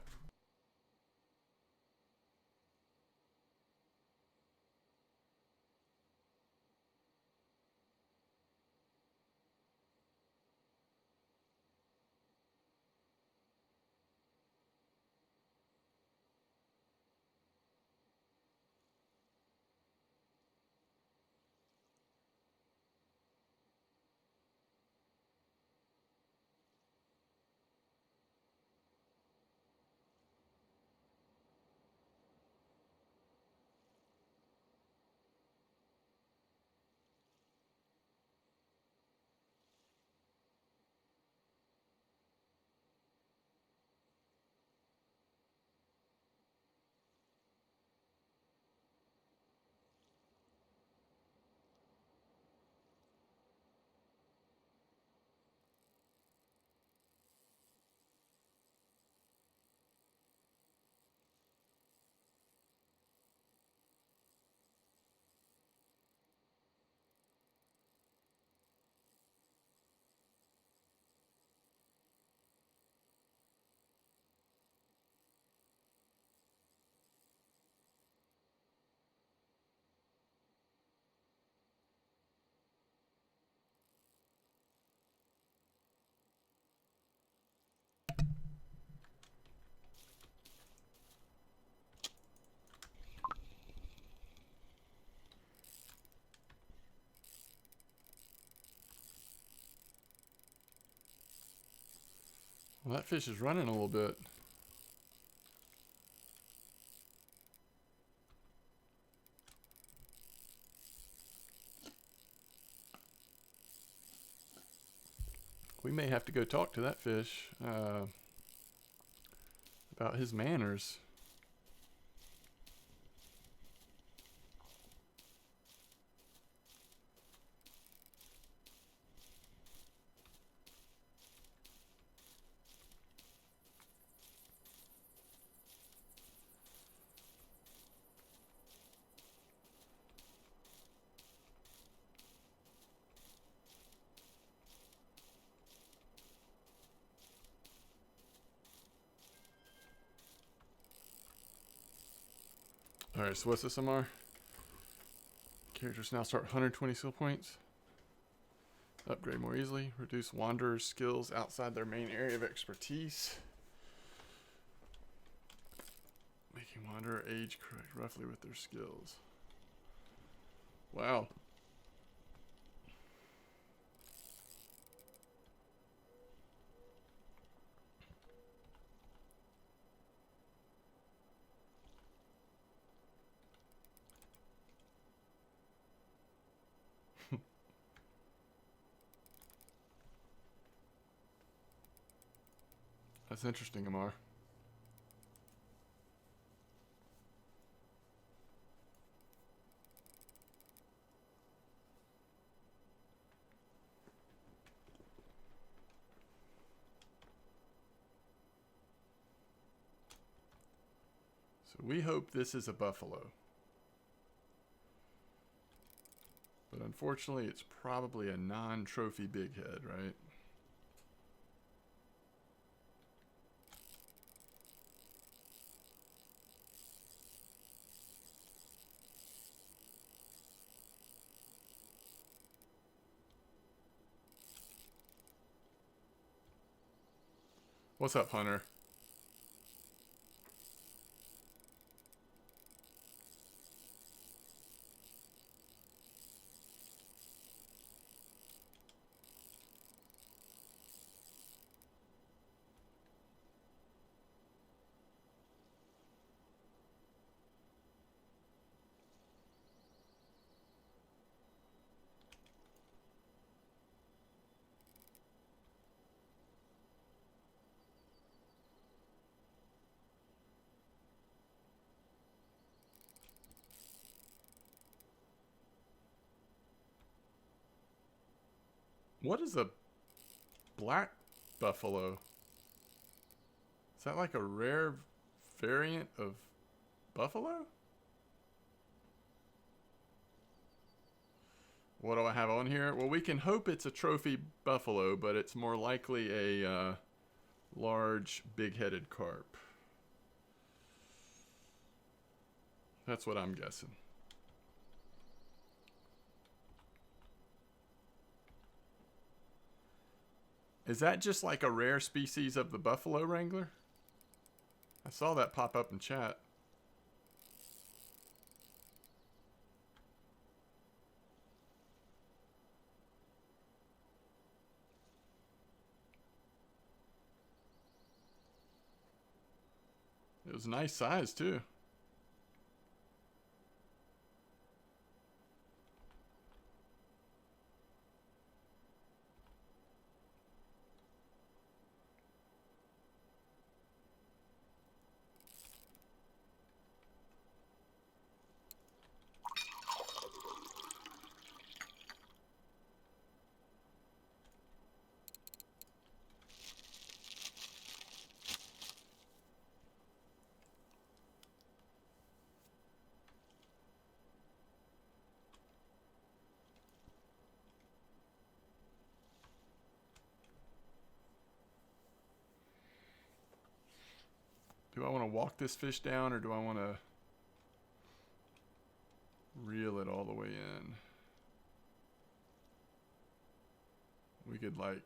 Well, that fish is running a little bit. We may have to go talk to that fish about his manners. Alright, so what's this, MR? Characters now start 120 skill points. Upgrade more easily. Reduce wanderers' skills outside their main area of expertise. Making wanderer age correct roughly with their skills. Wow. That's interesting, Amar. So we hope this is a buffalo. But unfortunately, it's probably a non-trophy bighead, right? What's up, Hunter? What is a black buffalo? Is that like a rare variant of buffalo? What do I have on here? Well, we can hope it's a trophy buffalo, but it's more likely a large big-headed carp. That's what I'm guessing. Is that just like a rare species of the buffalo wrangler? I saw that pop up in chat. It was a nice size too. Do I want to walk this fish down or do I want to reel it all the way in? We could like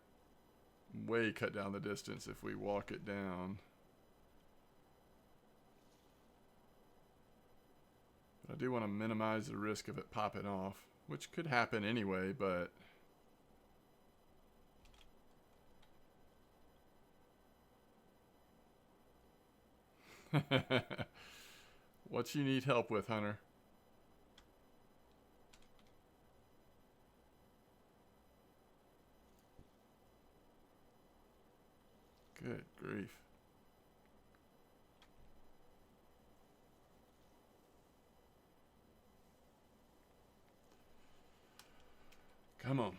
way cut down the distance if we walk it down. But I do want to minimize the risk of it popping off, which could happen anyway, but... What you need help with, Hunter? Good grief. Come on.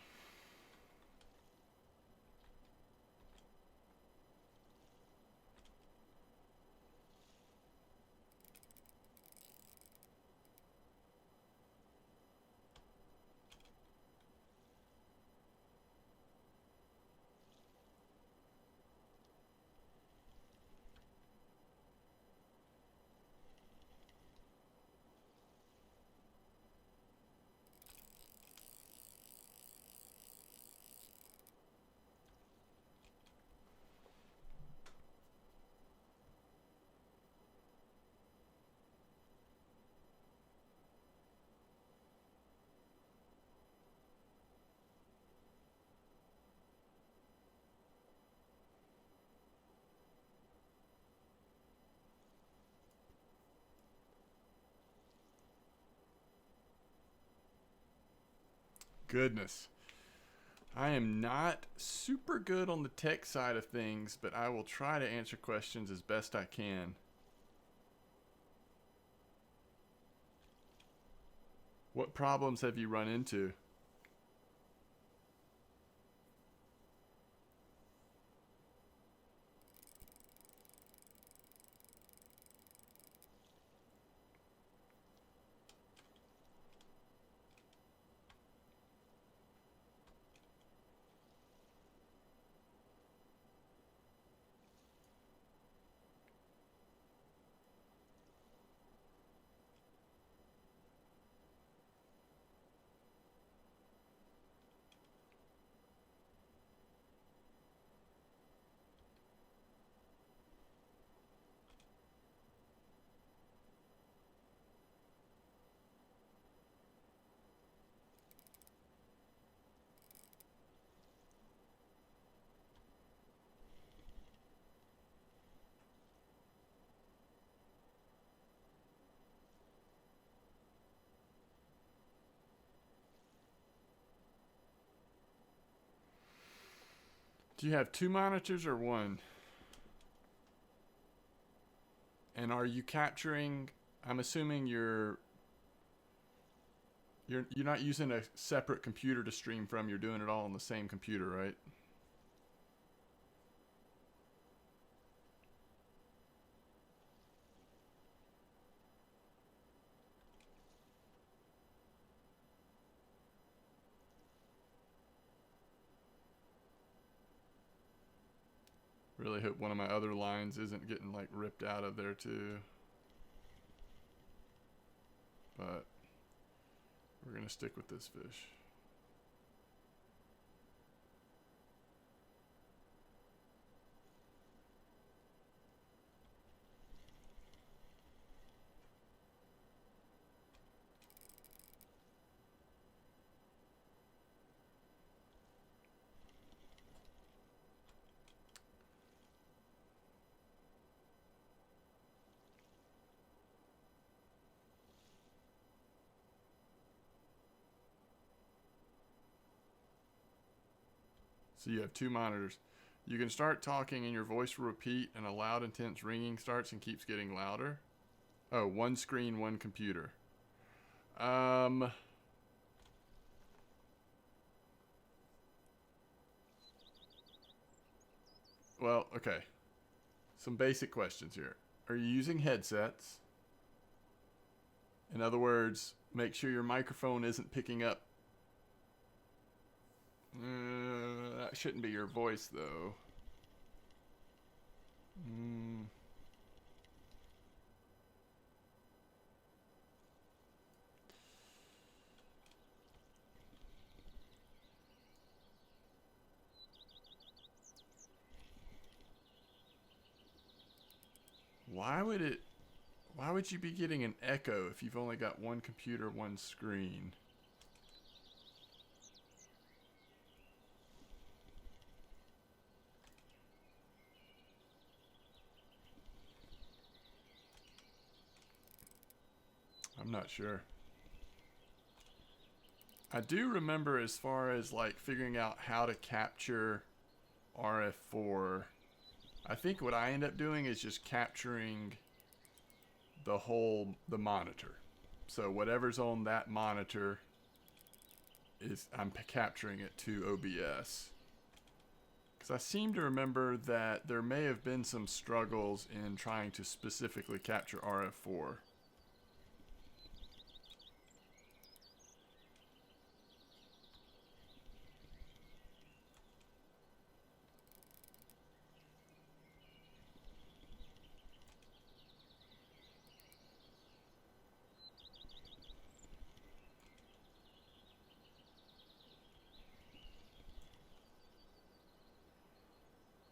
Goodness. I am not super good on the tech side of things, but I will try to answer questions as best I can. What problems have you run into? Do you have two monitors or one? And are you capturing? I'm assuming you're not using a separate computer to stream from. You're doing it all on the same computer, right? Really hope one of my other lines isn't getting like ripped out of there too. But we're gonna stick with this fish. So you have two monitors. You can start talking and your voice will repeat and a loud, intense ringing starts and keeps getting louder. Oh, one screen, one computer. Well, okay. Some basic questions here. Are you using headsets? In other words, make sure your microphone isn't picking up. That shouldn't be your voice, though. Why would it? Why would you be getting an echo if you've only got one computer, one screen? I'm not sure. I do remember as far as like figuring out how to capture RF4, I think what I end up doing is just capturing the monitor. So whatever's on that monitor is I'm capturing it to OBS. Because I seem to remember that there may have been some struggles in trying to specifically capture RF4.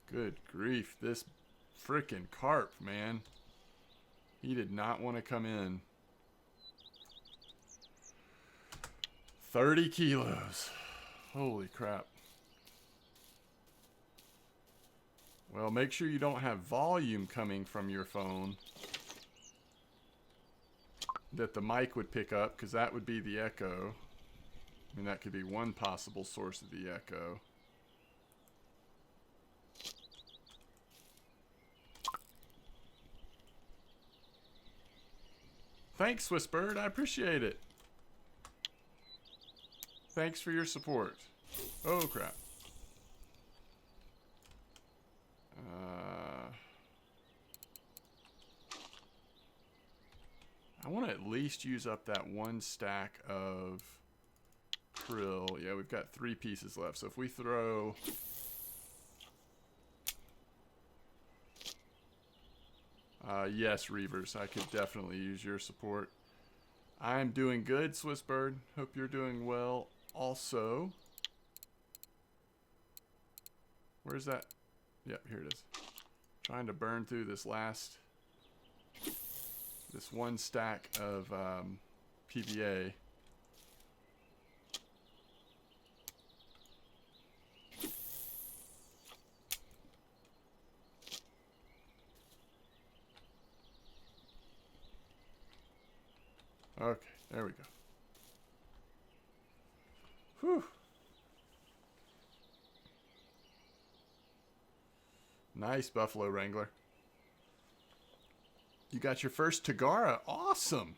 Good grief, this frickin' carp, man. He did not want to come in. 30 kilos. Holy crap. Well, make sure you don't have volume coming from your phone that the mic would pick up, because that would be the echo. I mean, that could be one possible source of the echo. Thanks, Swiss Bird. I appreciate it. Thanks for your support. Oh, crap. I want to at least use up that one stack of krill. Yeah, we've got 3 pieces left. So if we throw... yes, Reavers, I could definitely use your support. I'm doing good, Swiss Bird. Hope you're doing well also. Where's that? Yep, here it is. Trying to burn through this one stack of PVA. Okay, there we go. Whew. Nice, Buffalo Wrangler. You got your first Tagara. Awesome.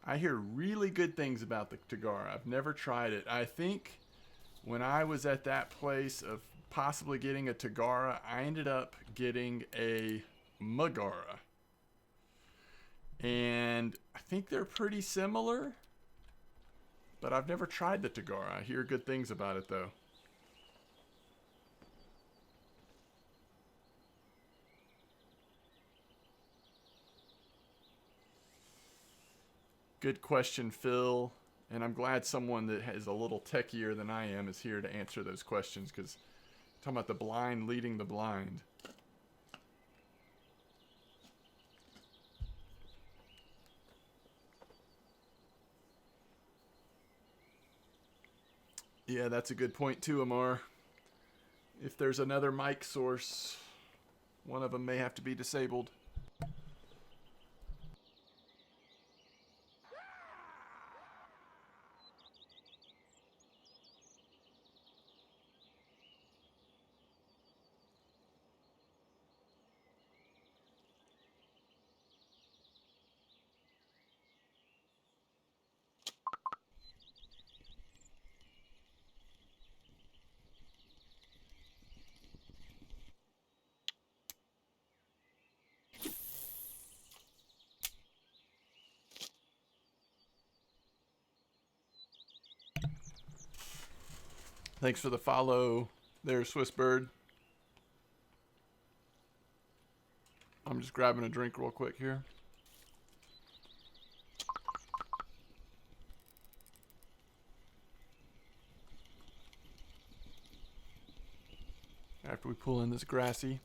I hear really good things about the Tagara. I've never tried it. I think when I was at that place of possibly getting a Tagara, I ended up getting a Magara. And I think they're pretty similar, but I've never tried the Tagara. I hear good things about it, though. Good question, Phil. And I'm glad someone that is a little techier than I am is here to answer those questions, because talking about the blind leading the blind. Yeah, that's a good point too, Amar. If there's another mic source, one of them may have to be disabled. Thanks for the follow there, Swiss Bird. I'm just grabbing a drink real quick here. After we pull in this grassy.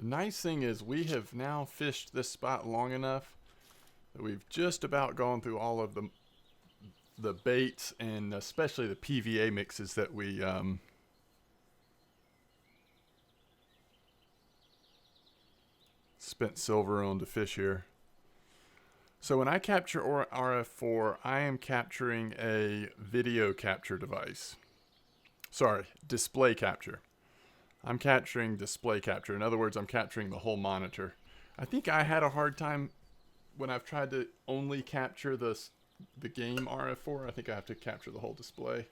The nice thing is we have now fished this spot long enough that we've just about gone through all of the baits and especially the PVA mixes that we spent silver on to fish here. So when I capture RF4, I am capturing a video capture device. Sorry, display capture. I'm capturing display capture. In other words, I'm capturing the whole monitor. I think I had a hard time when I've tried to only capture the game RF4. I think I have to capture the whole display.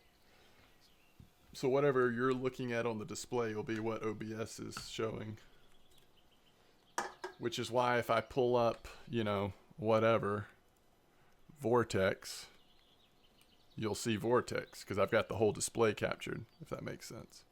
So whatever you're looking at on the display will be what OBS is showing. Which is why if I pull up, you know, whatever, Vortex, you'll see Vortex because I've got the whole display captured, if that makes sense.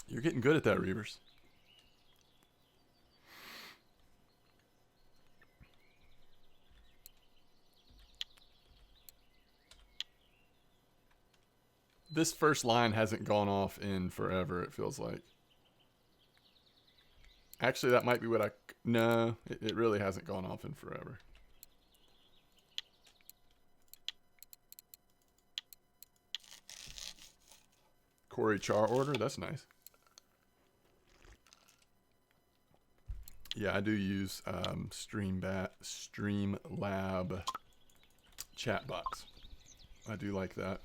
You're getting good at that, Reavers. This first line hasn't gone off in forever, it feels like. Actually, that might be what no, it really hasn't gone off in forever. Corey char order, that's nice. Yeah, I do use Streamlab chat box. I do like that.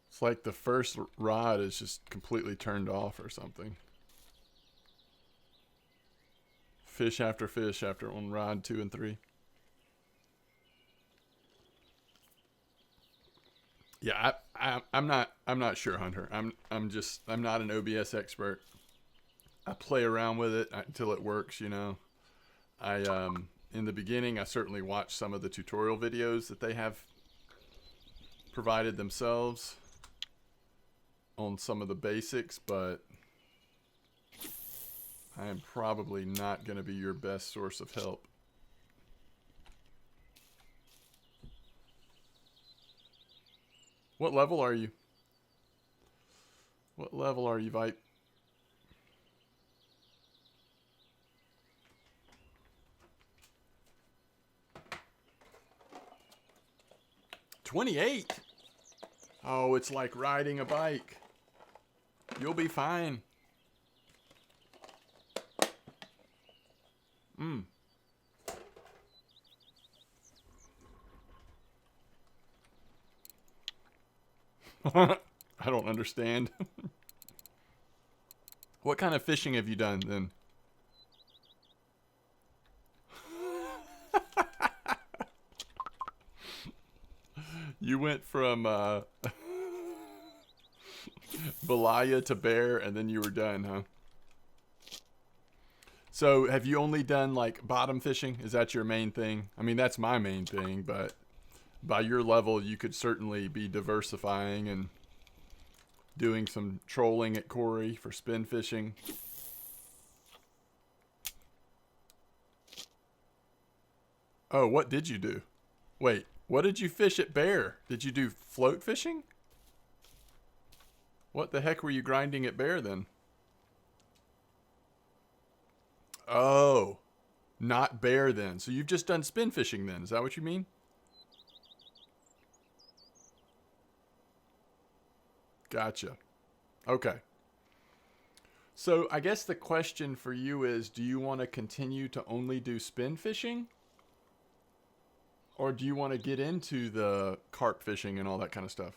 It's like the first rod is just completely turned off or something. Fish after on rod 2 and 3. Yeah, I'm not sure, Hunter. I'm not an OBS expert. I play around with it until it works, you know. In the beginning I certainly watched some of the tutorial videos that they have provided themselves on some of the basics, but I am probably not going to be your best source of help. What level are you? What level are you, Vipe? $28. Oh, it's like riding a bike. You'll be fine. I don't understand. What kind of fishing have you done then? You went from Balaya to bear and then you were done, huh? So have you only done like bottom fishing? Is that your main thing? I mean, that's my main thing, but by your level, you could certainly be diversifying and doing some trolling at Corey for spin fishing. Oh, what did you do? Wait, what did you fish at Bear? Did you do float fishing? What the heck were you grinding at Bear then? Oh, not Bear then. So you've just done spin fishing then. Is that what you mean? Gotcha. Okay. So I guess the question for you is, do you want to continue to only do spin fishing? Or do you want to get into the carp fishing and all that kind of stuff?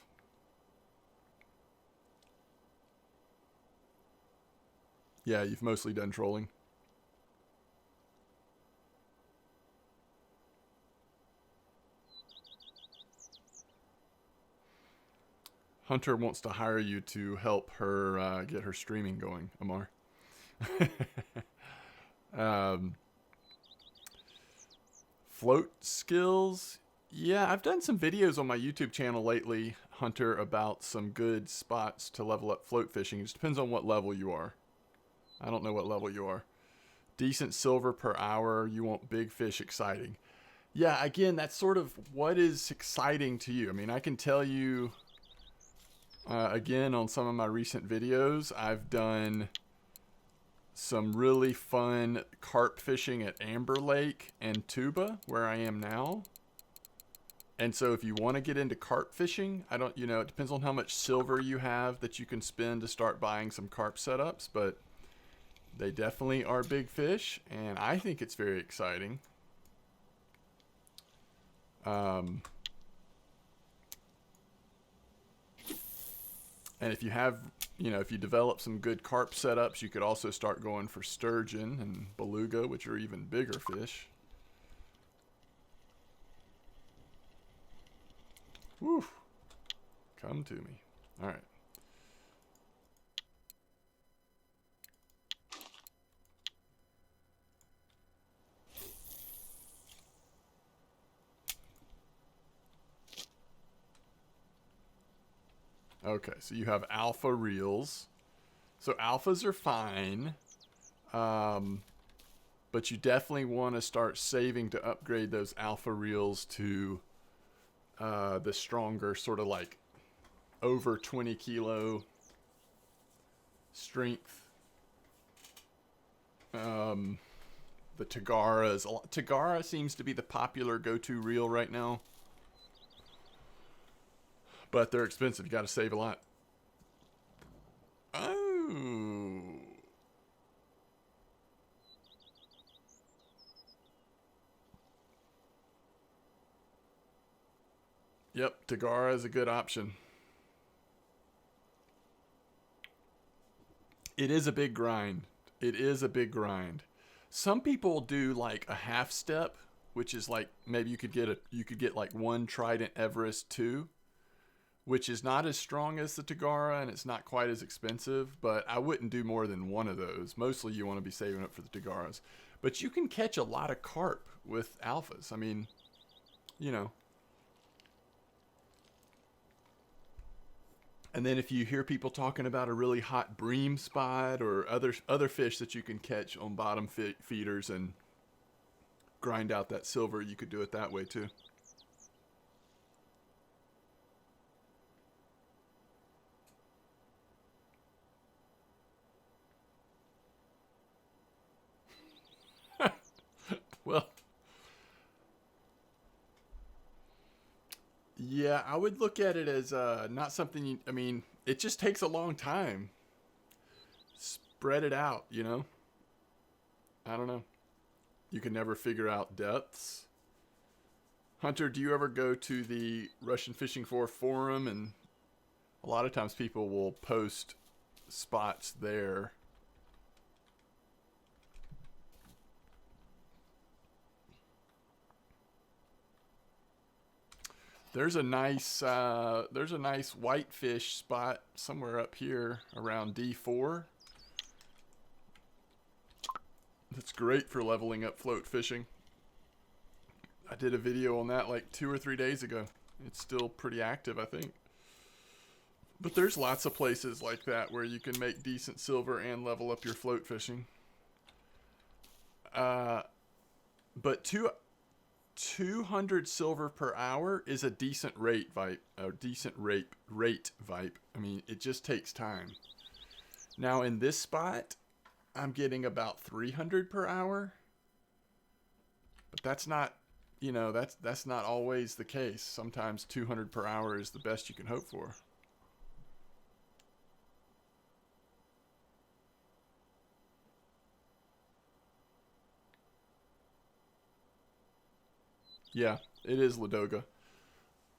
Yeah, you've mostly done trolling. Hunter wants to hire you to help her get her streaming going, Amar. um, float skills. Yeah, I've done some videos on my YouTube channel lately, Hunter, about some good spots to level up float fishing. It just depends on what level you are. I don't know what level you are. Decent silver per hour. You want big fish exciting. Yeah, again, that's sort of what is exciting to you. I mean, I can tell you, again, on some of my recent videos, I've done some really fun carp fishing at Amber Lake and Tuba, where I am now. And so if you want to get into carp fishing, I don't, it depends on how much silver you have that you can spend to start buying some carp setups, but they definitely are big fish, and I think it's very exciting. And if you have, if you develop some good carp setups, you could also start going for sturgeon and beluga, which are even bigger fish. Woo! Come to me. All right. Okay, so you have alpha reels. So alphas are fine, but you definitely want to start saving to upgrade those alpha reels to the stronger, sort of like over 20 kilo strength. The Tagara seems to be the popular go-to reel right now, but they're expensive. You got to save a lot. Oh. Yep, Tagara is a good option. It is a big grind. It is a big grind. Some people do like a half step, which is like maybe you could get like one Trident Everest 2, which is not as strong as the Tagara and it's not quite as expensive, but I wouldn't do more than one of those. Mostly you want to be saving up for the Tagaras. But you can catch a lot of carp with alphas. I mean, And then if you hear people talking about a really hot bream spot or other fish that you can catch on bottom feeders and grind out that silver, you could do it that way too. Well, yeah, I would look at it as not something I mean, it just takes a long time. Spread it out, I don't know. You can never figure out depths. Hunter, do you ever go to the Russian Fishing forum? And a lot of times people will post spots there. There's a nice whitefish spot somewhere up here around D4. That's great for leveling up float fishing. I did a video on that like 2 or 3 days ago. It's still pretty active, I think. But there's lots of places like that where you can make decent silver and level up your float fishing. But 200 silver per hour is a decent rate, Vipe. A decent rate, Vipe. I mean, it just takes time. Now in this spot, I'm getting about 300 per hour. But that's not, that's not always the case. Sometimes 200 per hour is the best you can hope for. Yeah, it is Ladoga.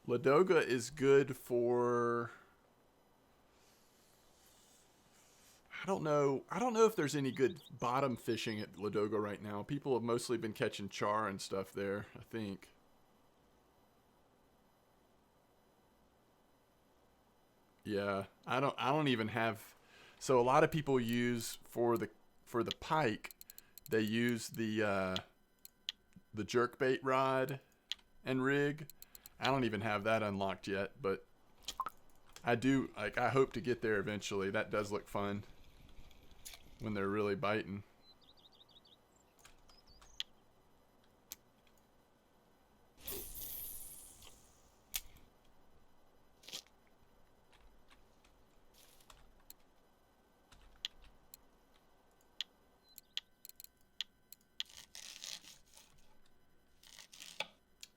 Ladoga is good for... I don't know. I don't know if there's any good bottom fishing at Ladoga right now. People have mostly been catching char and stuff there, I think. Yeah, I don't even have. So a lot of people use for the pike, they use the jerkbait rod and rig. I don't even have that unlocked yet, but I do. Like, I hope to get there eventually. That does look fun when they're really biting.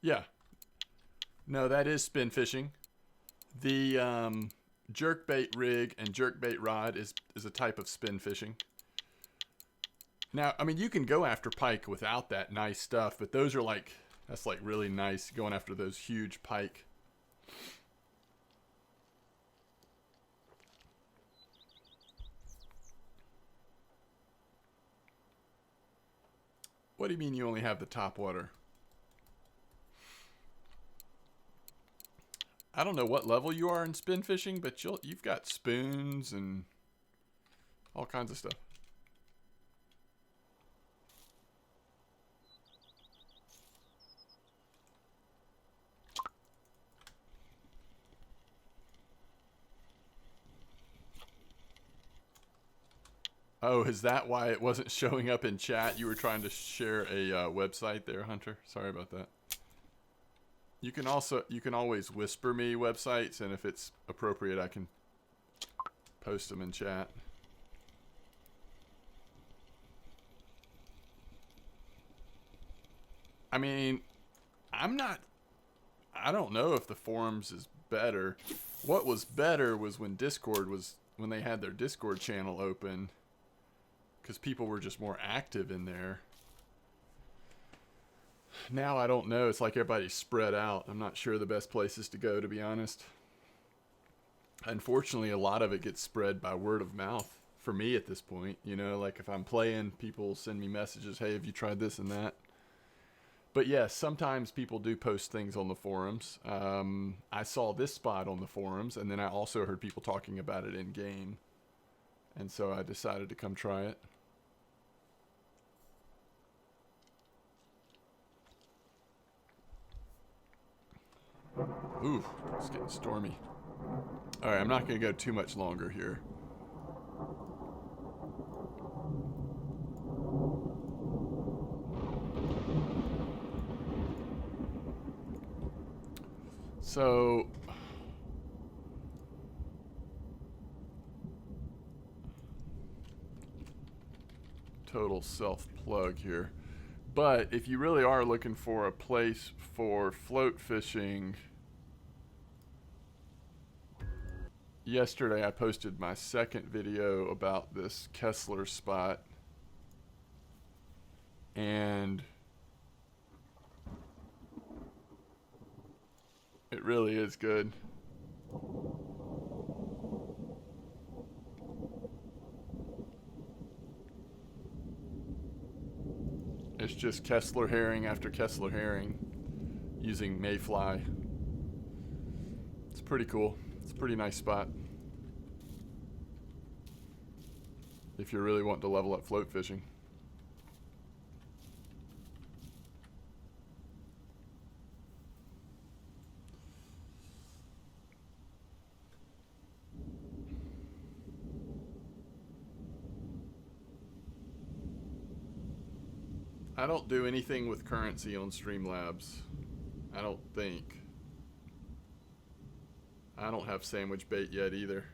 Yeah. No, that is spin fishing. The jerkbait rig and jerkbait rod is a type of spin fishing. Now, I mean, you can go after pike without that nice stuff, but those are like, that's like really nice going after those huge pike. What do you mean you only have the top water? I don't know what level you are in spin fishing, but you've got spoons and all kinds of stuff. Oh, is that why it wasn't showing up in chat? You were trying to share a website there, Hunter. Sorry about that. You can always whisper me websites, and if it's appropriate, I can post them in chat. I mean, I don't know if the forums is better. What was better was when when they had their Discord channel open, because people were just more active in there. Now I don't know. It's like everybody's spread out. I'm not sure the best places to go, to be honest. Unfortunately, a lot of it gets spread by word of mouth for me at this point. You know, like if I'm playing, people send me messages, hey, have you tried this and that? But yes, sometimes people do post things on the forums. I saw this spot on the forums, and then I also heard people talking about it in game. And so I decided to come try it. Ooh, it's getting stormy. All right, I'm not going to go too much longer here. So, total self-plug here. But if you really are looking for a place for float fishing, yesterday I posted my second video about this Kessler spot, and it really is good. It's just Kessler herring after Kessler herring using mayfly. It's pretty cool. It's a pretty nice spot if you're really wanting to level up float fishing. I don't do anything with currency on Streamlabs. I don't think. I don't have sandwich bait yet either.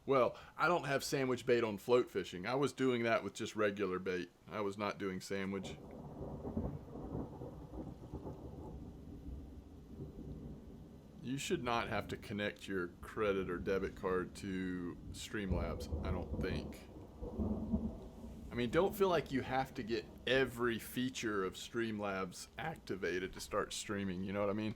Well, I don't have sandwich bait on float fishing. I was doing that with just regular bait. I was not doing sandwich. You should not have to connect your credit or debit card to Streamlabs, I don't think. I mean, don't feel like you have to get every feature of Streamlabs activated to start streaming, you know what I mean?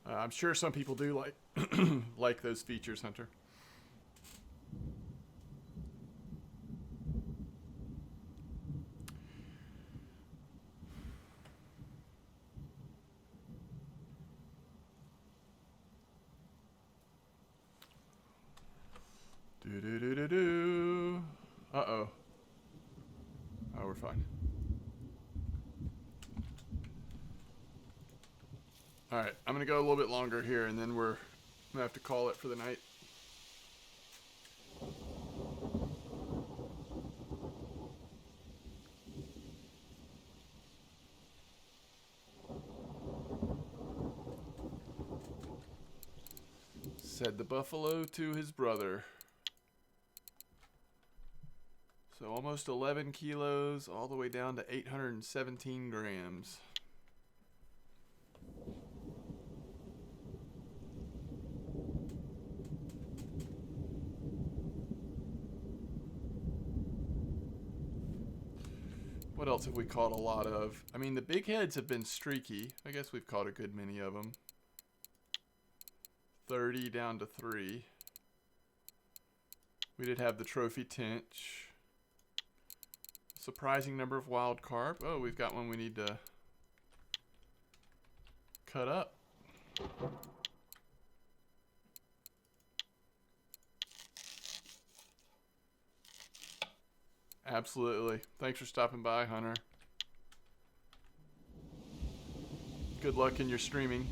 I'm sure some people do like like those features, Hunter. Do do do do do. Uh-oh. Oh, we're fine. All right, I'm gonna go a little bit longer here, and then we're gonna have to call it for the night. Said the buffalo to his brother. So almost 11 kilos, all the way down to 817 grams. What else have we caught a lot of? I mean, the big heads have been streaky. I guess we've caught a good many of them. 30 down to 3. We did have the trophy tench. Surprising number of wild carp. Oh, we've got one we need to cut up. Absolutely. Thanks for stopping by, Hunter. Good luck in your streaming.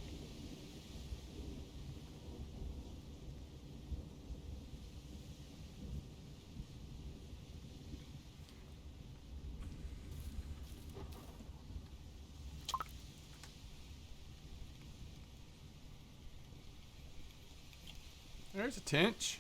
There's a tench.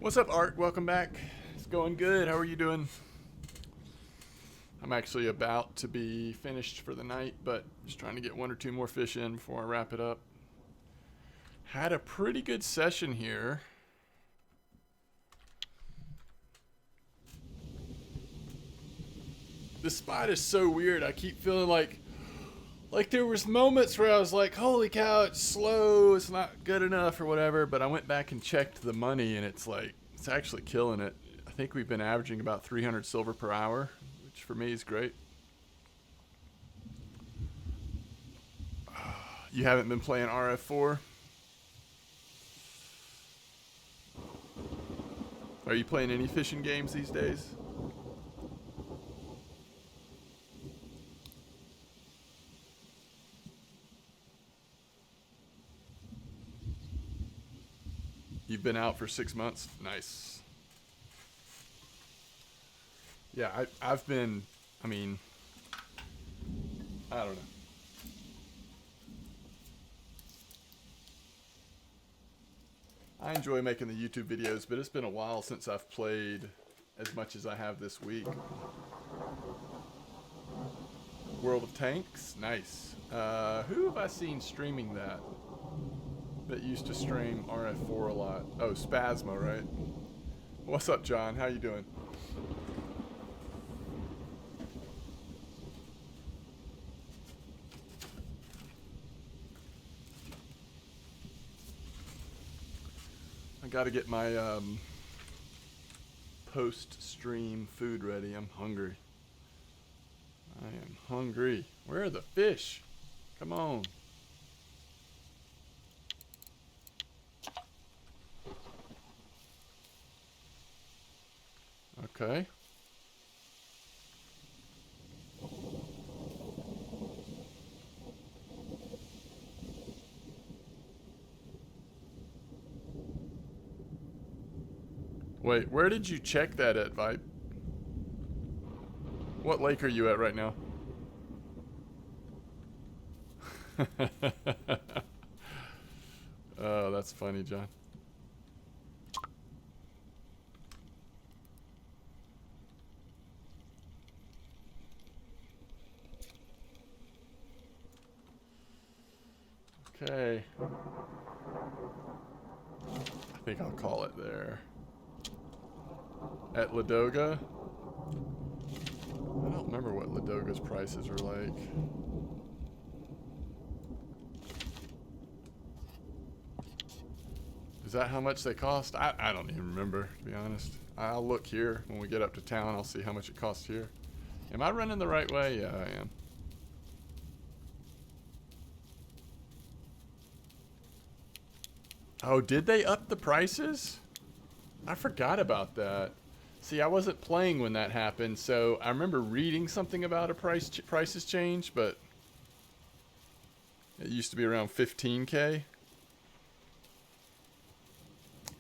What's up, Art? Welcome back. It's going good. How are you doing? I'm actually about to be finished for the night, but just trying to get 1 or 2 more fish in before I wrap it up. Had a pretty good session here. The spot is so weird. I keep feeling like there was moments where I was like, holy cow, it's slow, it's not good enough or whatever, but I went back and checked the money and it's like, it's actually killing it. I think we've been averaging about 300 silver per hour, which for me is great. You haven't been playing RF4? Are you playing any fishing games these days? You've been out for 6 months? Nice. Yeah, I've been, I mean, I don't know. I enjoy making the YouTube videos, but it's been a while since I've played as much as I have this week. World of Tanks? Nice. Who have I seen streaming that used to stream RF4 a lot? Oh, Spasmo, right? What's up, John? How you doing? I gotta get my post-stream food ready. I'm hungry. I am hungry. Where are the fish? Come on. Okay. Wait, where did you check that at, Vibe? What lake are you at right now? Oh, that's funny, John. Okay. I think I'll call it there. At Ladoga? I don't remember what Ladoga's prices are like. Is that how much they cost? I don't even remember, to be honest. I'll look here when we get up to town. I'll see how much it costs here. Am I running the right way? Yeah, I am. Oh, did they up the prices? I forgot about that. See, I wasn't playing when that happened, so I remember reading something about a prices change, but it used to be around 15K.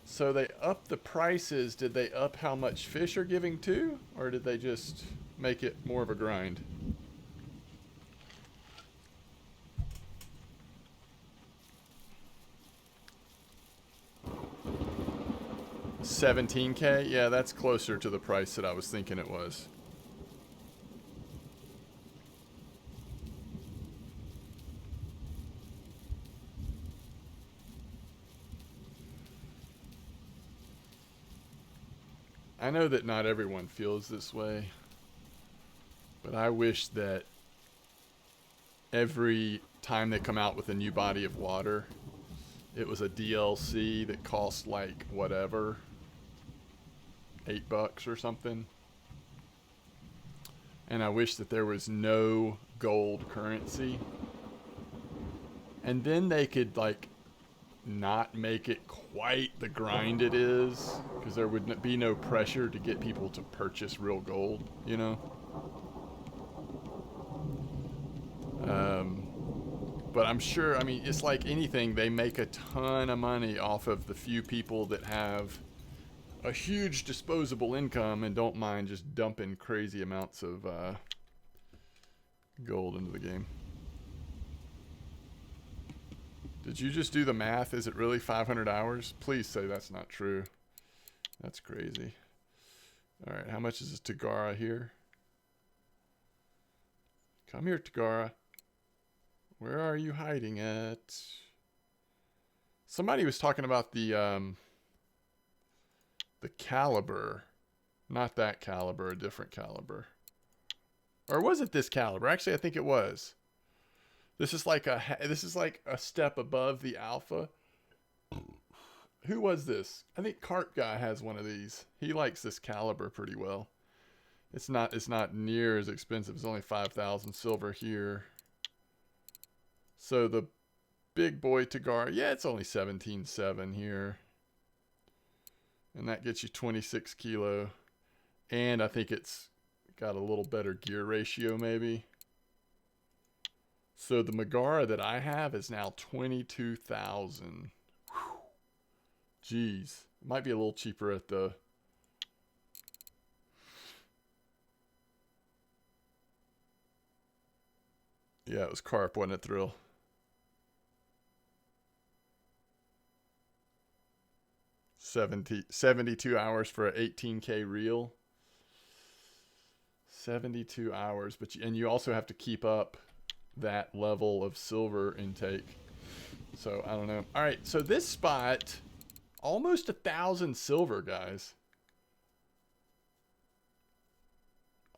So they upped the prices. Did they up how much fish are giving too? Or did they just make it more of a grind? $17K? Yeah, that's closer to the price that I was thinking it was. I know that not everyone feels this way, but I wish that every time they come out with a new body of water, it was a DLC that cost like whatever, $8 or something. And I wish that there was no gold currency. And then they could like not make it quite the grind it is, because there would be no pressure to get people to purchase real gold, you know? But I'm sure, I mean, it's like anything, they make a ton of money off of the few people that have a huge disposable income and don't mind just dumping crazy amounts of gold into the game. Did you just do the math? Is it really 500 hours? Please say that's not true. That's crazy. All right, how much is this Tagara here? Come here, Tagara. Where are you hiding at? Somebody was talking about the caliber. Not that caliber, a different caliber. Or was it this caliber? Actually, I think it was. This is like a step above the alpha. Who was this? I think Cart Guy has one of these. He likes this caliber pretty well. It's not near as expensive. It's only 5,000 silver here. So the big boy Tagara, yeah, it's only 17.7 here. And that gets you 26 kilo. And I think it's got a little better gear ratio maybe. So the Megara that I have is now 22,000. Jeez. It might be a little cheaper at the... Yeah, it was Carp, wasn't it, Thrill? $72 hours for an 18K reel. 72 hours, but you also have to keep up that level of silver intake. So I don't know. All right, so this spot, almost 1,000 silver, guys.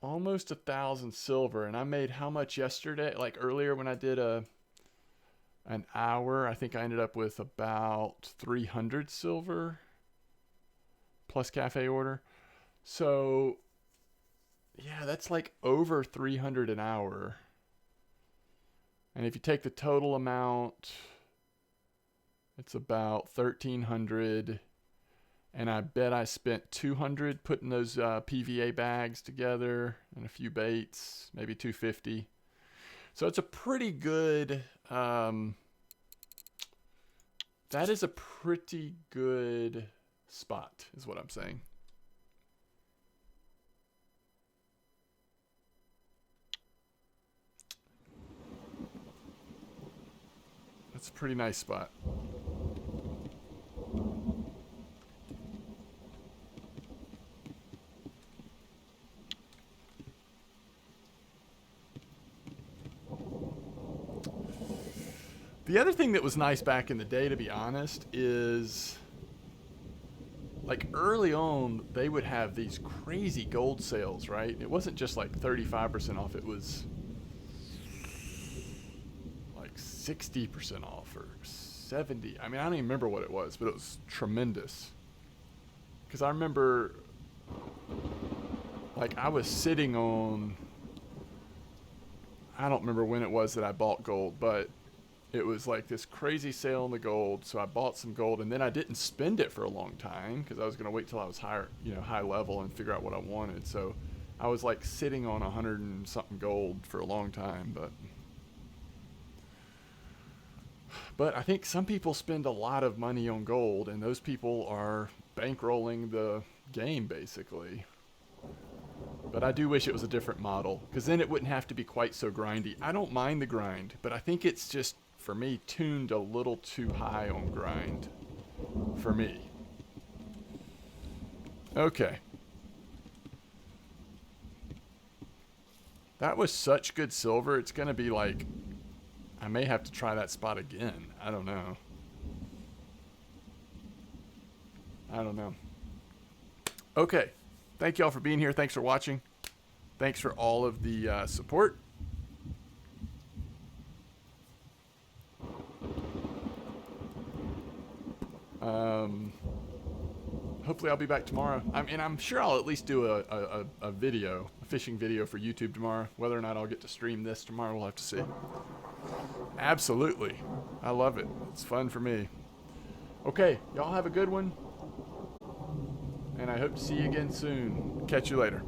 Almost 1,000 silver, and I made how much yesterday? Like earlier when I did an hour, I think I ended up with about 300 silver plus cafe order. So, yeah, that's like over 300 an hour. And if you take the total amount, it's about 1,300. And I bet I spent 200 putting those PVA bags together and a few baits, maybe 250. So it's a pretty good. That is a pretty good spot, is what I'm saying. That's a pretty nice spot. The other thing that was nice back in the day, to be honest, is like early on, they would have these crazy gold sales, right? It wasn't just like 35% off, it was like 60% off or 70. I mean, I don't even remember what it was, but it was tremendous. Because I remember, like, I was sitting on, I don't remember when it was that I bought gold, but it was like this crazy sale on the gold. So I bought some gold, and then I didn't spend it for a long time because I was going to wait till I was higher, high level and figure out what I wanted. So I was like sitting on 100 and something gold for a long time, but I think some people spend a lot of money on gold, and those people are bankrolling the game basically. But I do wish it was a different model, because then it wouldn't have to be quite so grindy. I don't mind the grind, but I think it's just, for me, tuned a little too high on grind. For me. Okay. That was such good silver, it's going to be like, I may have to try that spot again. I don't know. Okay. Thank y'all for being here. Thanks for watching. Thanks for all of the support. Hopefully I'll be back tomorrow. I mean, I'm sure I'll at least do a video, a fishing video for YouTube tomorrow. Whether or not I'll get to stream this tomorrow, we'll have to see. Absolutely. I love it. It's fun for me. Okay, y'all have a good one. And I hope to see you again soon. Catch you later.